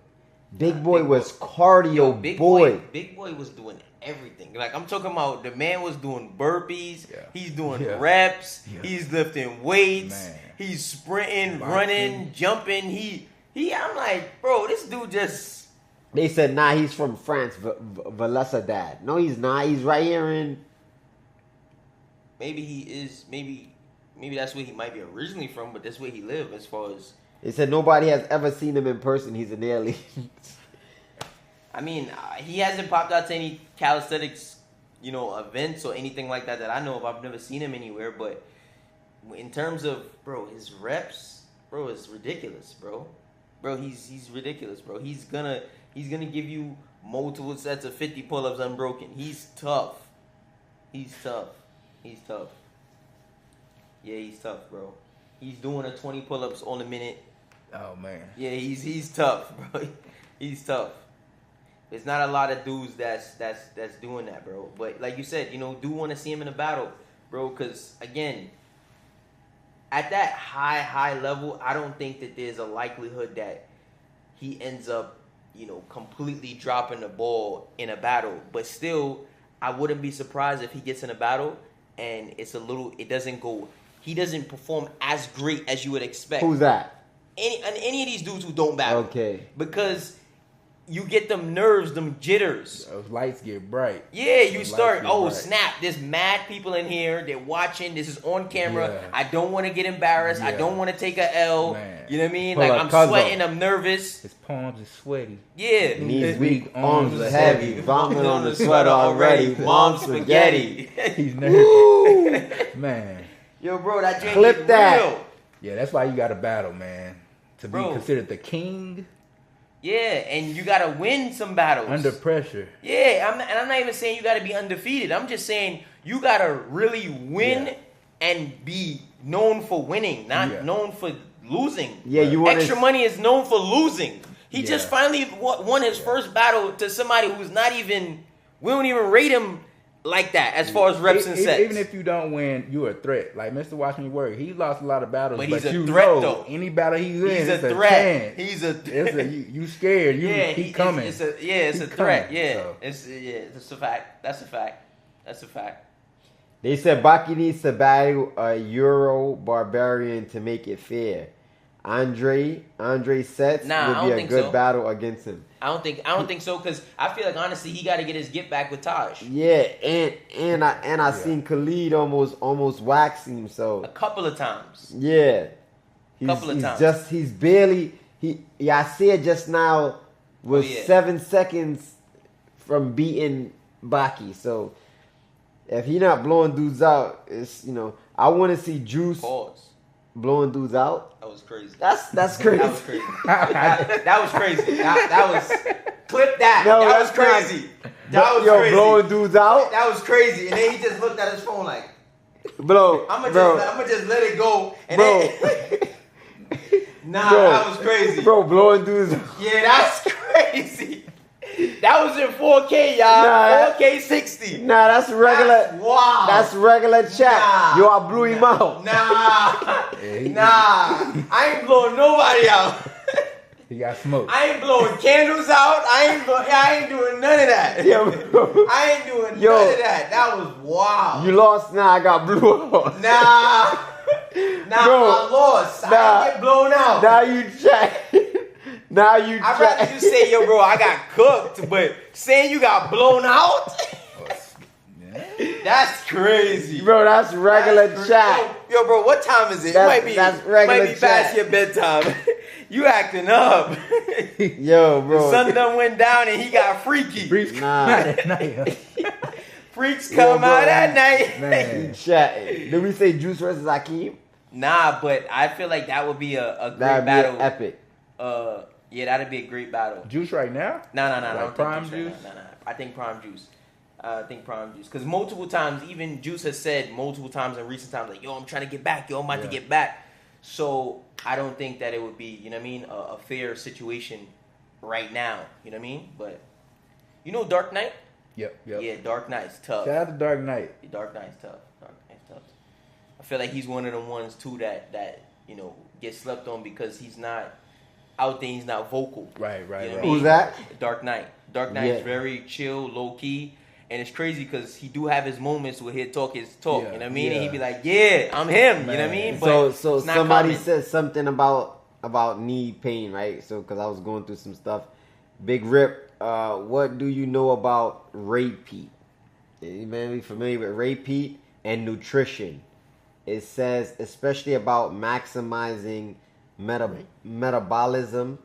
Big Boy was cardio boy. Big Boy was doing everything. Like, I'm talking about the man was doing burpees. Yeah. He's doing reps. Yeah. He's lifting weights. Man. He's sprinting, running, jumping. I'm like, bro, this dude just. They said, nah, he's from France, Dad. No, he's not. He's right here in. Maybe he is. Maybe that's where he might be originally from, but that's where he lived as far as. They said nobody has ever seen him in person. He's an alien. I mean, he hasn't popped out to any calisthenics, events or anything like that I know of. I've never seen him anywhere. But in terms of, bro, his reps, bro, is ridiculous, bro. Bro, he's ridiculous, bro. He's gonna give you multiple sets of 50 pull-ups unbroken. He's tough. Yeah, he's tough, bro. He's doing a 20 pull-ups on a minute. Oh man. Yeah, he's tough, bro. He's tough. There's not a lot of dudes that's doing that, bro. But like you said, do want to see him in a battle, bro. Because again, at that high level, I don't think that there's a likelihood that he ends up, completely dropping the ball in a battle. But still, I wouldn't be surprised if he gets in a battle and he doesn't perform as great as you would expect. Who's that? Any of these dudes who don't battle. Okay. Because you get them nerves, them jitters. Those lights get bright. Yeah, you start, snap, there's mad people in here. They're watching. This is on camera. Yeah. I don't want to get embarrassed. Yeah. I don't want to take a L. Man. You know what I mean? Like, I'm sweating. I'm nervous. His palms are sweaty. Yeah. Knees weak, arms are heavy. Vomit on the sweat already. Mom's spaghetti. He's nervous. Man. Yo, bro, that drink Clip is that. real. Yeah, that's why you got to battle, man. To be considered the king. Yeah, and you got to win some battles. Under pressure. Yeah, I'm not even saying you got to be undefeated. I'm just saying you got to really win and be known for winning, not known for losing. Yeah, Extra Money is known for losing. He just finally won his first battle to somebody who's not even, we don't even rate him like that as far as reps and sets. Even if you don't win, you're a threat. Like Mr. Watch Me Work, he lost a lot of battles, but he's a threat though. Any battle he's in, it's a threat. He's a you scared. He coming. It's a threat. Yeah, so. It's a fact. That's a fact. They said Baki needs to battle a Euro barbarian to make it fair. Andre Sets would be a good battle against him. I don't think so, because I feel like honestly he got to get his get back with Taj. Yeah, and I seen Khalid almost wax him so a couple of times. Yeah, times. He's barely I said just now was 7 seconds from beating Baki. So if he not blowing dudes out, it's I want to see Juice blowing dudes out. That was crazy. That's crazy. That was crazy. that was crazy. That was clip that. No, that was crazy. That was crazy. Blowing dudes out. That was crazy. And then he just looked at his phone like, bro. I'm gonna just let it go. And that was crazy. Bro, blowing dudes out. Yeah, that's crazy. That was in 4K, y'all. 4K 60. Nah, that's regular. Wow. That's regular chat. Nah. Yo, I blew him out. Nah. I ain't blowing nobody out. He got smoked. I ain't blowing candles out. I ain't doing none of that. Yo, I ain't doing none of that. That was wild. you lost. Nah, I got blew out. Nah, Bro, I lost. I nah. didn't get blown out. Now you chat. Now you I'd chat. rather you say, yo, bro, I got cooked, but saying you got blown out, that's crazy. Bro, that's regular That's chat. Yo, bro, what time is it? That's regular might be past chat. your bedtime. You acting up. Yo, bro. The sun done went down and he got freaky. Nah. Freaks come bro. out at night. Man. Chat. Did we say Juice versus Hakeem? Nah, but I feel like that would be a great That'd battle. be epic. Yeah, that'd be a great battle. Juice right now? No. Like I don't Prime think Juice? No. I think Prime Juice. Because multiple times, even Juice has said multiple times in recent times, like, yo, I'm trying to get back. Yo, I'm about to get back. So I don't think that it would be, you know what I mean, a fair situation right now. You know what I mean? But you know Dark Knight? Yep. Yeah, Dark Knight's tough. Shout out to Dark Knight. Dark Knight's tough. I feel like he's one of them ones too that you know gets slept on because he's not out there. He's not vocal. Right. You know what I Who's mean? that? Dark Knight. Dark Knight is very chill, low key, and it's crazy because he do have his moments where he'll talk his talk. You know what I mean? And he'd be like, "Yeah, I'm him." You know what I mean? But So it's not somebody common. said something about knee pain, right? So because I was going through some stuff. Big Rip, what do you know about repeat? You may be familiar with repeat and nutrition. It says especially about maximizing metabolism.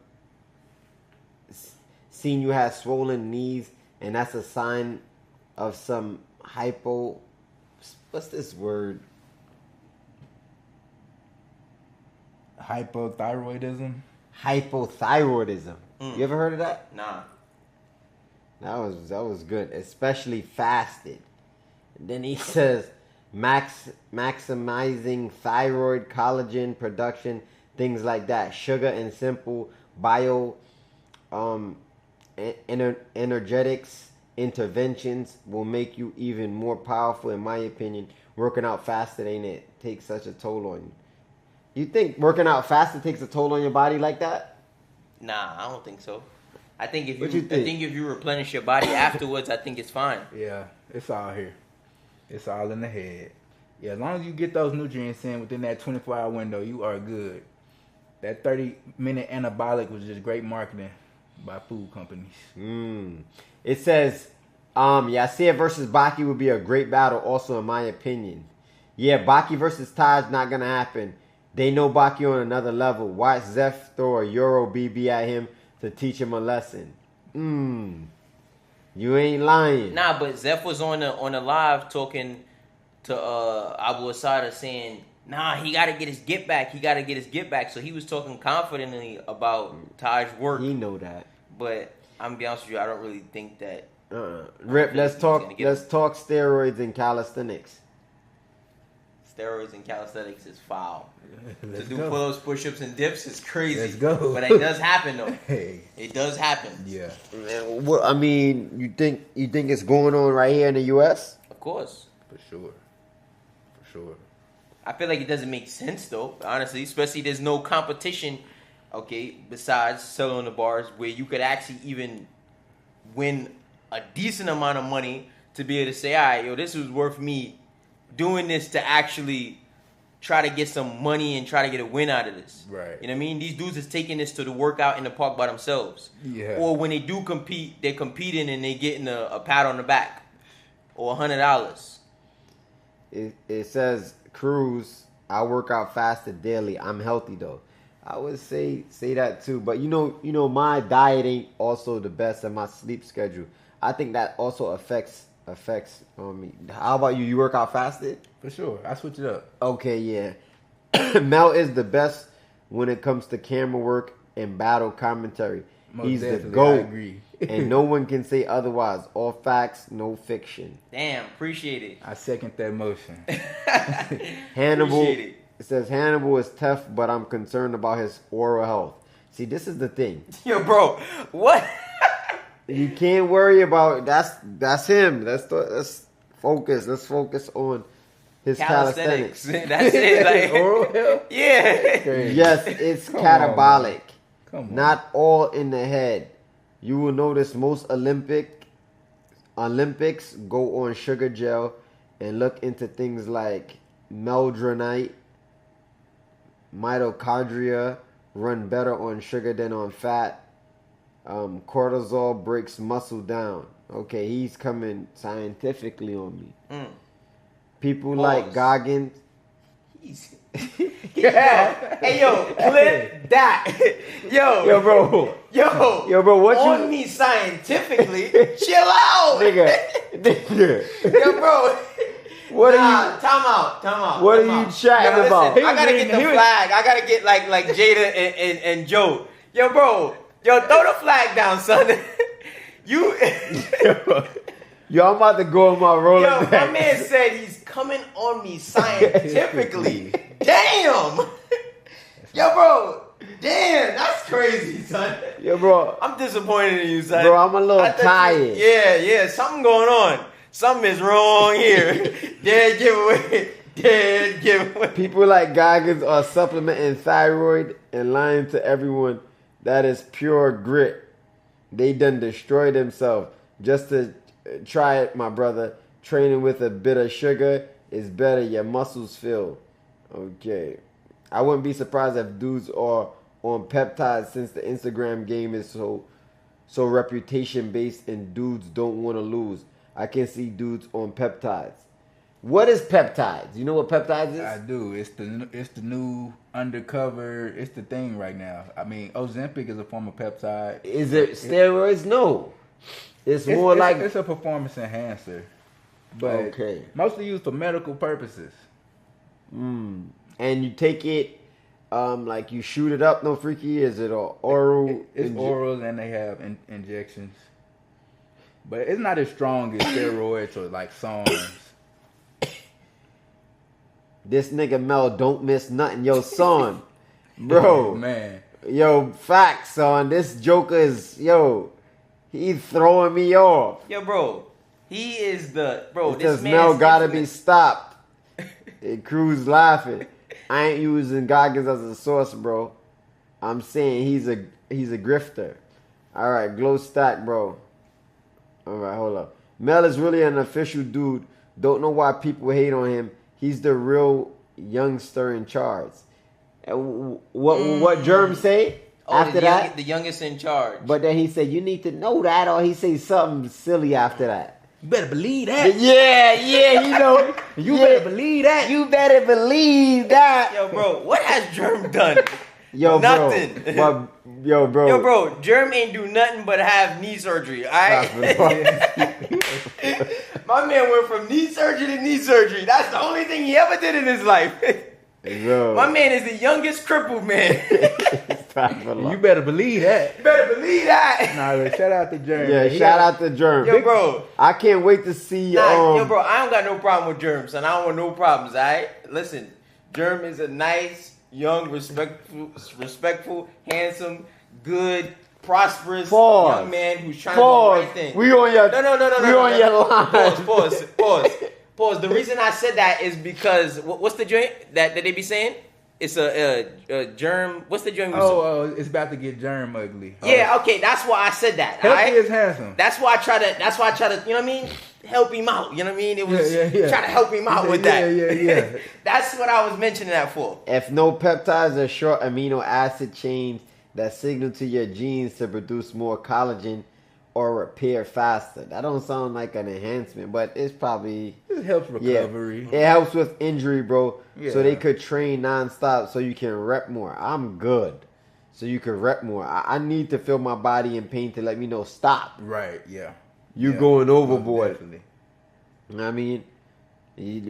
Seen you have swollen knees, and that's a sign of some what's this word? Hypothyroidism. Hypothyroidism. You ever heard of that? Nah. That was good, especially fasted. And then he says maximizing thyroid collagen production, things like that. Sugar and simple energetics interventions will make you even more powerful, in my opinion. Working out fasted ain't it? Takes such a toll on you. You think working out fasted takes a toll on your body like that? Nah, I don't think so. I think if What you you think? I think if you replenish your body afterwards, I think it's fine. Yeah, it's all here. It's all in the head. Yeah, as long as you get those nutrients in within that 24-hour window, you are good. That 30-minute anabolic was just great marketing by food companies. It says, Yasir versus Baki would be a great battle also, in my opinion. Yeah, Baki versus Taj not going to happen. They know Baki on another level. Watch Zeph throw a Euro BB at him to teach him a lesson. You ain't lying. Nah, but Zeph was on the live talking to Abu Asada saying, nah, he got to get his get back. He got to get his get back. So he was talking confidently about Taj's work. He know that. But I'm gonna be honest with you, I don't really think that. Rip, let's talk steroids and calisthenics. Steroids and calisthenics is foul. To do go. pull-ups, push-ups, and dips is crazy. Let's go. But it does happen though. Hey. It does happen. Yeah. Man, what, I mean, you think it's going on right here in the U.S.? Of course. For sure. I feel like it doesn't make sense though, honestly, especially there's no competition, okay, besides selling the bars where you could actually even win a decent amount of money to be able to say, all right, yo, this was worth me doing this to actually try to get some money and try to get a win out of this. Right. You know what I mean? These dudes is taking this to the workout in the park by themselves. Yeah. Or when they do compete, they're competing and they getting a pat on the back or $100. It says, Cruz, I work out fasted daily. I'm healthy though. I would say that too. But you know, my diet ain't also the best and my sleep schedule. I think that also affects me. How about you? You work out fasted? For sure. I switch it up. Okay, yeah. Mel is the best when it comes to camera work and battle commentary. Most He's the definitely, GOAT. I agree. And no one can say otherwise. All facts, no fiction. Damn, appreciate it. I second that motion. Hannibal, Appreciate it. it says Hannibal is tough, but I'm concerned about his oral health. See, this is the thing. Yo, bro, what? You can't worry about that's him. Let's focus. Let's focus on his calisthenics. That's it. Like, Oral health? yeah. Crazy. Yes, it's Come on, catabolic. Come on. Not all in the head. You will notice most Olympics go on sugar gel and look into things like meldronite, mitochondria run better on sugar than on fat. Cortisol breaks muscle down. Okay, he's coming scientifically on me. People like Goggins. Yeah. Hey, yo, clip that. Yo, bro. Yo, bro, what on you... me scientifically. Chill out. Nigga. Yo, bro. What are you... Time out. What are you chatting about? I gotta get the flag. I gotta get like Jada and Joe. Yo, bro. Yo, throw the flag down, son. You. Yo, I'm about to go on my roller. Yo, my man said he's coming on me scientifically. Damn. Yo, bro. Damn, that's crazy, son. Yo, bro. I'm disappointed in you, son. Bro, I'm a little tired. Yeah, something going on. Something is wrong here. Dead giveaway. People like Goggins are supplementing thyroid and lying to everyone that is pure grit. They done destroy themselves just to try it, my brother. Training with a bit of sugar is better. Your muscles feel. Okay. I wouldn't be surprised if dudes are on peptides since the Instagram game is so reputation based and dudes don't want to lose. I can see dudes on peptides. What is peptides? You know what peptides is? I do. It's the new undercover. It's the thing right now. I mean, Ozempic is a form of peptide. Is it steroids? No. It's more like... It's a performance enhancer. But okay. Mostly used for medical purposes. And you take it, like you shoot it up, no freaky? Is it oral? It's orals and they have injections. But it's not as strong as steroids or like SARMs. This nigga Mel don't miss nothing. Yo, son. Bro. Man. Yo, facts, son. This joker is, he's throwing me off. Yo, bro. He is the... Bro, Because this Mel man's gotta infinite. be stopped. And Crew's laughing. I ain't using Goggins as a source, bro. I'm saying he's a grifter. All right, glow stack, bro. All right, hold up. Mel is really an official dude. Don't know why people hate on him. He's the real youngster in charge. What Germ say after that? The youngest in charge. But then he said, you need to know that, or he say something silly after that. You better believe that. Yeah, you know. You better believe that. You better believe that. Yo, bro, what has Germ done? Yo, nothing. Bro. Yo, bro. Yo, bro, Germ ain't do nothing but have knee surgery, alright? My man went from knee surgery to knee surgery. That's the only thing he ever did in his life. Bro. My man is the youngest crippled man. You better believe that. You better believe that. Nah, shout out to Germ. Yeah, shout out to Germ. Yo, bro. I can't wait to see. Yo, bro, I don't got no problem with Germ, son. I don't want no problems, alright? Listen, Germ is a nice, young, respectful, handsome, good, prosperous young man who's trying to do the right thing. We on your No. line. Pause. The reason I said that is because what's the joint that they be saying? It's a germ. What's the joint? It's about to get germ ugly. Yeah, okay, that's why I said that. Healthy is handsome. That's why I try to. You know what I mean? Help him out. You know what I mean? It was try to help him out with that. Yeah. That's what I was mentioning that for. If no peptides are short amino acid chains that signal to your genes to produce more collagen or repair faster. That don't sound like an enhancement, but it's probably... It helps recovery. Yeah, it helps with injury, bro. Yeah. So they could train nonstop so you can rep more. I'm good. So you can rep more. I need to feel my body in pain to let me know, stop. Right, yeah. You going overboard. Definitely. You know what I mean?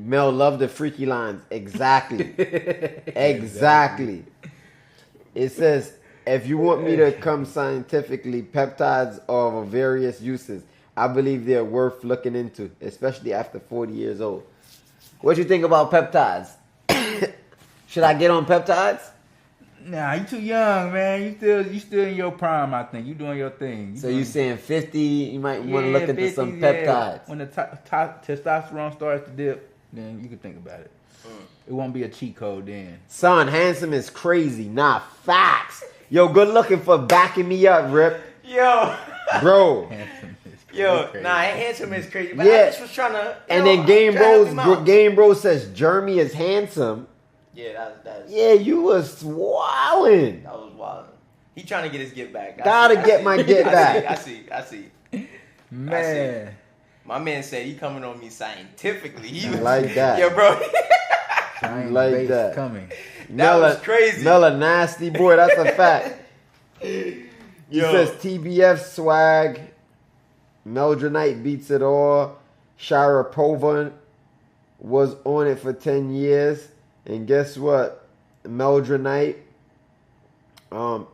Mel loved the freaky lines. Exactly. Exactly. It says... If you want me to come scientifically, peptides are of various uses. I believe they're worth looking into, especially after 40 years old. What do you think about peptides? Should I get on peptides? Nah, you too young, man. You still in your prime. I think you doing your thing. So you saying 50? You might want to look into some peptides. When the testosterone starts to dip, then you can think about it. It won't be a cheat code then. Son, handsome is crazy. Nah, facts. Yo, good looking for backing me up, Rip. Yo. Bro. Handsome is crazy. Yo, nah, handsome is crazy. But I just was trying to. And then Game Bro says Jeremy is handsome. Yeah, that's. Yeah, you was wildin'. That was wild. He trying to get his get back. Gotta get my get back. I see. Man. My man said he coming on me scientifically. He was like that. Yo, bro. Like that. Coming. That was crazy. Mella nasty boy, that's a fact. He says TBF swag. Meldronite beats it all. Sharapova was on it for 10 years. And guess what? Meldronite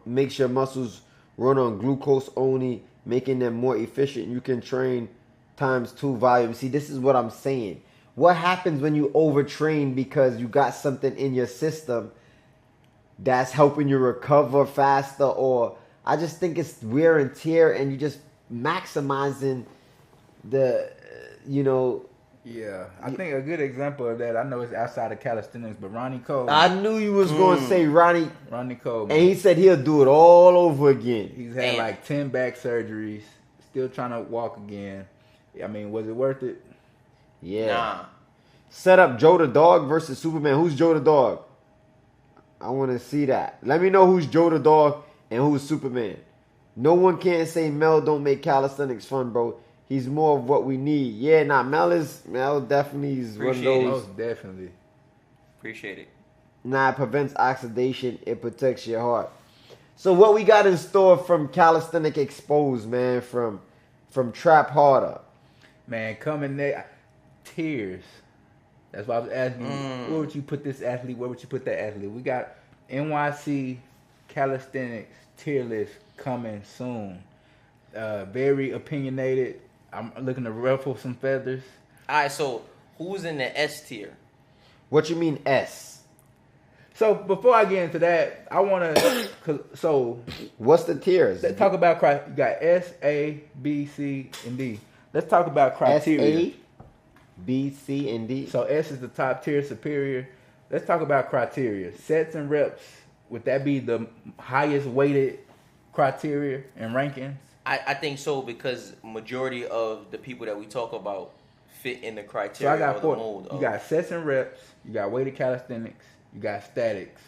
makes your muscles run on glucose only, making them more efficient. You can train ×2 volume. See, this is what I'm saying. What happens when you overtrain because you got something in your system that's helping you recover faster? Or I just think it's wear and tear, and you just maximizing the, Yeah, I think a good example of that, I know it's outside of calisthenics, but Ronnie Cole. I knew you was going to say Ronnie Cole. Man. And he said he'll do it all over again. He's had like 10 back surgeries, still trying to walk again. I mean, was it worth it? Yeah. Nah. Set up Joe the Dog versus Superman. Who's Joe the Dog? I want to see that. Let me know who's Joe the Dog and who's Superman. No one can say Mel don't make calisthenics fun, bro. He's more of what we need. Yeah, Mel definitely is one of those. Most definitely. Appreciate it. It prevents oxidation. It protects your heart. So what we got in store from Calisthenic Exposed, man, from Trap Harder. Man, coming there, tears. That's why I was asking you, where would you put this athlete? Where would you put that athlete? We got NYC Calisthenics tier list coming soon. Very opinionated. I'm looking to ruffle some feathers. All right, so who's in the S tier? What you mean S? So before I get into that, I want to. So what's the tiers? Let's talk about you got S, A, B, C, and D. Let's talk about criteria. S, A, B, C, and D. So S is the top tier, superior. Let's talk about criteria. Sets and reps. Would that be the highest weighted criteria and rankings? I think so, because majority of the people that we talk about fit in the criteria. So I got or four. The mold. You got sets and reps. You got weighted calisthenics. You got statics.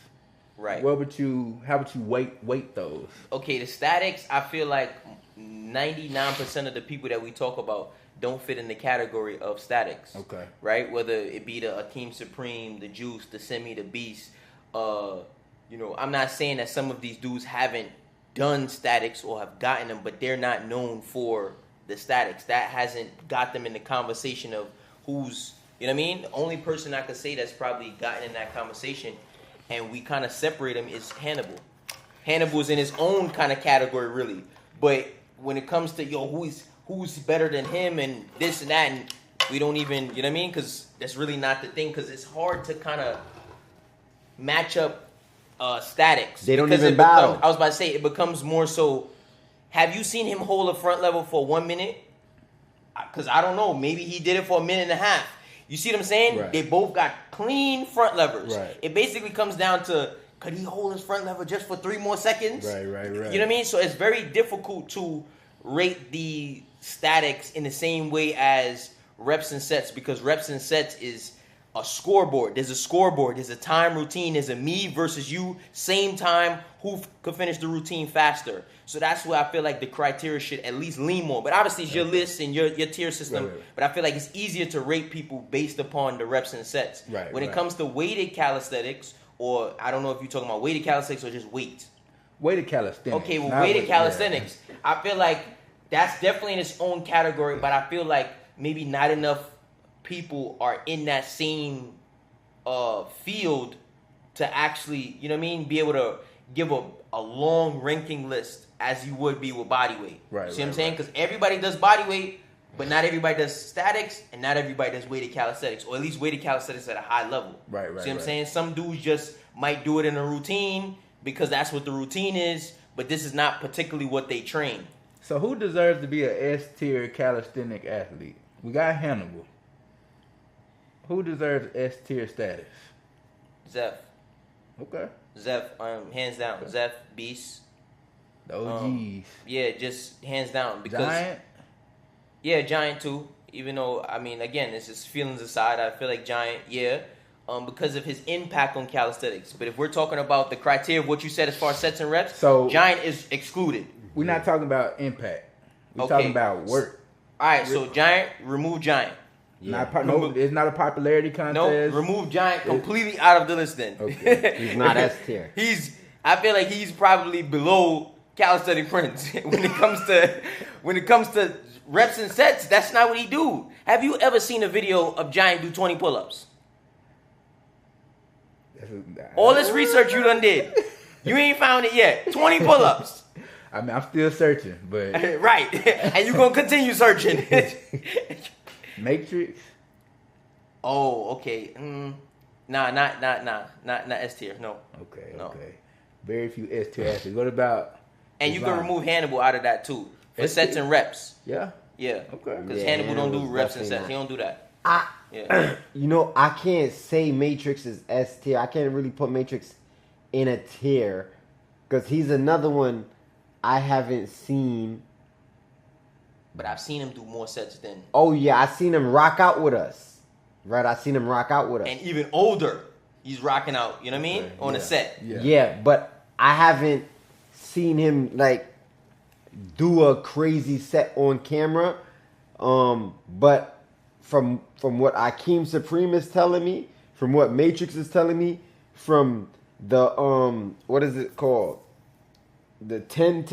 Right. How would you weight those? Okay, the statics, I feel like 99% of the people that we talk about don't fit in the category of statics. Okay. Right? Whether it be the Akeem Supreme, the Juice, the Semi, the Beast. I'm not saying that some of these dudes haven't done statics or have gotten them, but they're not known for the statics. That hasn't got them in the conversation of who's, you know what I mean? The only person I could say that's probably gotten in that conversation, and we kind of separate him, is Hannibal. Hannibal's in his own kind of category, really. But when it comes to, who's better than him and this and that, and we don't even, you know what I mean? Because that's really not the thing, because it's hard to kind of match up statics. They don't even battle. I was about to say, it becomes more so, have you seen him hold a front level for 1 minute? Because I don't know, maybe he did it for a minute and a half. You see what I'm saying? Right. They both got clean front levers. Right. It basically comes down to, could he hold his front lever just for 3 more seconds? Right. You know what I mean? So it's very difficult to rate the statics in the same way as reps and sets, because reps and sets is a scoreboard. There's a scoreboard. There's a time routine. There's a me versus you. Same time. Who could finish the routine faster? So that's where I feel like the criteria should at least lean more. But obviously it's your list and your tier system. Right. But I feel like it's easier to rate people based upon the reps and sets. Right, when it comes to weighted calisthenics, or I don't know if you're talking about weighted calisthenics or just weight. Weighted calisthenics. Okay, well, weighted calisthenics, I feel like that's definitely in its own category, but I feel like maybe not enough people are in that same field to actually, you know what I mean, be able to give a long ranking list as you would be with body weight. Right. See what I'm saying? Because everybody does body weight, but not everybody does statics, and not everybody does weighted calisthenics, or at least weighted calisthenics at a high level. Right. See what I'm saying? Some dudes just might do it in a routine. because that's what the routine is, but this is not particularly what they train. So who deserves to be an S-tier calisthenic athlete? We got Hannibal. Who deserves S-tier status? Zeph. Okay. Zeph, hands down. Okay. Zeph, Beast. The OGs. Yeah, just hands down. Because, Giant? Yeah, Giant too. Even though, I mean, again, this is feelings aside. I feel like Giant, yeah, because of his impact on calisthenics. But if we're talking about the criteria of what you said as far as sets and reps, So Giant is excluded. We're not talking about impact. We're Okay. talking about work. All right, so Giant, remove Giant. No, it's not a popularity contest. No, remove Giant completely out of the list then. Okay. He's not S tier. I feel like he's probably below calisthenic Prince when it comes to reps and sets. That's not what he do. Have you ever seen a video of Giant do 20 pull-ups? All this research you done did, you ain't found it yet. 20 pull-ups. I mean, I'm still searching, but right, and you're gonna continue searching. Matrix. Oh, okay. Not S tier. No. Okay. No. Okay. Very few S tier athletes. What about? And you can design? remove Hannibal out of that too for sets and reps. Yeah. Yeah. Okay. Because Yeah, Hannibal don't do Hannibal's reps and definitely sets. not. He don't do that. Yeah. You know, I can't say Matrix is S tier. I can't really put Matrix in a tier because he's another one I haven't seen. But I've seen him do more sets than. Oh yeah, I seen him rock out with us. Right, I seen him rock out with us. And even older, he's rocking out. You know what I mean? Okay, On a yeah. set. Yeah, but I haven't seen him like do a crazy set on camera. But from what Akeem Supreme is telling me, from what Matrix is telling me, from the what is it called? The 10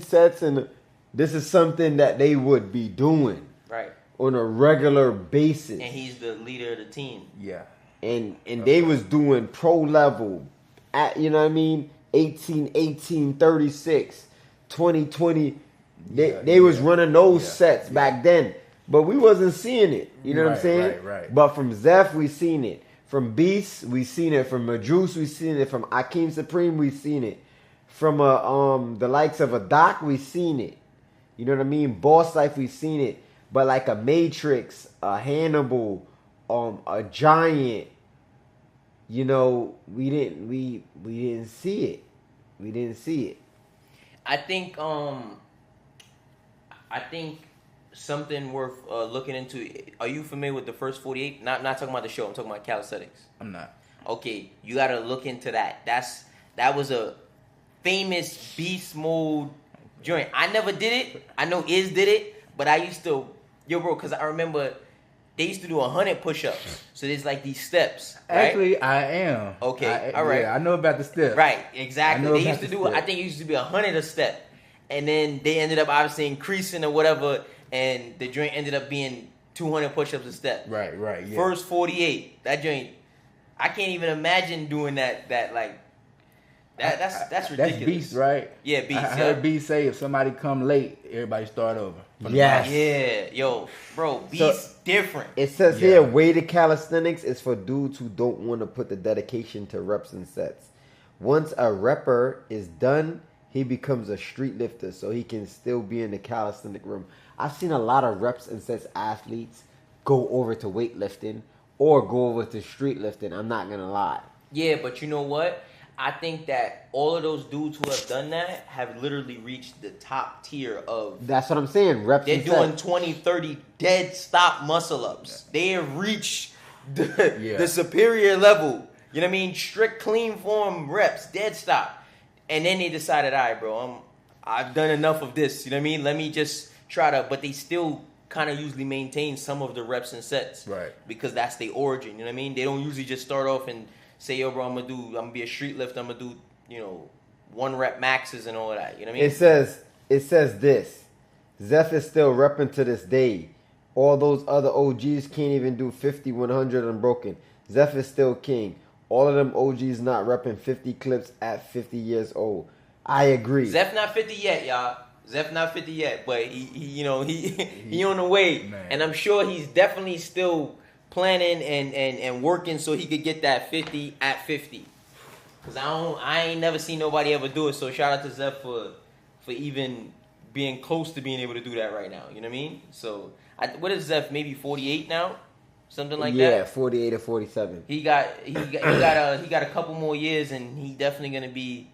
sets, and this is something that they would be doing Right. on a regular basis. And he's the leader of the team. Yeah. And they was doing pro level at, you know what I mean, 18, 36, 20. They was running those sets back then, but we wasn't seeing it. You know what I'm Right, saying? right. But from Zeph, we seen it. From Beast, we seen it. From Madruce, we seen it. From Akeem Supreme, we seen it. From the likes of a Doc, we seen it. You know what I mean? Boss Life, we seen it. But like a Matrix, a Hannibal, a Giant, you know, we didn't see it. We didn't see it. I think something worth looking into. Are you familiar with the first 48? Not talking about the show. I'm talking about calisthenics. I'm not. Okay, you got to look into that. That was a famous beast mode joint. I never did it. I know Iz did it, but I used to, bro, because I remember they used to do 100 push-ups. So there's like these steps. Right? Actually, I am. Okay, all right. Yeah, I know about the steps. Right, exactly. I know They about used to the do, step. I think it used to be 100 a step. And then they ended up obviously increasing or whatever, and the joint ended up being 200 push-ups a step. Right, yeah. First 48, that joint, I can't even imagine doing that like, that's ridiculous. That's Beast, right? Yeah, Beast. I heard Beast say if somebody come late, everybody start over. Yes. Yeah, yo, bro, Beast different. It says here, weighted calisthenics is for dudes who don't want to put the dedication to reps and sets. Once a repper is done, he becomes a street lifter, so he can still be in the calisthenic room. I've seen a lot of reps and sets athletes go over to weightlifting or go over to street lifting. I'm not gonna lie. Yeah, but you know what? I think that all of those dudes who have done that have literally reached the top tier of... That's what I'm saying. Reps They're and doing sets. 20, 30 dead stop muscle ups. They have reached the superior level. You know what I mean? Strict clean form reps, dead stop. And then they decided, all right, bro, I've done enough of this. You know what I mean? Let me just try to... But they still kind of usually maintain some of the reps and sets. Right. Because that's their origin. You know what I mean? They don't usually just start off and say, yo, bro, I'm gonna be a street lifter. I'm gonna do, 1 rep maxes and all of that. You know what I mean? It says this. Zeph is still repping to this day. All those other OGs can't even do 50, 100 unbroken. Zeph is still king. All of them OGs not repping 50 clips at 50 years old. I agree. Zeph not 50 yet, y'all. Zeph not 50 yet, but he on the way. Man. And I'm sure he's definitely still planning and working so he could get that 50 at 50. Cause I ain't never seen nobody ever do it. So shout out to Zeph for even being close to being able to do that right now. You know what I mean? So what is Zeph? Maybe 48 now, something like that. Yeah, 48 or 47. He got a couple more years, and he definitely gonna be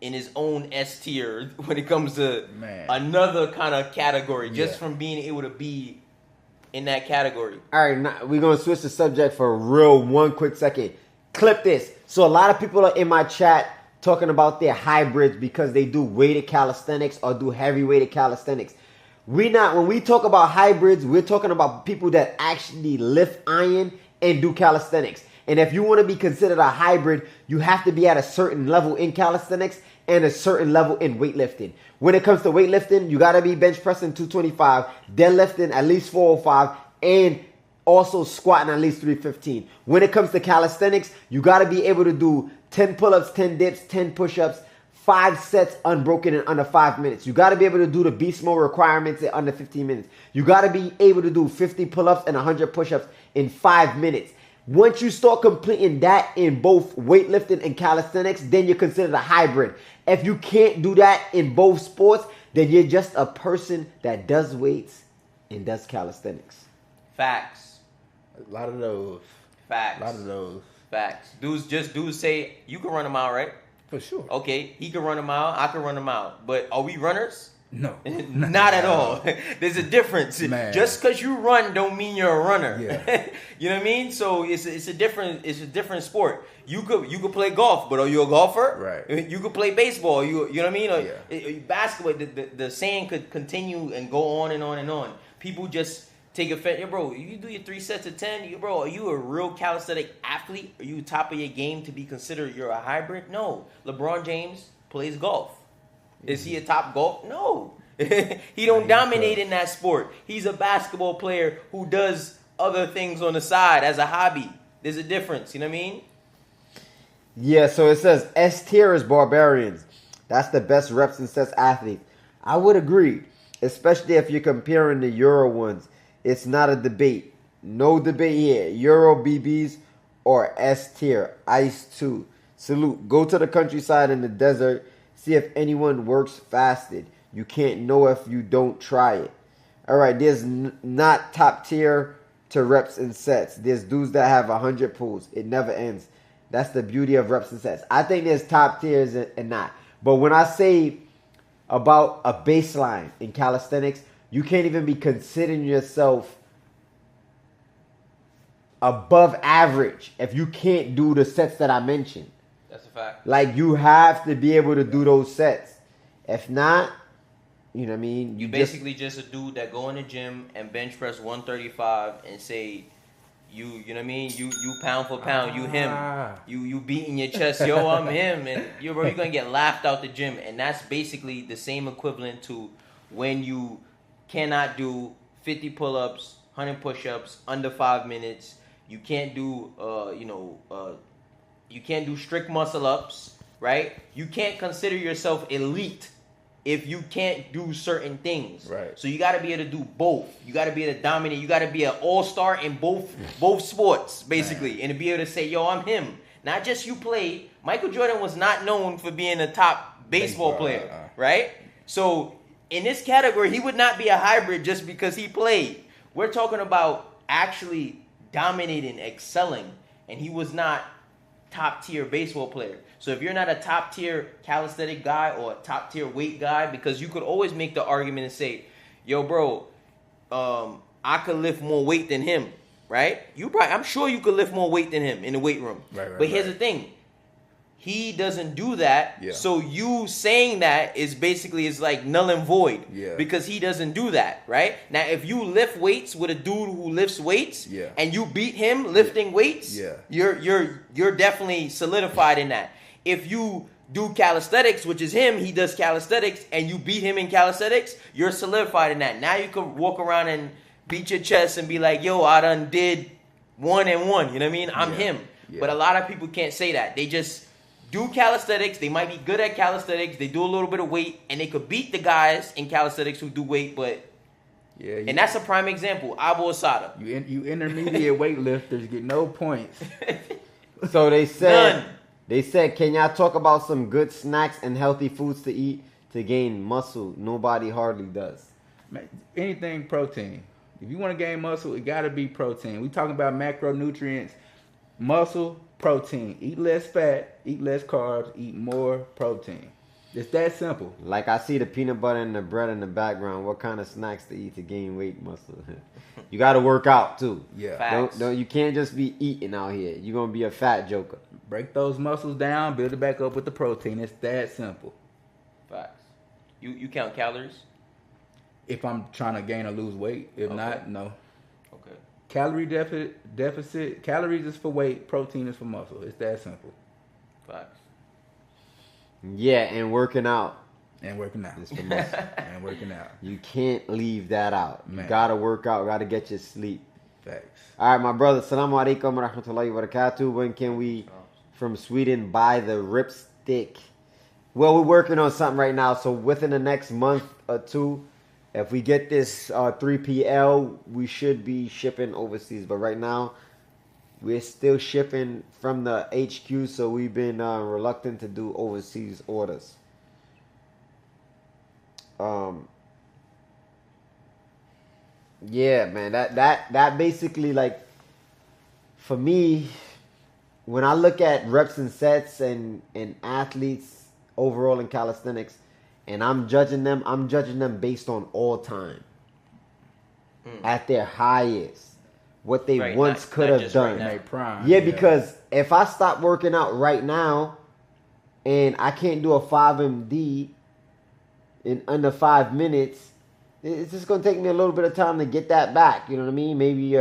in his own S tier when it comes to another kind of category, just from being able to be in that category. All right, now we're going to switch the subject for real 1 quick second. Clip this. So a lot of people are in my chat talking about their hybrids because they do weighted calisthenics or do heavy weighted calisthenics. When we talk about hybrids, we're talking about people that actually lift iron and do calisthenics. And if you want to be considered a hybrid, you have to be at a certain level in calisthenics and a certain level in weightlifting. When it comes to weightlifting, you got to be bench pressing 225, deadlifting at least 405, and also squatting at least 315. When it comes to calisthenics, you got to be able to do 10 pull-ups, 10 dips, 10 push-ups, 5 sets unbroken in under 5 minutes. You got to be able to do the beast mode requirements in under 15 minutes. You got to be able to do 50 pull-ups and 100 push-ups in 5 minutes. Once you start completing that in both weightlifting and calisthenics, then you're considered a hybrid. If you can't do that in both sports, then you're just a person that does weights and does calisthenics. Facts. A lot of those. Facts. A lot of those. Facts. Dudes say you can run a mile, right? For sure. Okay, he can run a mile, I can run a mile. But are we runners? No. Not at all. There's a difference. Man. Just because you run don't mean you're a runner. Yeah. You know what I mean? So it's a different sport. You could play golf, but are you a golfer? Right. You could play baseball. You know what I mean? Or, Yeah. Basketball. The saying could continue and go on and on and on. People just take offense. Yo, bro, you do your 3 sets of 10. Bro, are you a real calisthenic athlete? Are you top of your game to be considered you're a hybrid? No. LeBron James plays golf. Is he a top golf? No. He don't dominate in that sport. He's a basketball player who does other things on the side as a hobby. There's a difference. You know what I mean? Yeah, so it says S tier is barbarians. That's the best reps and sets athletes. I would agree, especially if you're comparing the Euro ones. It's not a debate. No debate here. Euro BBs or S tier. Ice 2. Salute. Go to the countryside in the desert. See if anyone works fasted. You can't know if you don't try it. All right, there's not top tier to reps and sets. There's dudes that have 100 pulls. It never ends. That's the beauty of reps and sets. I think there's top tiers and not. But when I say about a baseline in calisthenics, you can't even be considering yourself above average if you can't do the sets that I mentioned. That's a fact. Like, you have to be able to do those sets. If not, you know what I mean? You basically just a dude that go in the gym and bench press 135 and say, you know what I mean? You pound for pound, you him. You beating your chest, yo, I'm him. And you're going to get laughed out the gym. And that's basically the same equivalent to when you cannot do 50 pull-ups, 100 push-ups under 5 minutes. You can't do, you can't do strict muscle-ups, right? You can't consider yourself elite if you can't do certain things. Right. So you got to be able to do both. You got to be able to dominate. You got to be an all-star in both sports, basically, and to be able to say, yo, I'm him. Not just you play. Michael Jordan was not known for being a top baseball player, right? So in this category, he would not be a hybrid just because he played. We're talking about actually dominating, excelling, and he was not top-tier baseball player. So if you're not a top-tier calisthenic guy or a top-tier weight guy, because you could always make the argument and say, yo, bro, I could lift more weight than him, right? I'm sure you could lift more weight than him in the weight room. But here's the thing. He doesn't do that. Yeah. So you saying that is like null and void. Yeah. Because he doesn't do that, right? Now, if you lift weights with a dude who lifts weights, and you beat him lifting weights, you're definitely solidified in that. If you do calisthenics, which is him, he does calisthenics, and you beat him in calisthenics, you're solidified in that. Now you can walk around and beat your chest and be like, yo, I done did 1 and 1. You know what I mean? I'm him. Yeah. But a lot of people can't say that. They just do calisthenics. They might be good at calisthenics. They do a little bit of weight, and they could beat the guys in calisthenics who do weight, but and that's a prime example. Abu Asada. You intermediate weightlifters get no points. So they said They said, can y'all talk about some good snacks and healthy foods to eat to gain muscle? Nobody hardly does. Man, anything protein. If you want to gain muscle, it got to be protein. We talking about macronutrients, muscle, protein. Eat less fat, eat less carbs, eat more protein. It's that simple. Like I see the peanut butter and the bread in the background. What kind of snacks to eat to gain weight, muscle? You got to work out too. Yeah. Don't you can't just be eating out here. You're gonna be a fat joker. Break those muscles down, build it back up with the protein. It's that simple. Facts. You count calories? If I'm trying to gain or lose weight. If not, no. Okay. Calorie deficit. Calories is for weight. Protein is for muscle. It's that simple. Facts. Yeah, and working out. And working out. It's for muscle. And working out. You can't leave that out. Man. You gotta work out. Gotta get your sleep. Facts. All right, my brother. Assalamu alaikum wa rahmatullahi wa barakatuh. When can we, from Sweden, buy the ripstick? Well, we're working on something right now. So within the next month or two, if we get this 3PL, we should be shipping overseas. But right now, we're still shipping from the HQ. So we've been reluctant to do overseas orders. Yeah, man, that basically, like, for me, when I look at reps and sets and athletes overall in calisthenics, and I'm judging them based on all time, at their highest, what they once could have done. Right prime, yeah, because if I stop working out right now, and I can't do a 5MD in under 5 minutes, it's just going to take me a little bit of time to get that back. You know what I mean? Maybe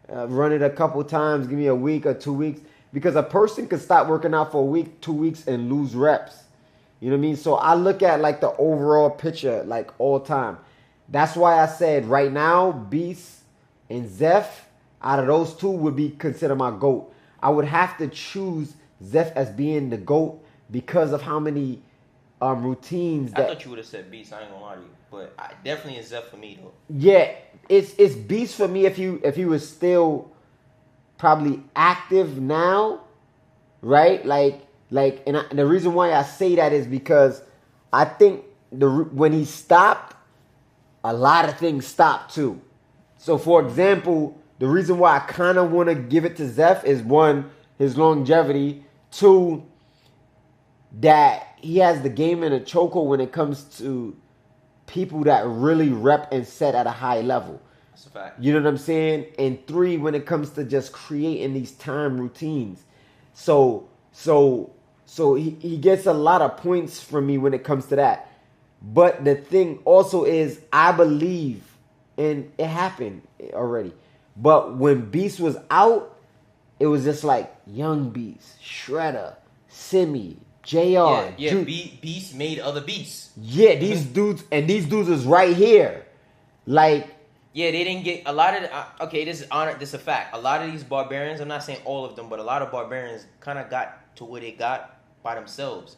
run it a couple times, give me a week or 2 weeks. Because a person could stop working out for a week, 2 weeks, and lose reps. You know what I mean? So I look at like the overall picture, like all time. That's why I said right now, Beast and Zeph, out of those two, would be considered my GOAT. I would have to choose Zeph as being the GOAT because of how many routines that... I thought you would have said Beast. I ain't gonna lie to you. But definitely is Zeph for me, though. Yeah, it's Beast for me if he was still probably active now, right? And the reason why I say that is because I think when he stopped, a lot of things stopped too. So, for example, the reason why I kind of want to give it to Zeph is, one, his longevity. Two, that he has the game in a chokehold when it comes to people that really rep and set at a high level. That's a fact. You know what I'm saying? And three, when it comes to just creating these time routines. So he gets a lot of points from me when it comes to that. But the thing also is, I believe, and it happened already, but when Beast was out, it was just like young Beast, Shredder, Simi, JR. Yeah, Beast made other beasts. Yeah, these dudes is right here. Like, yeah, they didn't get a lot of okay, this is a fact. A lot of these barbarians, I'm not saying all of them, but a lot of barbarians kind of got to where they got by themselves.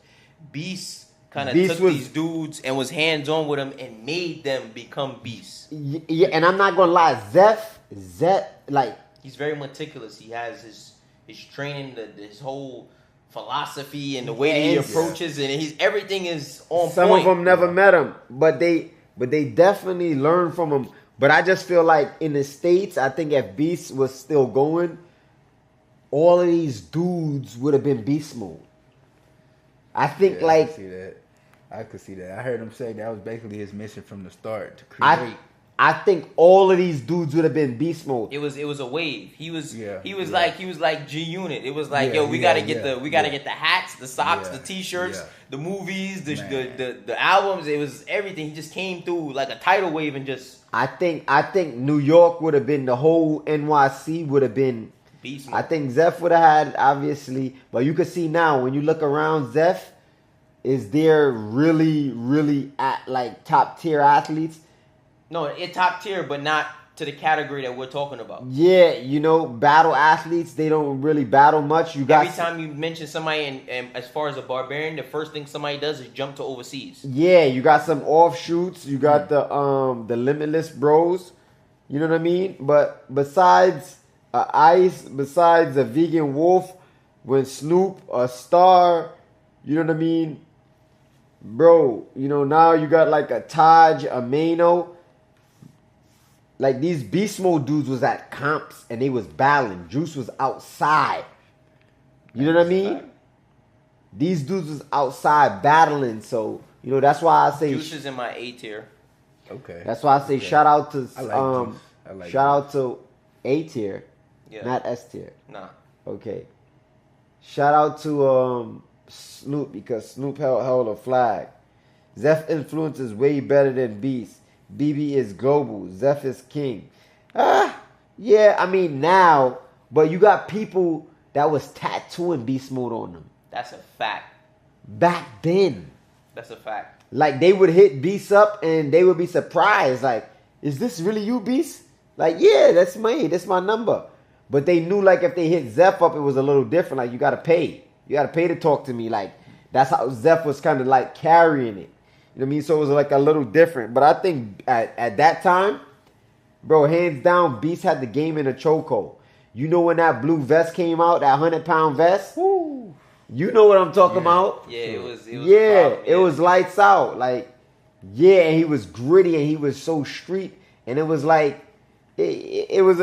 Beast kind of took these dudes and was hands-on with them and made them become beasts. Yeah, and I'm not gonna lie, Zeph, like, he's very meticulous. He has his training, his whole philosophy and the way that he approaches, and everything is on point. Some of them never met him, but they definitely learned from him. But I just feel like in the States, I think if Beast was still going, all of these dudes would have been beast mode. I think I could see that. I heard him say that was basically his mission from the start, to create. I think all of these dudes would have been beast mode. It was a wave. He was like G Unit. It was like, we gotta get the hats, the socks, the t-shirts, the movies, the albums. It was everything. He just came through like a tidal wave and just. I think New York would have been, the whole NYC would have been beast mode. I think Zeph would have had, obviously, but you can see now when you look around, Zeph is there really, really at like top tier athletes. No, it's top tier, but not to the category that we're talking about. Yeah, battle athletes, they don't really battle much. Every time you mention somebody, and as far as a barbarian, the first thing somebody does is jump to overseas. Yeah, you got some offshoots. You got the Limitless Bros. You know what I mean? But besides Ice, besides the Vegan Wolf, when Snoop, a star, you know what I mean? Bro, you know, now you got like a Taj, a Mano. Like these Beast Mode dudes was at comps and they was battling. Juice was outside. You know what I mean? These dudes was outside battling. So, you know, that's why I say Juice is in my A tier. Okay. That's why I say shout out to I like Juice. I like shout out to A tier. Yeah. Not S tier. Nah. Okay. Shout out to Snoop because Snoop held a flag. Zeph influence is way better than Beast. BB is global. Zeph is king. Yeah, I mean now, but you got people that was tattooing Beast Mode on them. That's a fact. Back then. That's a fact. Like they would hit Beast up and they would be surprised. Like, is this really you, Beast? Like, yeah, that's me. That's my number. But they knew like if they hit Zeph up, it was a little different. Like you gotta pay. You gotta pay to talk to me. Like that's how Zeph was kind of like carrying it. You know what I mean? So it was like a little different. But I think at that time, bro, hands down, Beast had the game in a chokehold. You know when that blue vest came out, that 100-pound vest? Woo. You know what I'm talking about? Yeah, it was it was lights out. Like, yeah, and he was gritty and he was so street. And it was like, it was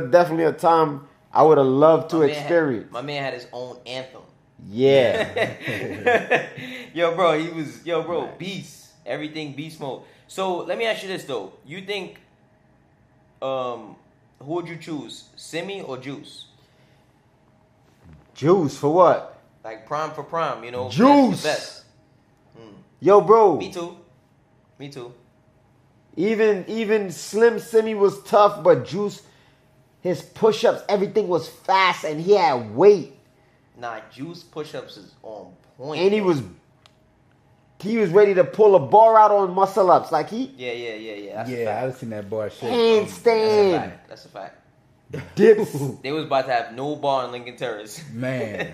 definitely a time I would have loved to experience. My man had his own anthem. Yeah. Yo, bro, Beast. Everything Beast Mode. So let me ask you this though. You think who would you choose? Simi or Juice? Juice for what? Like prime for prime, you know? Juice. Best. Yo, bro. Me too. Even Slim Simi was tough, but Juice, his push-ups, everything was fast and he had weight. Nah, Juice push-ups is on point. And he was ready to pull a bar out on muscle-ups. Like he... Yeah. That's yeah, I've seen that bar shit. Handstand. That's a fact. Dips. They was about to have no bar in Lincoln Terrace. Man.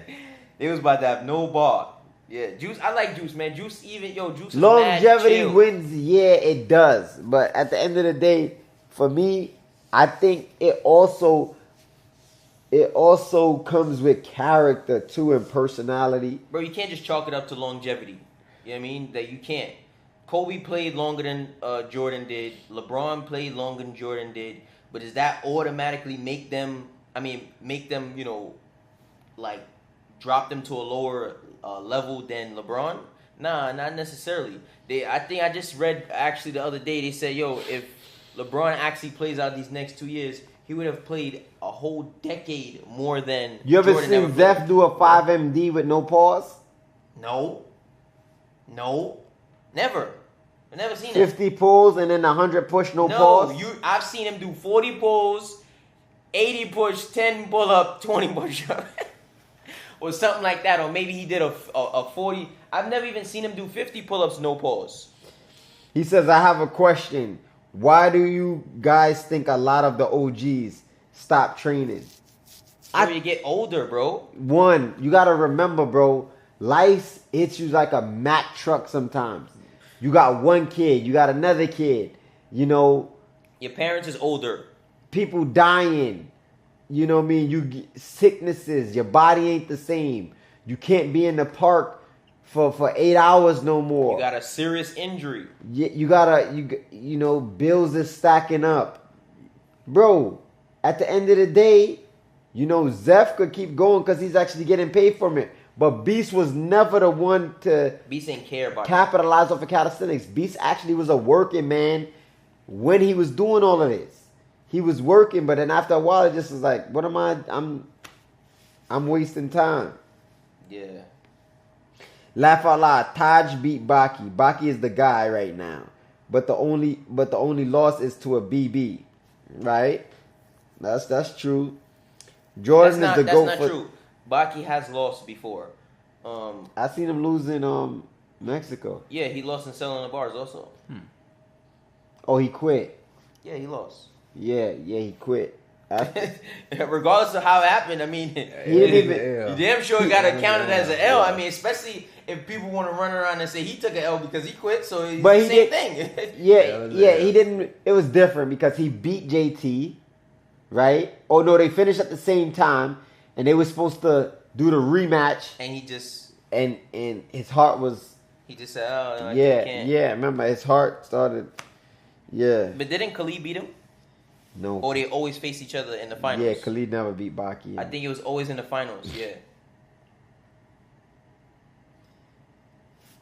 They was about to have no bar. Yeah, Juice. I like Juice, man. Juice Juice is Longevity mad chill. wins. Yeah, it does. But at the end of the day, for me, I think it also comes with character too and personality. Bro, you can't just chalk it up to longevity. You know what I mean? That you can't. Kobe played longer than Jordan did. LeBron played longer than Jordan did. But does that automatically make them, you know, like drop them to a lower level than LeBron? Nah, not necessarily. I think I just read actually the other day, they said, yo, if LeBron actually plays out these next 2 years, he would have played a whole decade more than You ever Jordan seen Zeph do a 5MD with no pause? No, never. I've never seen 50 pulls and then 100 push, no pause? No, I've seen him do 40 pulls, 80 push, 10 pull up, 20 push up. Or something like that. Or maybe he did a 40. I've never even seen him do 50 pull ups, no pause. He says, I have a question. Why do you guys think a lot of the OGs stop training? You get older, bro. One, you got to remember, bro, life hits you like a Mack truck sometimes. You got one kid, you got another kid, you know. Your parents is older. People dying, you know what I mean? You get sicknesses, your body ain't the same. You can't be in the park for 8 hours no more. You got a serious injury. You know, bills is stacking up. Bro, at the end of the day, you know, Zeph could keep going because he's actually getting paid from it. But Beast was never the one to Beast ain't care about capitalize off of calisthenics. Beast actually was a working man when he was doing all of this. He was working, but then after a while, it just was like, what am I? I'm wasting time. Yeah. Laugh out loud. Taj beat Baki. Baki is the guy right now. But the only loss is to a BB. Right? That's true. Jordan is the GOAT. That's not true. Baki has lost before. I seen him lose in Mexico. Yeah, he lost in selling the bars also. Oh, he quit. Yeah, he lost. Yeah, he quit. Regardless of how it happened, I mean, he didn't even. you damn sure got to count it as an L. I mean, especially if people want to run around and say he took an L because he quit, so it's the same thing. Yeah, he didn't. It was different because he beat JT, right? Oh no, they finished at the same time, and they were supposed to do the rematch, And he just and his heart was said, "Oh, no, I can't." yeah. Remember, his heart started. Yeah. But didn't Khalid beat him? No. Or they always face each other in the finals? Yeah, Khalid never beat Baki. I think it was always in the finals. Yeah.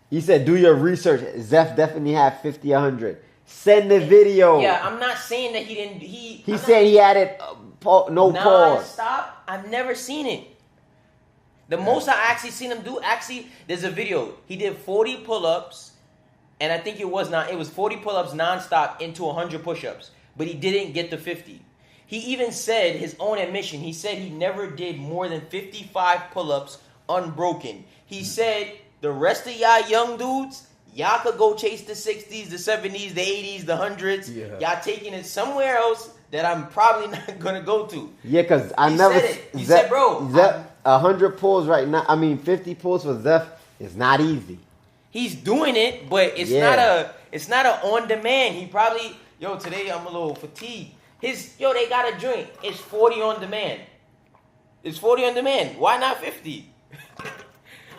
He said, "Do your research. Zeph definitely had 50, 100. Send the video." Yeah, I'm not saying that he didn't. He said he had it. No pause. Stop. I've never seen it. The most I actually seen him do, there's a video. He did 40 pull-ups, and I think it was 40 pull-ups nonstop into 100 push-ups, but he didn't get to 50. He even said, his own admission, he said he never did more than 55 pull-ups unbroken. He said, the rest of y'all young dudes, y'all could go chase the 60s, the 70s, the 80s, the 100s. Yeah. Y'all taking it somewhere else that I'm probably not going to go to. Yeah, because I He never. said it. He said, bro, Zeph, 100 pulls right now. 50 pulls for Zeph is not easy. He's doing it, but it's not a on demand. He probably, today I'm a little fatigued. They got a joint. It's 40 on demand. It's 40 on demand. Why not 50?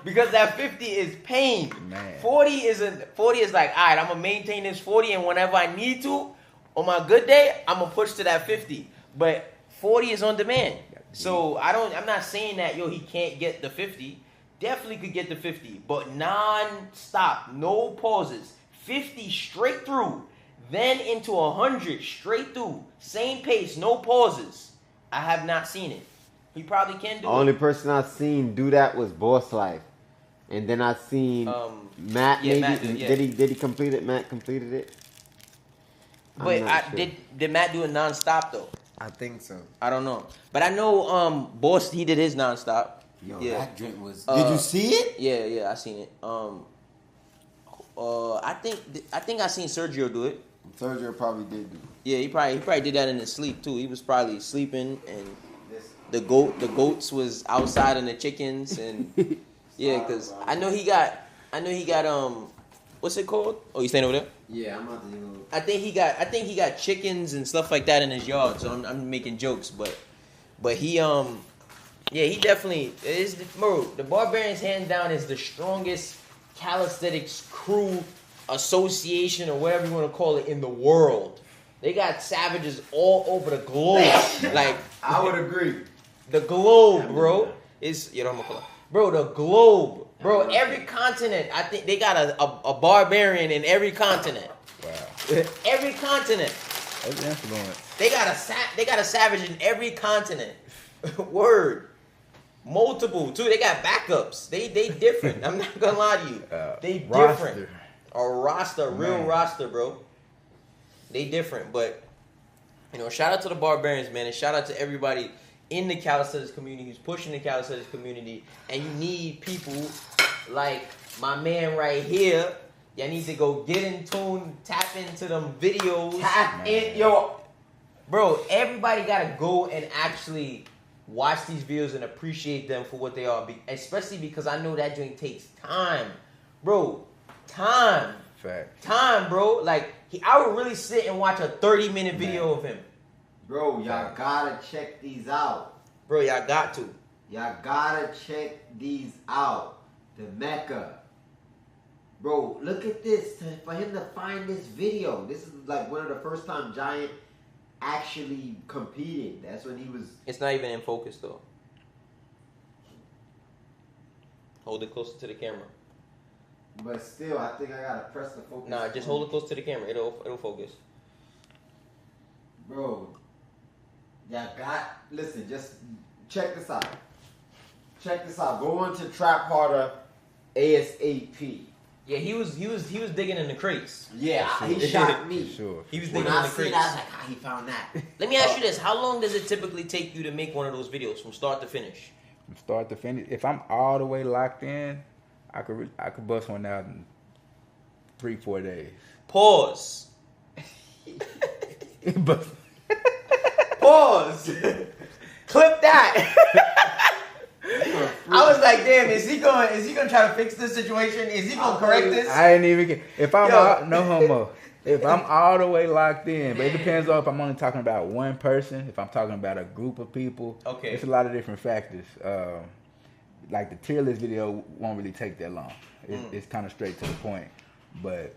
Because that 50 is pain. Man. 40 is like, all right, I'm gonna maintain this 40, and whenever I need to, on my good day, I'm gonna push to that 50. But 40 is on demand. So I'm not saying that he can't get the 50. Definitely could get the 50, but non-stop, no pauses. 50 straight through, then into 100 straight through. Same pace, no pauses. I have not seen it. He probably can do The it. only person I've seen do that was Boss Life. And then I seen Matt. yeah, Maybe Matt did he complete it? Matt completed it. But Sure. did Matt do it non-stop though? I think so. I don't know. But I know Boss, he did his non-stop. Yo, Yeah. that drink was. Did you see it? Yeah, I seen it. I think I seen Sergio do it. Sergio probably did do it. Yeah, he probably did that in his sleep too. He was probably sleeping, and the goats was outside, and the chickens, and yeah, because I know he got what's it called? Oh, you staying over there? Yeah, I'm about to do it. I think he got chickens and stuff like that in his yard. So I'm making jokes, but he he definitely is. Bro, the Barbarians hands down is the strongest calisthenics crew association or whatever you want to call it in the world. They got savages all over the globe. Like I would agree. The globe, bro. Bro, the globe. Bro, every continent. I think they got a barbarian in every continent. Wow. Every continent. That's influence. They got a savage in every continent. Word. Multiple too. They got backups. They different. I'm not gonna lie to you. They roster. different. A roster, real roster, bro. They different, but shout out to the Barbarians, man, and shout out to everybody in the calisthenics community who's pushing the calisthenics community. And you need people like my man right here. Y'all need to go get in tune, tap into them videos. Tap in, bro. Everybody gotta go and actually watch these videos and appreciate them for what they are, especially because I know that joint takes time, bro. Time. Fact. Time, bro. Like, I would really sit and watch a 30-minute video of him. Bro, y'all gotta check these out. Bro, y'all got to. Y'all gotta check these out. The Mecca. Bro, look at this. For him to find this video. This is like one of the first time Giant actually competed. That's when he was... It's not even in focus, though. Hold it closer to the camera. But still, I think I gotta press the focus. Nah, just hold it close to the camera. It'll focus. Bro, listen, just check this out. Check this out. Go on to Trap Harder ASAP. Yeah, he was digging in the crates. Yeah, he shot me. Sure. He was When digging in I the seen crates. that, I was like, how he found that? Let me ask you this: how long does it typically take you to make one of those videos from start to finish? From start to finish. If I'm all the way locked in, I could bust one out in 3-4 days. Pause. But Pause. Clip that. I was like, damn, is he gonna try to fix this situation? Is he gonna correct this? I ain't even get. If I'm no homo. If I'm all the way locked in, but it depends on if I'm only talking about one person. If I'm talking about a group of people, Okay. it's a lot of different factors. like the tier list video won't really take that long. It's kind of straight to the point, but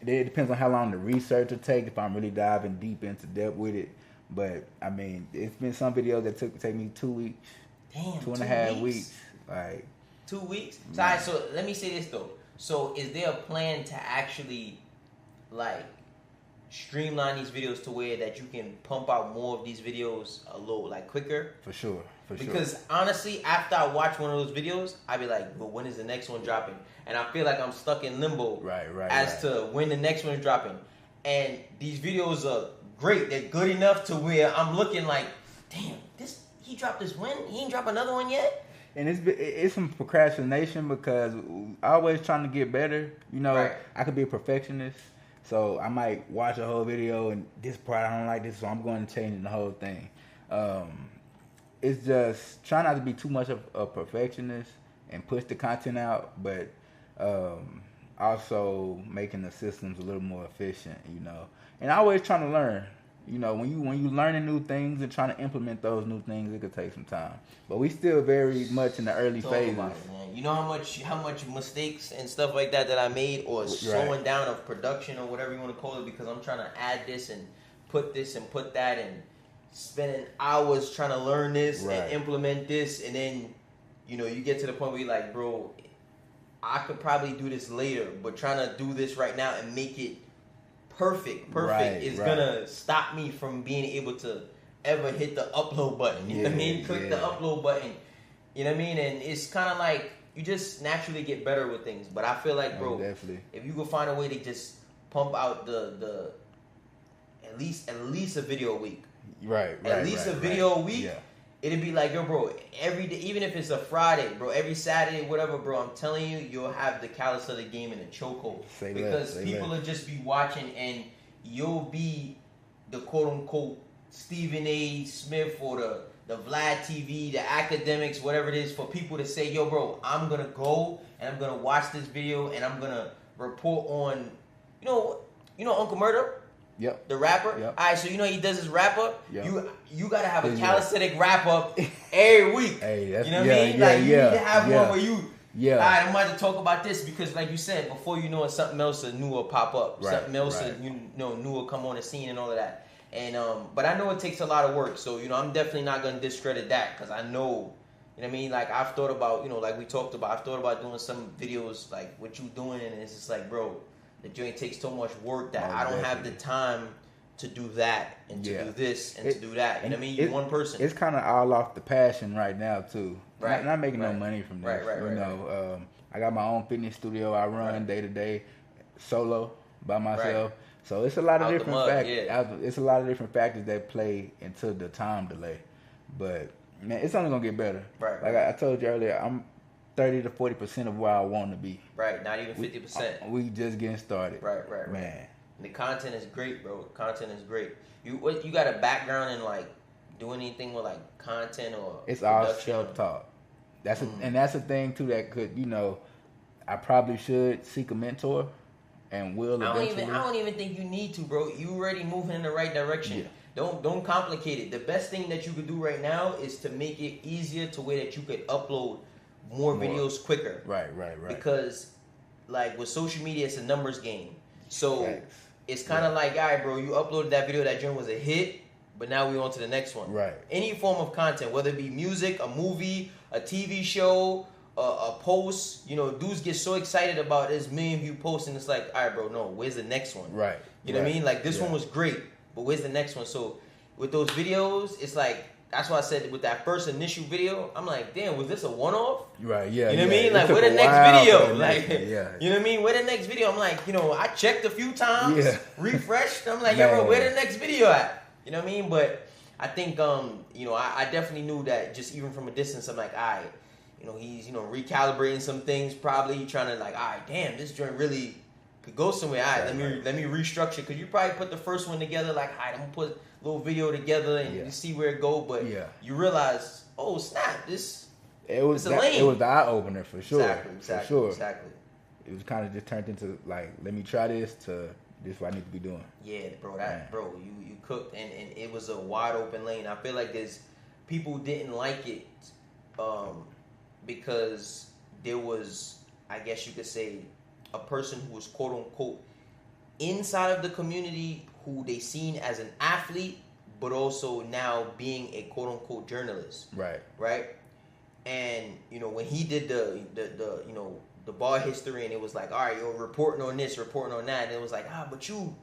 it depends on how long the research will take. If I'm really diving deep into depth with it, but I mean, it's been some videos that take me 2 weeks, Damn, 2.5 weeks, like 2 weeks. So, all right, so let me say this though. So is there a plan to actually like streamline these videos to where that you can pump out more of these videos a little like quicker? For sure. Because honestly, after I watch one of those videos, I be like, well, when is the next one dropping? And I feel like I'm stuck in limbo as to when the next one's dropping. And these videos are great. They're good enough to where I'm looking like, damn, he dropped this when? He ain't dropped another one yet? And it's some procrastination because I always trying to get better. You know, I could be a perfectionist. So I might watch a whole video and this part I don't like this, so I'm going to change the whole thing. It's just trying not to be too much of a perfectionist and push the content out, but also making the systems a little more efficient, you know. And always trying to learn. You know, when you learning new things and trying to implement those new things, it could take some time. But we still very much in the early phases. About it, man. You know how much mistakes and stuff like that I made, or slowing down of production or whatever you want to call it, because I'm trying to add this and put that and spending hours trying to learn this and implement this, and then you know you get to the point where you're like, bro, I could probably do this later, but trying to do this right now and make it perfect is gonna stop me from being able to ever hit the upload button. You know what I mean? Click the upload button. You know what I mean? And it's kind of like you just naturally get better with things. But I feel like, bro, if you could find a way to just pump out the at least a video a week. At least a video a week. Yeah. It'd be like, yo, bro, every day, even if it's a Friday, bro, every Saturday, whatever, bro, I'm telling you, you'll have the Calisthenics game in a chokehold. Because people will just be watching and you'll be the quote-unquote Stephen A. Smith or the Vlad TV, the academics, whatever it is, for people to say, yo, bro, I'm going to go and I'm going to watch this video and I'm going to report on, you know Uncle Murder? Yep. The rapper? Yep. All right, so you know he does his wrap up? Yep. You got to have a calisthenic wrap up every week. Hey, that's, you know what I mean? Like, you need to have one where you... Yeah. All right, I'm about to talk about this because, like you said, before you know it, something else new will pop up. Something else new will come on the scene and all of that. And but I know it takes a lot of work, so you know I'm definitely not gonna discredit that because I know, you know what I mean. Like I've thought about, you know, like we talked about, I've thought about doing some videos like what you doing, and it's just like, bro, the joint takes so much work that I don't have the time to do that and to do this and to do that. You know what I mean? You're one person. It's kind of all off the passion right now too. Right. Not making no money from this. Right. I got my own fitness studio. I run day to day, solo by myself. Right. So it's a lot of different factors. It's a lot of different factors that play into the time delay. But man, it's only gonna get better. Right. Like I told you earlier, I'm 30 to 40% of where I want to be. Right. Not even 50%. We just getting started. Right. Man. The content is great, bro. The content is great. You got a background in like doing anything with like content or it's all self-taught. And that's a thing too that could, you know, I probably should seek a mentor and will eventually. I don't even think you need to, bro. You already moving in the right direction. Yeah. Don't complicate it. The best thing that you could do right now is to make it easier to where that you could upload more videos quicker. Right. Because like with social media, it's a numbers game. So it's kind of like, all right, bro, you uploaded that video, that joint was a hit, but now we on to the next one. Right. Any form of content, whether it be music, a movie, a TV show, a post, you know, dudes get so excited about this million view post, and it's like, all right, bro, no, where's the next one? Right. You know what I mean? Like, this one was great, but where's the next one? So with those videos, it's like, that's why I said with that first initial video, I'm like, damn, was this a one-off? Right, yeah. You know what I mean? Like, where the next video? Like, you know what I mean? Where the next video? I'm like, you know, I checked a few times, refreshed. I'm like, yo, bro, where the next video at? You know what I mean? But I think, you know, I definitely knew that just even from a distance, I'm like, all right, you know, he's, you know, recalibrating some things, probably trying to like, all right, damn, this joint really could go somewhere. All right, let me restructure. Because you probably put the first one together, like, all right, I'm going to put a little video together and you see where it go. But you realize, oh, snap, it was the eye-opener for sure. Exactly. It was kind of just turned into like, let me try this to this is what I need to be doing. Yeah, bro, you cooked and it was a wide open lane. I feel like there's people who didn't like it because there was, I guess you could say, a person who was quote unquote inside of the community who they seen as an athlete, but also now being a quote unquote journalist. Right. And when he did the bar history, and it was like, all right, you're reporting on this, reporting on that, and it was like, but you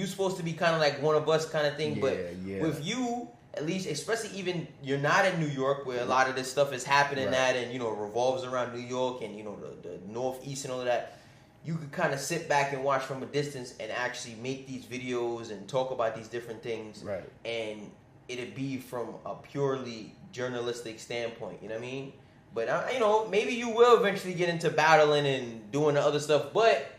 supposed to be kind of like one of us kind of thing. But with you, at least, especially even you're not in New York where a lot of this stuff is happening at, and revolves around New York and the Northeast and all of that. You could kind of sit back and watch from a distance and actually make these videos and talk about these different things. And it'd be from a purely journalistic standpoint. You know what I mean? But maybe you will eventually get into battling and doing the other stuff. But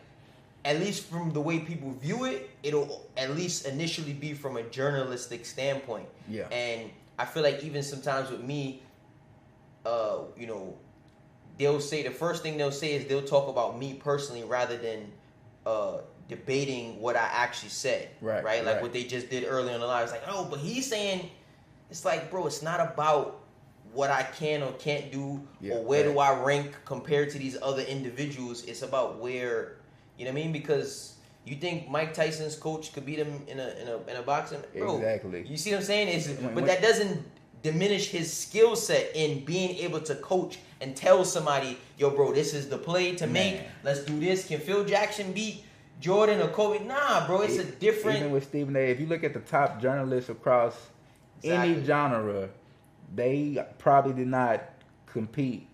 at least from the way people view it, it'll at least initially be from a journalistic standpoint. And I feel like even sometimes with me, they'll say, the first thing they'll say is they'll talk about me personally rather than debating what I actually said. Right? Like what they just did earlier in the live. It's like, oh, but he's saying, it's like, bro, it's not about what I can or can't do or where do I rank compared to these other individuals. It's about where, you know what I mean? Because you think Mike Tyson's coach could beat him in a boxing? Bro, exactly. You see what I'm saying? But that doesn't diminish his skill set in being able to coach and tell somebody, yo, bro, this is the play to make. Let's do this. Can Phil Jackson beat Jordan or Kobe? Nah, bro, it's a different. Even with Stephen A., if you look at the top journalists across any genre, they probably did not compete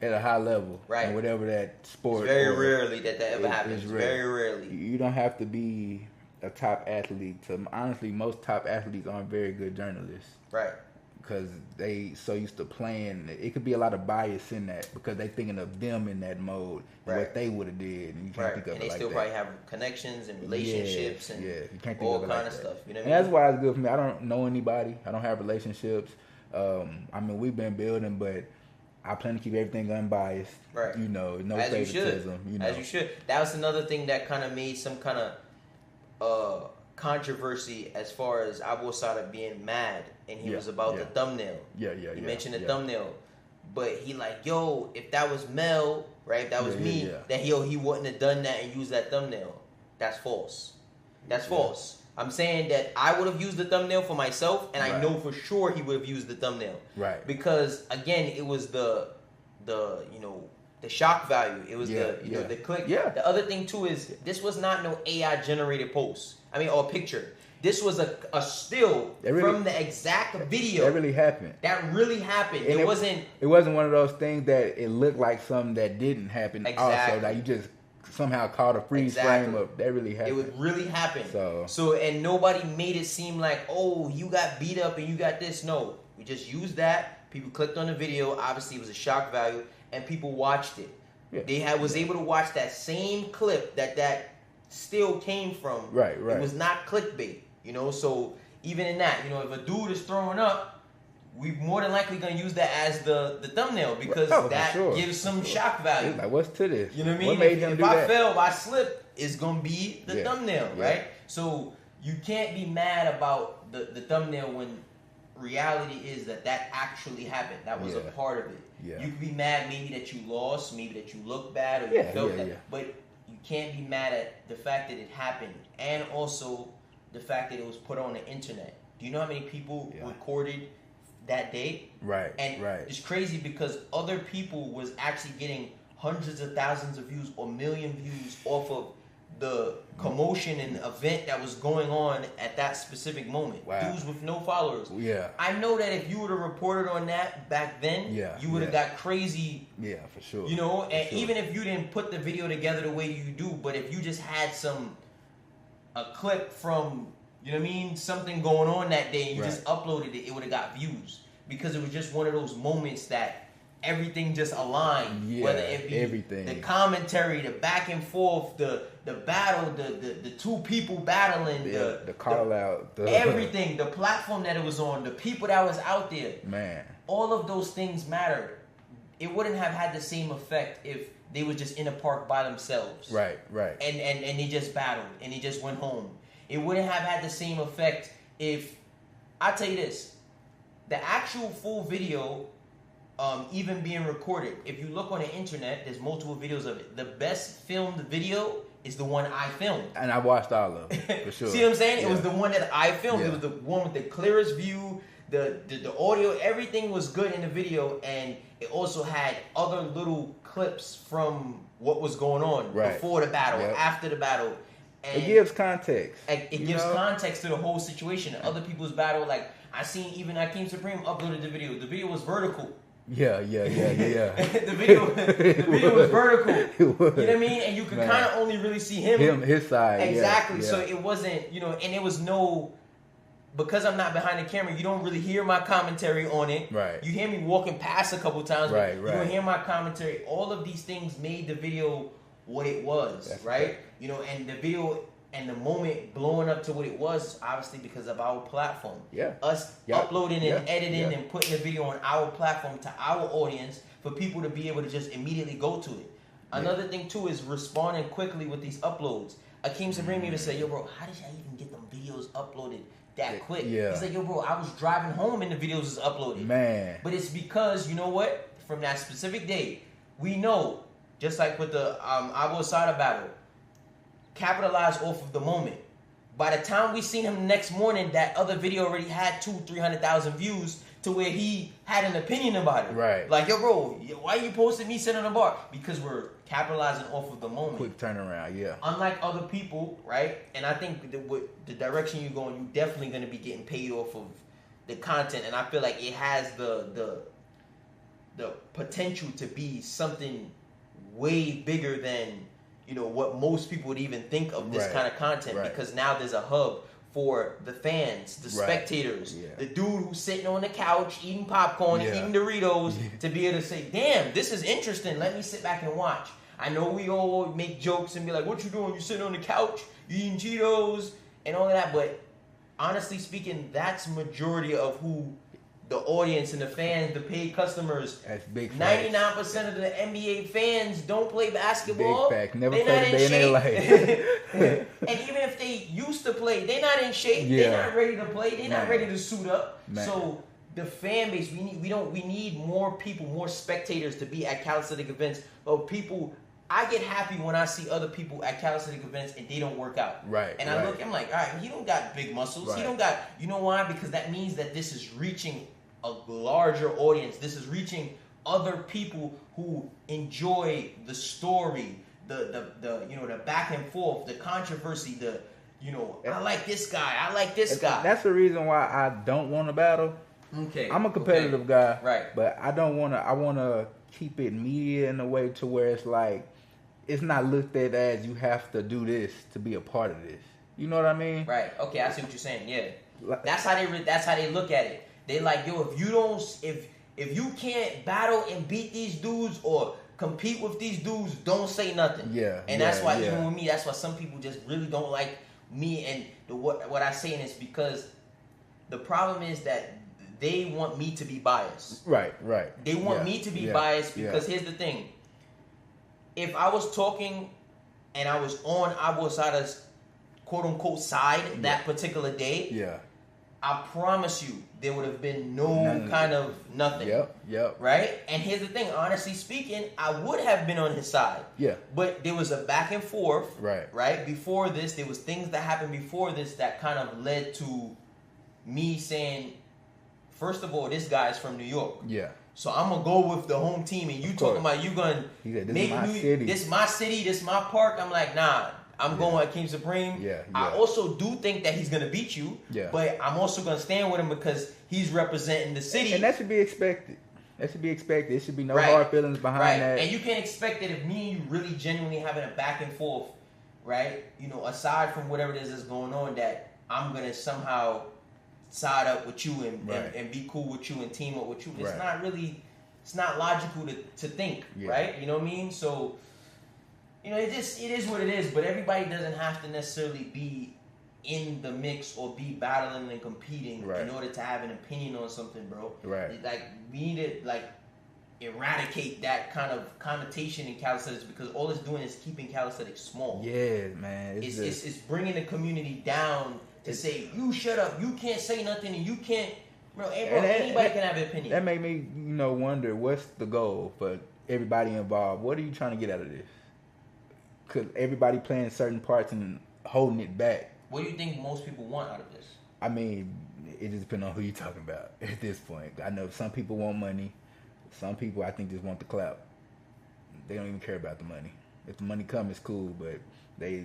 at a high level in whatever that sport. It's very rarely that ever happens. Very rarely. You don't have to be a top athlete to. Honestly, most top athletes aren't very good journalists. Because they so used to playing, it could be a lot of bias in that because they thinking of them in that mode, what they would have did, and you can't think of and it like that. they still probably have connections and relationships and you can't think all of it kind like of that. stuff. You know what and I mean? that's why it's good for me. I don't know anybody. I don't have relationships. I mean, we've been building, but I plan to keep everything unbiased. No as favoritism. As you should. That was another thing that kind of made some kind of controversy as far as Abu Sada being mad, and he was about the thumbnail. He mentioned the thumbnail, but he like, yo, if that was Mel, right? If that was me, that he wouldn't have done that and used that thumbnail. That's false. That's false. I'm saying that I would have used the thumbnail for myself, and I know for sure he would have used the thumbnail. Because again, it was the shock value. It was the click. The other thing too is this was not no AI generated post. I mean, or picture. This was a still from the exact video. That really happened. That really happened. And it wasn't. It wasn't one of those things that it looked like something that didn't happen. Exactly. Also, that you just somehow caught a freeze frame of. That really happened. It would really happen. So and nobody made it seem like, oh, you got beat up and you got this. No, we just used that. People clicked on the video. Obviously, it was a shock value, and people watched it. They was able to watch that same clip that still came from. It was not clickbait, so even in that, if a dude is throwing up, we more than likely gonna use that as the thumbnail because that gives some shock value. Like, what's to this? You know what I mean? What made him if do I that? fell, if I slip, it's gonna be the thumbnail, right? So you can't be mad about the thumbnail when reality is that actually happened. That was a part of it. You could be mad maybe that you lost, maybe that you looked bad or you felt that, but you can't be mad at the fact that it happened and also the fact that it was put on the internet. Do you know how many people recorded that day? And it's crazy because other people was actually getting hundreds of thousands of views or million views off of the commotion and event that was going on at that specific moment. Dudes with no followers. I know that if you would have reported on that back then, you would have got crazy. For sure. And even if you didn't put the video together the way you do, but if you just had a clip from, something going on that day and you just uploaded it, it would have got views. Because it was just one of those moments that everything just aligned. Whether it be the commentary, the back and forth, the battle, the two people battling, the call out, everything, the platform that it was on, the people that was out there. Man. All of those things mattered. It wouldn't have had the same effect if they were just in a park by themselves. Right. And they just battled and they just went home. It wouldn't have had the same effect if, I'll tell you this, the actual full video even being recorded. If you look on the internet, there's multiple videos of it. The best filmed video is the one I filmed. And I watched all of them, for sure. See what I'm saying? Yeah. It was the one that I filmed. Yeah. It was the one with the clearest view, the audio, everything was good in the video, and it also had other little clips from what was going on before the battle, after the battle. And it gives context. It gives context to the whole situation. Other people's battle, like I seen even Hakeem Supreme uploaded the video. The video was vertical. Yeah. the video was vertical. You know what I mean? And you could kind of only really see his side. Exactly. Yeah. So it wasn't, and it was no, because I'm not behind the camera, you don't really hear my commentary on it. Right. You hear me walking past a couple times, but you right. don't hear my commentary. All of these things made the video what it was, right? And the video and the moment blowing up to what it was, obviously because of our platform. Yeah. Us uploading and editing and putting the video on our platform to our audience for people to be able to just immediately go to it. Another thing too is responding quickly with these uploads. Akeem Supreme even said, yo bro, how did y'all even get them videos uploaded that quick? Yeah. He's like, yo bro, I was driving home and the videos was uploaded. Man. But it's because, you know what? From that specific day, we know, just like with the Abu Asada battle, capitalize off of the moment. By the time we seen him the next morning, that other video already had 200,000-300,000 views to where he had an opinion about it. Right. Like, yo, bro, why you posting me sitting on the bar? Because we're capitalizing off of the moment. Quick turnaround, yeah. Unlike other people, right? And I think with the direction you're going, you're definitely going to be getting paid off of the content. And I feel like it has the potential to be something way bigger than what most people would even think of this kind of content, because now there's a hub for the fans, the spectators, the dude who's sitting on the couch eating popcorn, eating Doritos, to be able to say, damn, this is interesting, let me sit back and watch. I know we all make jokes and be like, what you doing? You sitting on the couch, you eating Cheetos, and all of that, but honestly speaking, that's majority of who the audience and the fans, the paid customers. That's big 99% of the NBA fans don't play basketball. Big fact. Never played a day in their life. And even if they used to play, they're not in shape. They're not ready to play. They're not ready to suit up. So the fan base, we need more people, more spectators to be at calisthenic events. But people, I get happy when I see other people at calisthenic events and they don't work out. Right. And I look, I'm like, all right, he don't got big muscles. He don't got, you know why? Because that means that this is reaching a larger audience. This is reaching other people who enjoy the story, the back and forth, the controversy, I like this guy, I like this guy. That's the reason why I don't want to battle. Okay. I'm a competitive guy. Right. But I don't want to, I want to keep it media in a way to where it's like, it's not looked at as you have to do this to be a part of this. You know what I mean? Right. Okay, I see what you're saying. Yeah. That's how they look at it. They like, yo, if you can't battle and beat these dudes or compete with these dudes, don't say nothing. Yeah. And that's why even with me, that's why some people just really don't like me and what I say, and it's because the problem is that they want me to be biased. Right. They want me to be biased because here's the thing. If I was talking and I was on Abu Asada's quote unquote side that particular day, I promise you there would have been no kind of nothing. Yep. Right? And here's the thing, honestly speaking, I would have been on his side. Yeah. But there was a back and forth. Right. Before this, there was things that happened before this that kind of led to me saying, first of all, this guy's from New York. Yeah. So I'm gonna go with the home team, and you talking about you gonna make my city. This my city, this my park. I'm like, nah, I'm going with Hakeem Supreme. Yeah. I also do think that he's gonna beat you. Yeah. But I'm also gonna stand with him because he's representing the city. And that should be expected. There should be no hard feelings behind that. And you can't expect that if me and you really genuinely having a back and forth, right? Aside from whatever it is that's going on, that I'm gonna somehow side up with you and be cool with you and team up with you. It's not really, it's not logical to think, right? You know what I mean? So, it is what it is, but everybody doesn't have to necessarily be in the mix or be battling and competing in order to have an opinion on something, bro. Right. Like, we need to, eradicate that kind of connotation in calisthenics because all it's doing is keeping calisthenics small. Yeah, man. It's bringing the community down to say, you shut up, you can't say nothing, and you can't Bro, anybody can have an opinion. That made me, wonder what's the goal for everybody involved. What are you trying to get out of this? Because everybody playing certain parts and holding it back. What do you think most people want out of this? I mean, it just depends on who you're talking about at this point. I know some people want money. Some people, I think, just want the clout. They don't even care about the money. If the money comes, it's cool, but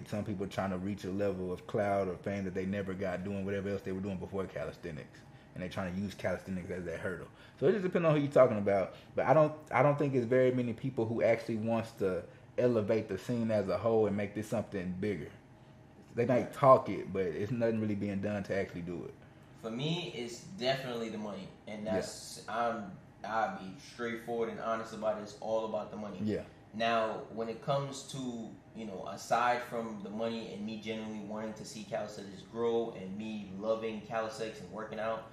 some people are trying to reach a level of clout or fame that they never got doing whatever else they were doing before calisthenics. And they're trying to use calisthenics as that hurdle. So it just depends on who you're talking about. But I don't think it's very many people who actually wants to elevate the scene as a whole and make this something bigger. They might talk it, but it's nothing really being done to actually do it. For me, it's definitely the money, and that's I'll be straightforward and honest about it. It's all about the money. Yeah. Now, when it comes to aside from the money and me genuinely wanting to see calisthenics grow and me loving calisthenics and working out,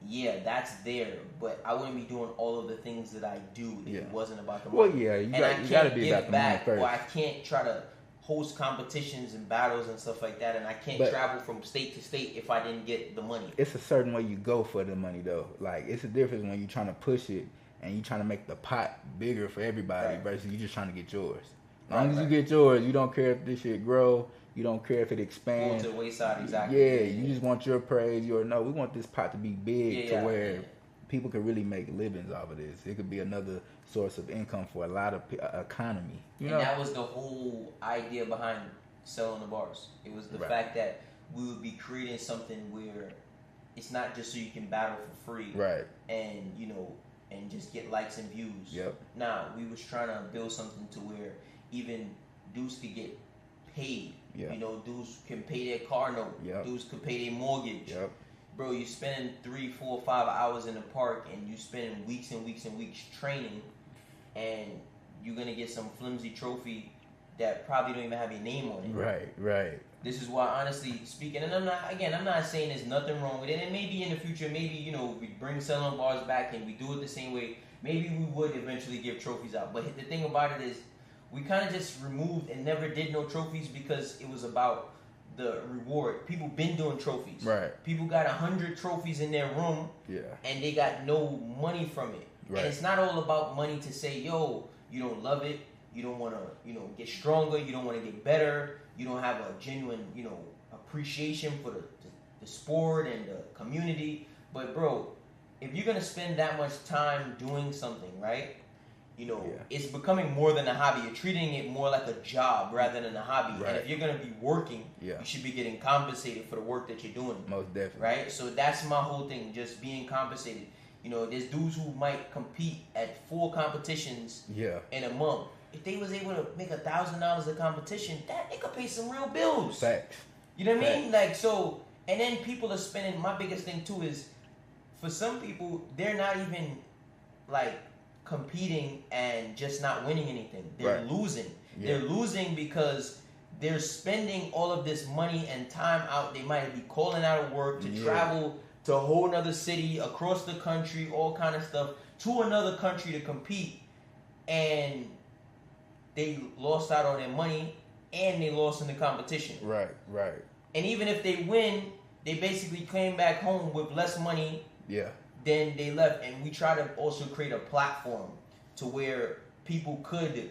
yeah, that's there. But I wouldn't be doing all of the things that I do if it wasn't about the money. Well, yeah, you got to be about the money first. Or I can't try to host competitions and battles and stuff like that, and I can't travel from state to state if I didn't get the money. It's a certain way you go for the money, though. Like, it's a difference when you're trying to push it and you're trying to make the pot bigger for everybody versus you just trying to get yours. As long as you get yours, you don't care if this shit grow. You don't care if it expands. Go to the wayside, exactly. Yeah, you just want your praise. We want this pot to be big to where people could really make livings off of this. It could be another source of income for a lot of economy. And that was the whole idea behind selling the bars. It was the fact that we would be creating something where it's not just so you can battle for free, right? And and just get likes and views. Yep. Nah, we was trying to build something to where even dudes could get paid. Yep. Dudes can pay their car note. Yep. Dudes could pay their mortgage. Yep. Bro, you spend 3, 4, 5 hours in the park and you spend weeks and weeks and weeks training, and you're gonna get some flimsy trophy that probably don't even have your name on it. Right. This is why, honestly speaking, and I'm not saying there's nothing wrong with it, and maybe in the future, maybe, we bring selling bars back and we do it the same way, maybe we would eventually give trophies out. But the thing about it is, we kind of just removed and never did no trophies because it was about the reward. People been doing trophies. Right. People got 100 trophies in their room. Yeah. And they got no money from it. Right. And it's not all about money to say, yo, you don't love it. You don't want to, get stronger. You don't want to get better. You don't have a genuine, appreciation for the sport and the community. But bro, if you're gonna spend that much time doing something, right? It's becoming more than a hobby. You're treating it more like a job rather than a hobby. Right. And if you're going to be working, you should be getting compensated for the work that you're doing. Most definitely. Right? So that's my whole thing, just being compensated. There's dudes who might compete at 4 competitions in a month. If they was able to make $1,000 a competition, that they could pay some real bills. Facts. You know what I mean? Like, so, and then people are spending, my biggest thing too is, for some people, they're not even, like, competing and just not winning anything. They're losing. They're losing because they're spending all of this money and time out. They might be calling out of work to travel to a whole nother city, across the country, all kind of stuff, to another country to compete, and they lost out on their money and they lost in the competition. Right. And even if they win, they basically came back home with less money. Yeah. Then they left, and we try to also create a platform to where people could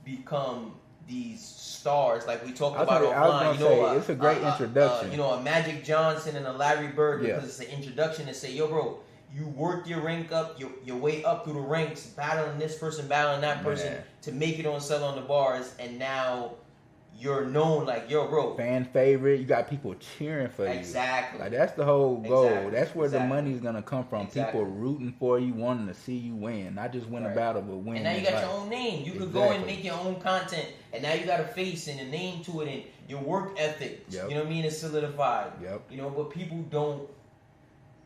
become these stars, like we talk about offline. It's a great introduction. A Magic Johnson and a Larry Bird, because it's an introduction to say, yo, bro, you worked your rank up, your way up through the ranks, battling this person, battling that person, to make it on Sell on the Bars, and now you're known like, yo, bro. Fan favorite. You got people cheering for you. Exactly. Like, that's the whole goal. Exactly. That's where the Exactly. money's going to come from. Exactly. People rooting for you, wanting to see you win. Not just win a battle, but win. And now you got your own name. You could go and make your own content. And now you got a face and a name to it, and your work ethic. Yep. You know what I mean? It's solidified. Yep. But people don't.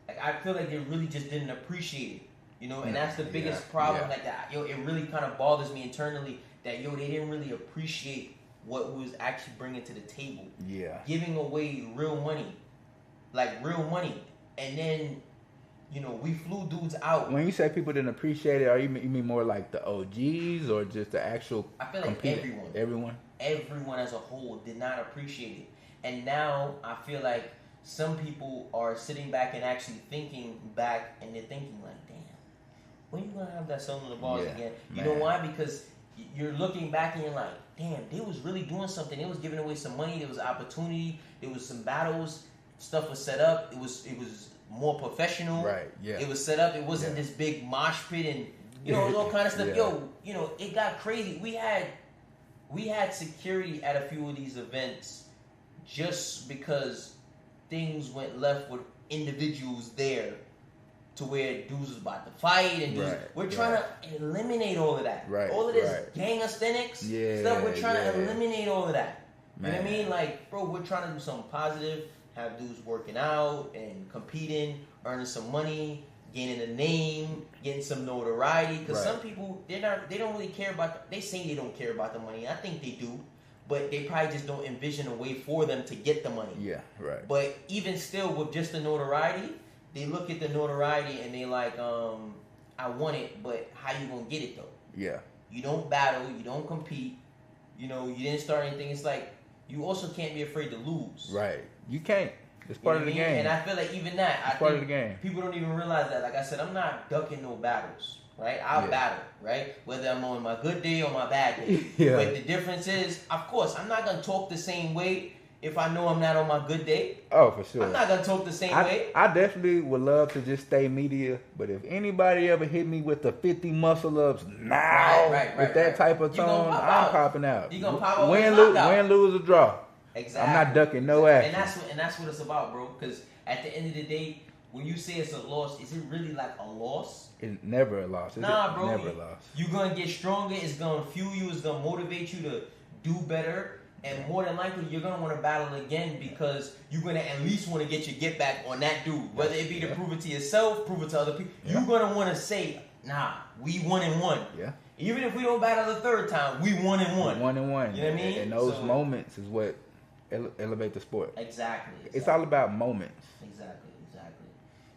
Like, I feel like they really just didn't appreciate it. And that's the biggest problem. Like that, it really kind of bothers me internally that they didn't really appreciate what we was actually bringing to the table. Yeah. Giving away real money. Like real money. And then, we flew dudes out. When you say people didn't appreciate it, you mean more like the OGs or just the actual I feel like Everyone? Everyone as a whole did not appreciate it. And now I feel like some people are sitting back and actually thinking back, and they're thinking like, damn, when you gonna have that selling the bars again? You know why? Because you're looking back and you're like, damn, they was really doing something. They was giving away some money. There was opportunity. There was some battles. Stuff was set up. It was more professional. Right. Yeah. It was set up. It wasn't this big mosh pit and all kind of stuff. Yeah. Yo, it got crazy. We had security at a few of these events just because things went left with individuals there to where dudes was about to fight and dudes, we're trying to eliminate all of that. Right. All of this Calisthenics stuff, we're trying to eliminate all of that. You know what I mean? Like, bro, we're trying to do something positive, have dudes working out and competing, earning some money, gaining a name, getting some notoriety. Because some people, they don't really care about, they say they don't care about the money. I think they do. But they probably just don't envision a way for them to get the money. Yeah, right. But even still, with just the notoriety, they look at the notoriety and they like, I want it, but how you gonna get it though? Yeah. You don't battle, you don't compete, you didn't start anything. It's like, you also can't be afraid to lose. Right. You can't. It's part of the game. And I feel like even that, it's part of the game. People don't even realize that. Like I said, I'm not ducking no battles. Right? I'll battle, right? Whether I'm on my good day or my bad day. But the difference is, of course, I'm not going to talk the same way if I know I'm not on my good day. Oh, for sure. I'm not going to talk the same way. I definitely would love to just stay media, but if anybody ever hit me with the 50 muscle ups now, with that type of tone, I'm popping out. You're going to pop out. Win, lose, or draw. Exactly. I'm not ducking no action. And that's what it's about, bro. Because at the end of the day, when you say it's a loss, is it really like a loss? It's never a loss. Bro. Never a loss. You're going to get stronger. It's going to fuel you. It's going to motivate you to do better. And more than likely, you're going to want to battle again because you're going to at least want to get your get back on that dude. Whether it be to prove it to yourself, prove it to other people. Yeah. You're going to want to say, nah, we 1-1. Yeah. Even if we don't battle the third time, we 1-1. 1-1. You know what I mean? And those moments is what elevate the sport. Exactly. It's all about moments. Exactly.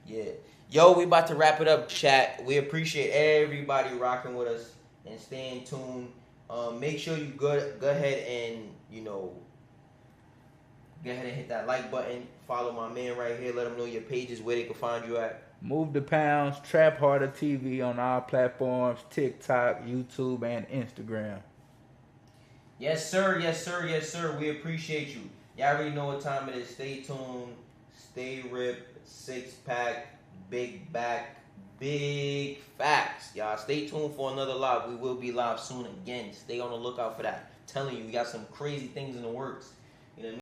Yeah. Yo, we about to wrap it up, chat. We appreciate everybody rocking with us and staying tuned. Make sure you go ahead and, go ahead and hit that like button. Follow my man right here. Let them know your pages, where they can find you at. Move the Pounds, Trap Harder TV on all platforms, TikTok, YouTube, and Instagram. Yes, sir. We appreciate you. Y'all already know what time it is. Stay tuned. Stay ripped. 6-pack. Big back. Big facts. Y'all stay tuned for another live. We will be live soon again. Stay on the lookout for that. I'm telling you, we got some crazy things in the works. You know what I mean?